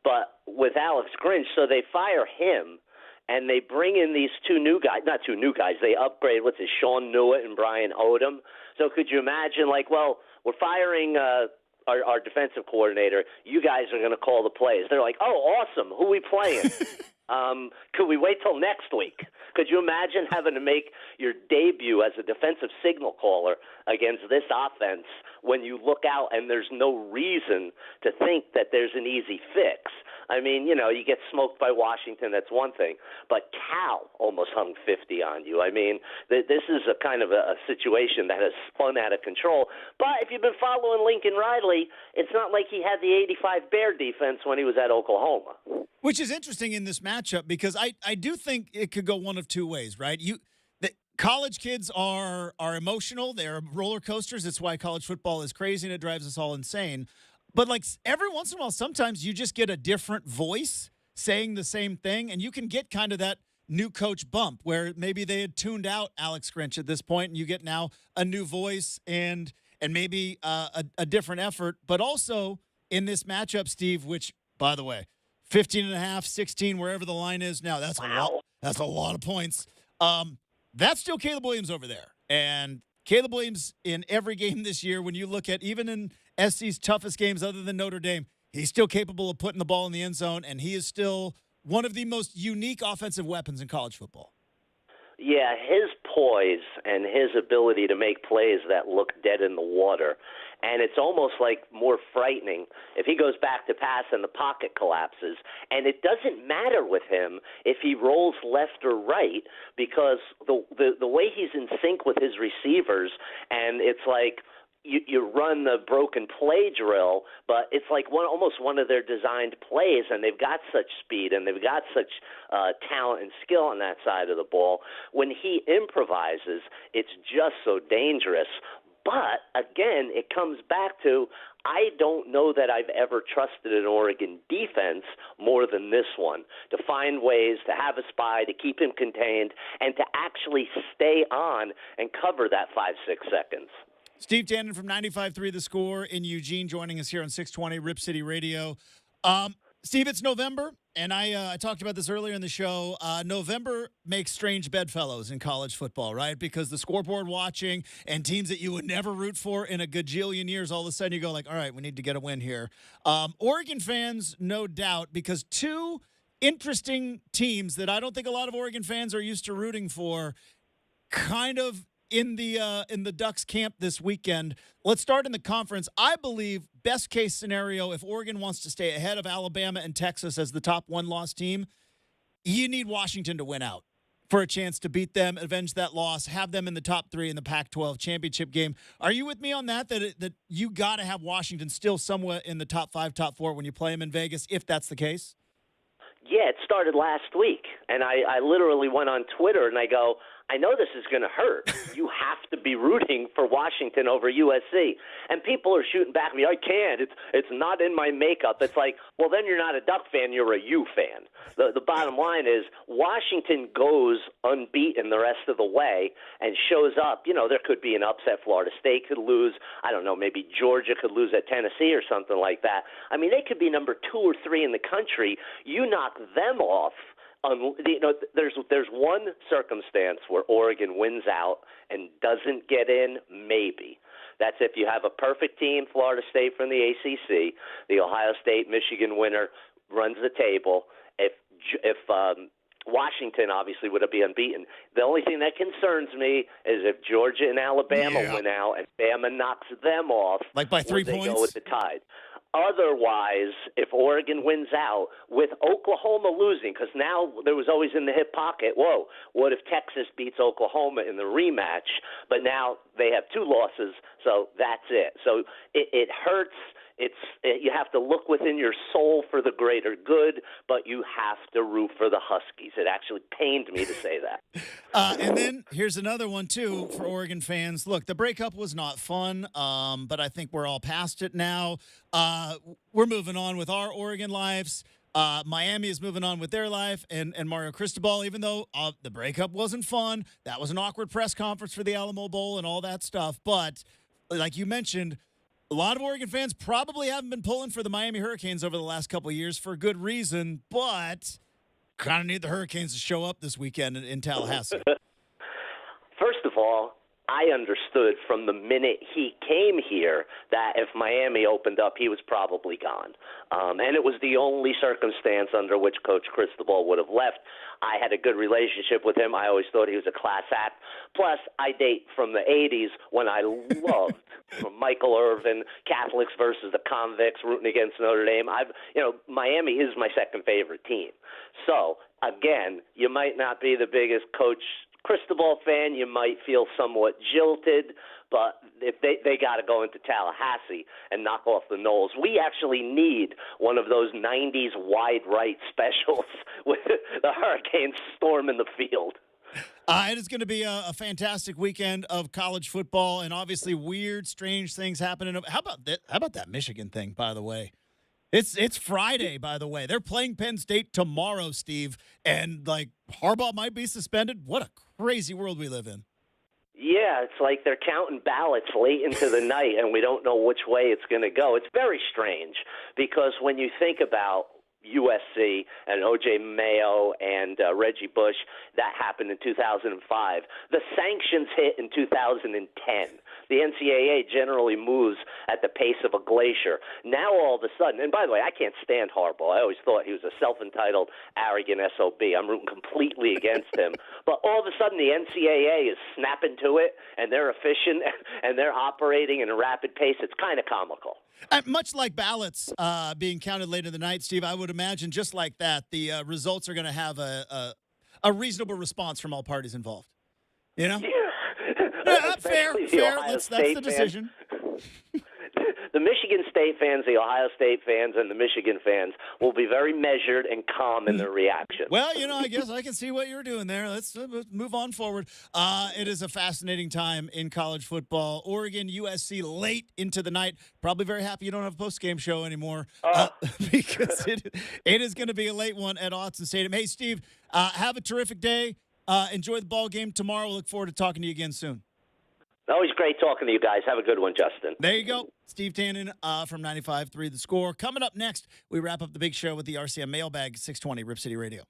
But with Alex Grinch, so they fire him, and they bring in these two new guys. Not two new guys. They upgrade, Sean Newitt and Brian Odom. So could you imagine, we're firing our defensive coordinator. You guys are going to call the plays. They're like, oh, awesome. Who are we playing? Could we wait till next week? Could you imagine having to make your debut as a defensive signal caller against this offense when you look out and there's no reason to think that there's an easy fix? I mean, you get smoked by Washington, that's one thing. But Cal almost hung 50 on you. I mean, this is a kind of a situation that has spun out of control. But if you've been following Lincoln Riley, it's not like he had the 85 Bear defense when he was at Oklahoma. Which is interesting in this matchup because I do think it could go one of two ways, right? The college kids are emotional. They're roller coasters. It's why college football is crazy and it drives us all insane. But every once in a while, sometimes you just get a different voice saying the same thing, and you can get kind of that new coach bump where maybe they had tuned out Alex Grinch at this point, and you get now a new voice and maybe a different effort. But also in this matchup, Steve, which, by the way, 15.5, 16, wherever the line is now, that's a lot. That's a lot of points. That's still Caleb Williams over there, and Caleb Williams in every game this year, when you look at even in SC's toughest games other than Notre Dame, He's still capable of putting the ball in the end zone, and he is still one of the most unique offensive weapons in college football. Yeah, his poise and his ability to make plays that look dead in the water. And it's almost like more frightening if he goes back to pass and the pocket collapses. And it doesn't matter with him if he rolls left or right, because the way he's in sync with his receivers, and it's like you run the broken play drill, but it's like almost one of their designed plays, and they've got such speed and they've got such talent and skill on that side of the ball. When he improvises, it's just so dangerous. But, again, it comes back to I don't know that I've ever trusted an Oregon defense more than this one, to find ways to have a spy, to keep him contained, and to actually stay on and cover that 5-6 seconds. Steve Tannen from 95.3 The Score in Eugene joining us here on 620 Rip City Radio. Steve, it's November, and I talked about this earlier in the show. November makes strange bedfellows in college football, right? Because the scoreboard watching and teams that you would never root for in a gajillion years, all of a sudden you go like, all right, we need to get a win here. Oregon fans, no doubt, because two interesting teams that I don't think a lot of Oregon fans are used to rooting for kind of in the Ducks camp this weekend. Let's start in the conference. I believe best case scenario, if Oregon wants to stay ahead of Alabama and Texas as the top one-loss team, you need Washington to win out for a chance to beat them, avenge that loss, have them in the top 3 in the Pac-12 championship game. Are you with me on that? That you got to have Washington still somewhat in the top 5, top 4 when you play them in Vegas, if that's the case? Yeah, it started last week, and I literally went on Twitter and I go, I know this is going to hurt. You have to be rooting for Washington over USC. And people are shooting back at me, I can't. It's not in my makeup. It's like, well, then you're not a Duck fan, you're a U fan. The bottom line is Washington goes unbeaten the rest of the way and shows up. You know, there could be an upset. Florida State could lose. I don't know, maybe Georgia could lose at Tennessee or something like that. I mean, they could be number 2 or 3 in the country. You knock them off. You know, there's one circumstance where Oregon wins out and doesn't get in, maybe. That's if you have a perfect team, Florida State from the ACC, the Ohio State-Michigan winner runs the table. If Washington obviously would be unbeaten. The only thing that concerns me is if Georgia and Alabama win out and Bama knocks them off. Like by 3 points? They go with the Tide. Otherwise, if Oregon wins out, with Oklahoma losing, because now there was always in the hip pocket, whoa, what if Texas beats Oklahoma in the rematch? But now they have 2 losses, so that's it. So it hurts. You have to look within your soul for the greater good, but you have to root for the Huskies. It actually pained me to say that. And then here's another one, too, for Oregon fans. Look, the breakup was not fun, but I think we're all past it now. We're moving on with our Oregon lives. Miami is moving on with their life, and Mario Cristobal, even though the breakup wasn't fun, that was an awkward press conference for the Alamo Bowl and all that stuff. But like you mentioned, a lot of Oregon fans probably haven't been pulling for the Miami Hurricanes over the last couple of years for good reason, but kind of need the Hurricanes to show up this weekend in Tallahassee. First of all, I understood from the minute he came here that if Miami opened up, he was probably gone. And it was the only circumstance under which Coach Cristobal would have left. I had a good relationship with him. I always thought he was a class act. Plus, I date from the 80s when I loved from Michael Irvin, Catholics versus the convicts, rooting against Notre Dame. Miami is my second favorite team. So, again, you might not be the biggest Coach Cristobal fan, you might feel somewhat jilted, but if they got to go into Tallahassee and knock off the Noles. We actually need one of those 90s wide right specials with the Hurricanes storming the field. It is going to be a fantastic weekend of college football, and obviously weird, strange things happening. How about that Michigan thing, by the way? It's Friday, by the way. They're playing Penn State tomorrow, Steve, and like Harbaugh might be suspended. What a crazy world we live in. Yeah, it's like they're counting ballots late into the night, and we don't know which way it's going to go. It's very strange because when you think about USC and O.J. Mayo and Reggie Bush, that happened in 2005. The sanctions hit in 2010. The NCAA generally moves at the pace of a glacier. Now all of a sudden, and by the way, I can't stand Harbaugh. I always thought he was a self-entitled, arrogant SOB. I'm rooting completely against him. But all of a sudden, the NCAA is snapping to it, and they're efficient, and they're operating in a rapid pace. It's kind of comical. Much like ballots being counted later in the night, Steve, I would imagine just like that, the results are going to have a reasonable response from all parties involved. You know? Yeah, fair. That's the decision. The Michigan State fans, the Ohio State fans, and the Michigan fans will be very measured and calm in their reaction. Well, I guess I can see what you're doing there. Let's move on forward. It is a fascinating time in college football. Oregon, USC late into the night. Probably very happy you don't have a post-game show anymore because it is going to be a late one at Autzen Stadium. Hey, Steve, have a terrific day. Enjoy the ball game tomorrow. We'll look forward to talking to you again soon. Always great talking to you guys. Have a good one, Justin. There you go. Steve Tannen from 95.3 The Score. Coming up next, we wrap up the big show with the RCM Mailbag, 620 Rip City Radio.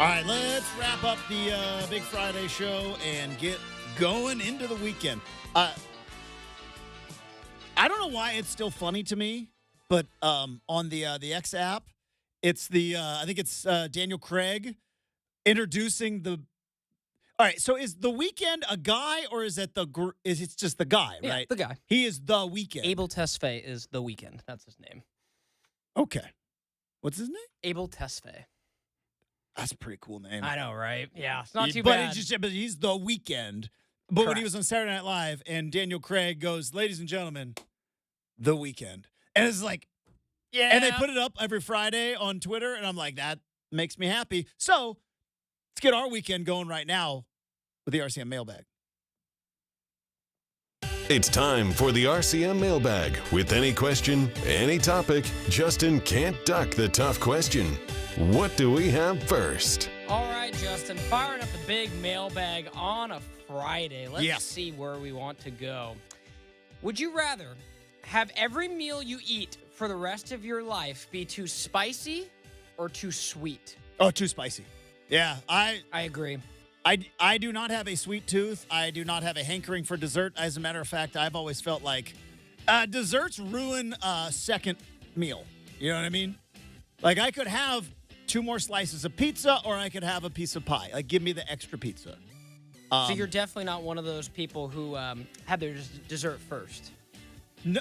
All right, let's wrap up the Big Friday show and get going into the weekend. I don't know why it's still funny to me, but on the X app, it's I think it's Daniel Craig introducing the. All right, so is The Weeknd a guy or is it it's just the guy, right? Yeah, the guy. He is The Weeknd. Abel Tesfaye is The Weeknd. That's his name. Okay. What's his name? Abel Tesfaye. That's a pretty cool name. I know, right? Yeah, it's not too but bad. But he's The Weeknd. But when he Correct. was on Saturday Night Live and Daniel Craig goes, ladies and gentlemen, The Weeknd. And it's like, Yeah. And they put it up every Friday on Twitter, and I'm like, that makes me happy. So let's get our weekend going right now with the RCM mailbag. It's time for the RCM mailbag. With any question, any topic, Justin can't duck the tough question. What do we have first? All right, Justin, firing up the big mailbag on a Friday. Let's see where we want to go. Would you rather have every meal you eat for the rest of your life be too spicy or too sweet? Oh, too spicy. Yeah, I agree. I do not have a sweet tooth. I do not have a hankering for dessert. As a matter of fact, I've always felt like desserts ruin a second meal. You know what I mean? Like, I could have 2 more slices of pizza or I could have a piece of pie. Like, give me the extra pizza. So you're definitely not one of those people who have their dessert first. No.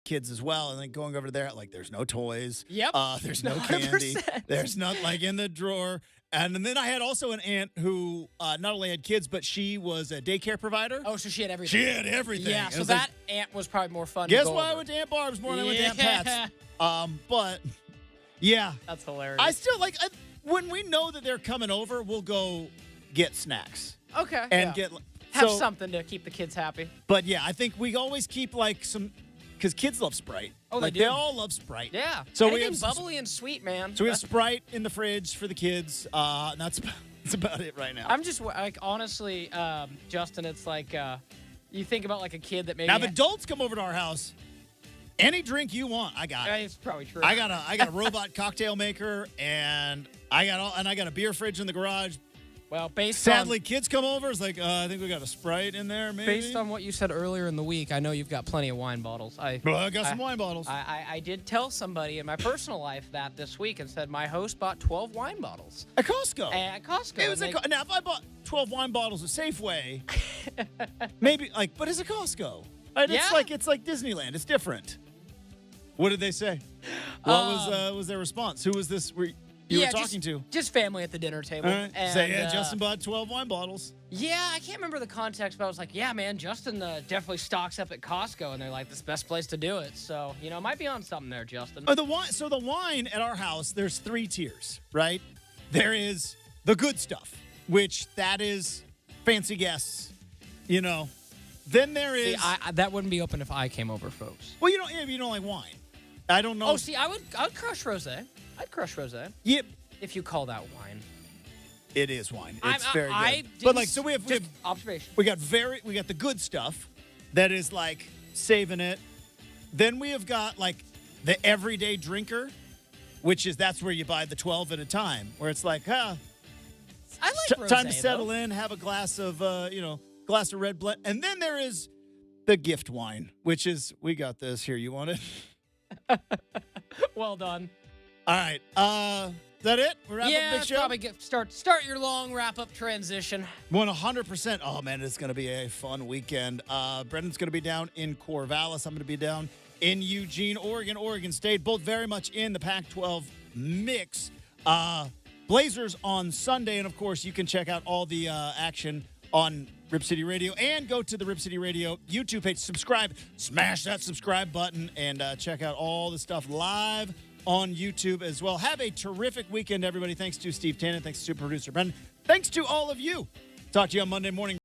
Kids as well, and then going over there, like, there's no toys. Yep. There's no candy. 100%. There's not, like, in the drawer. And then I had also an aunt who not only had kids, but she was a daycare provider. Oh, so she had everything. She had everything. Yeah, And so it was that aunt was probably more fun. guess to go why I over. went to Aunt Barb's more than I went to Aunt Pat's. But yeah, That's hilarious. I still like when we know that they're coming over, we'll go get snacks Okay. and yeah. get Have so- something to keep the kids happy. But yeah, I think we always keep like some because kids love Sprite. Oh, they like do. they all love Sprite. Yeah. So we Anything have some- bubbly and sweet, man. So we have Sprite in the fridge for the kids. And that's about it right now. I'm just like honestly, Justin. It's like you think about like a kid that maybe. Now, if adults come over to our house, any drink you want, I got it. It's probably true. I got a robot cocktail maker, and I got a beer fridge in the garage. Well, Sadly, kids come over. It's like, I think we got a Sprite in there, maybe. based on what you said earlier in the week, I know you've got plenty of wine bottles. I got some wine bottles. I did tell somebody in my personal life that this week and said my host bought 12 wine bottles At Costco. at Costco. It was and now, if I bought 12 wine bottles at Safeway, maybe, but it's a Costco. And Yeah. It's like Disneyland. It's different. What did they say? What was their response? Who was this you were talking to? Just family at the dinner table. All right. And, Say, yeah, Justin bought 12 wine bottles. Yeah, I can't remember the context, but I was like, yeah, man, Justin definitely stocks up at Costco, and they're like, this is the best place to do it. So, it might be on something there, Justin. The wine at our house, there's 3 tiers, right? There is the good stuff, which that is fancy guests, Then there is. See, that wouldn't be open if I came over, folks. Well, you don't like wine. I don't know. Oh, see, I'd crush rosé. I'd crush rosé. Yeah, if you call that wine. It is wine. It's very I good. But like, so we have observation. We got the good stuff that is like saving it. Then we have got like the everyday drinker, that's where you buy the 12 at a time, where it's like, I like rosé, time to settle though. in, have a glass of glass of red blend. And then there is the gift wine, which is, we got this here. You want it? Well done. All right. Is that it? We're wrapping up the show? Probably start your long wrap-up transition. 100%. Oh, man, it's going to be a fun weekend. Brendan's going to be down in Corvallis. I'm going to be down in Eugene, Oregon State, both very much in the Pac-12 mix. Blazers on Sunday, and, of course, you can check out all the action on Rip City Radio and go to the Rip City Radio YouTube page. Subscribe. Smash that subscribe button and check out all the stuff live on YouTube as well. Have a terrific weekend, everybody. Thanks to Steve Tannen. Thanks to super producer Brendan. Thanks to all of you. Talk to you on Monday morning.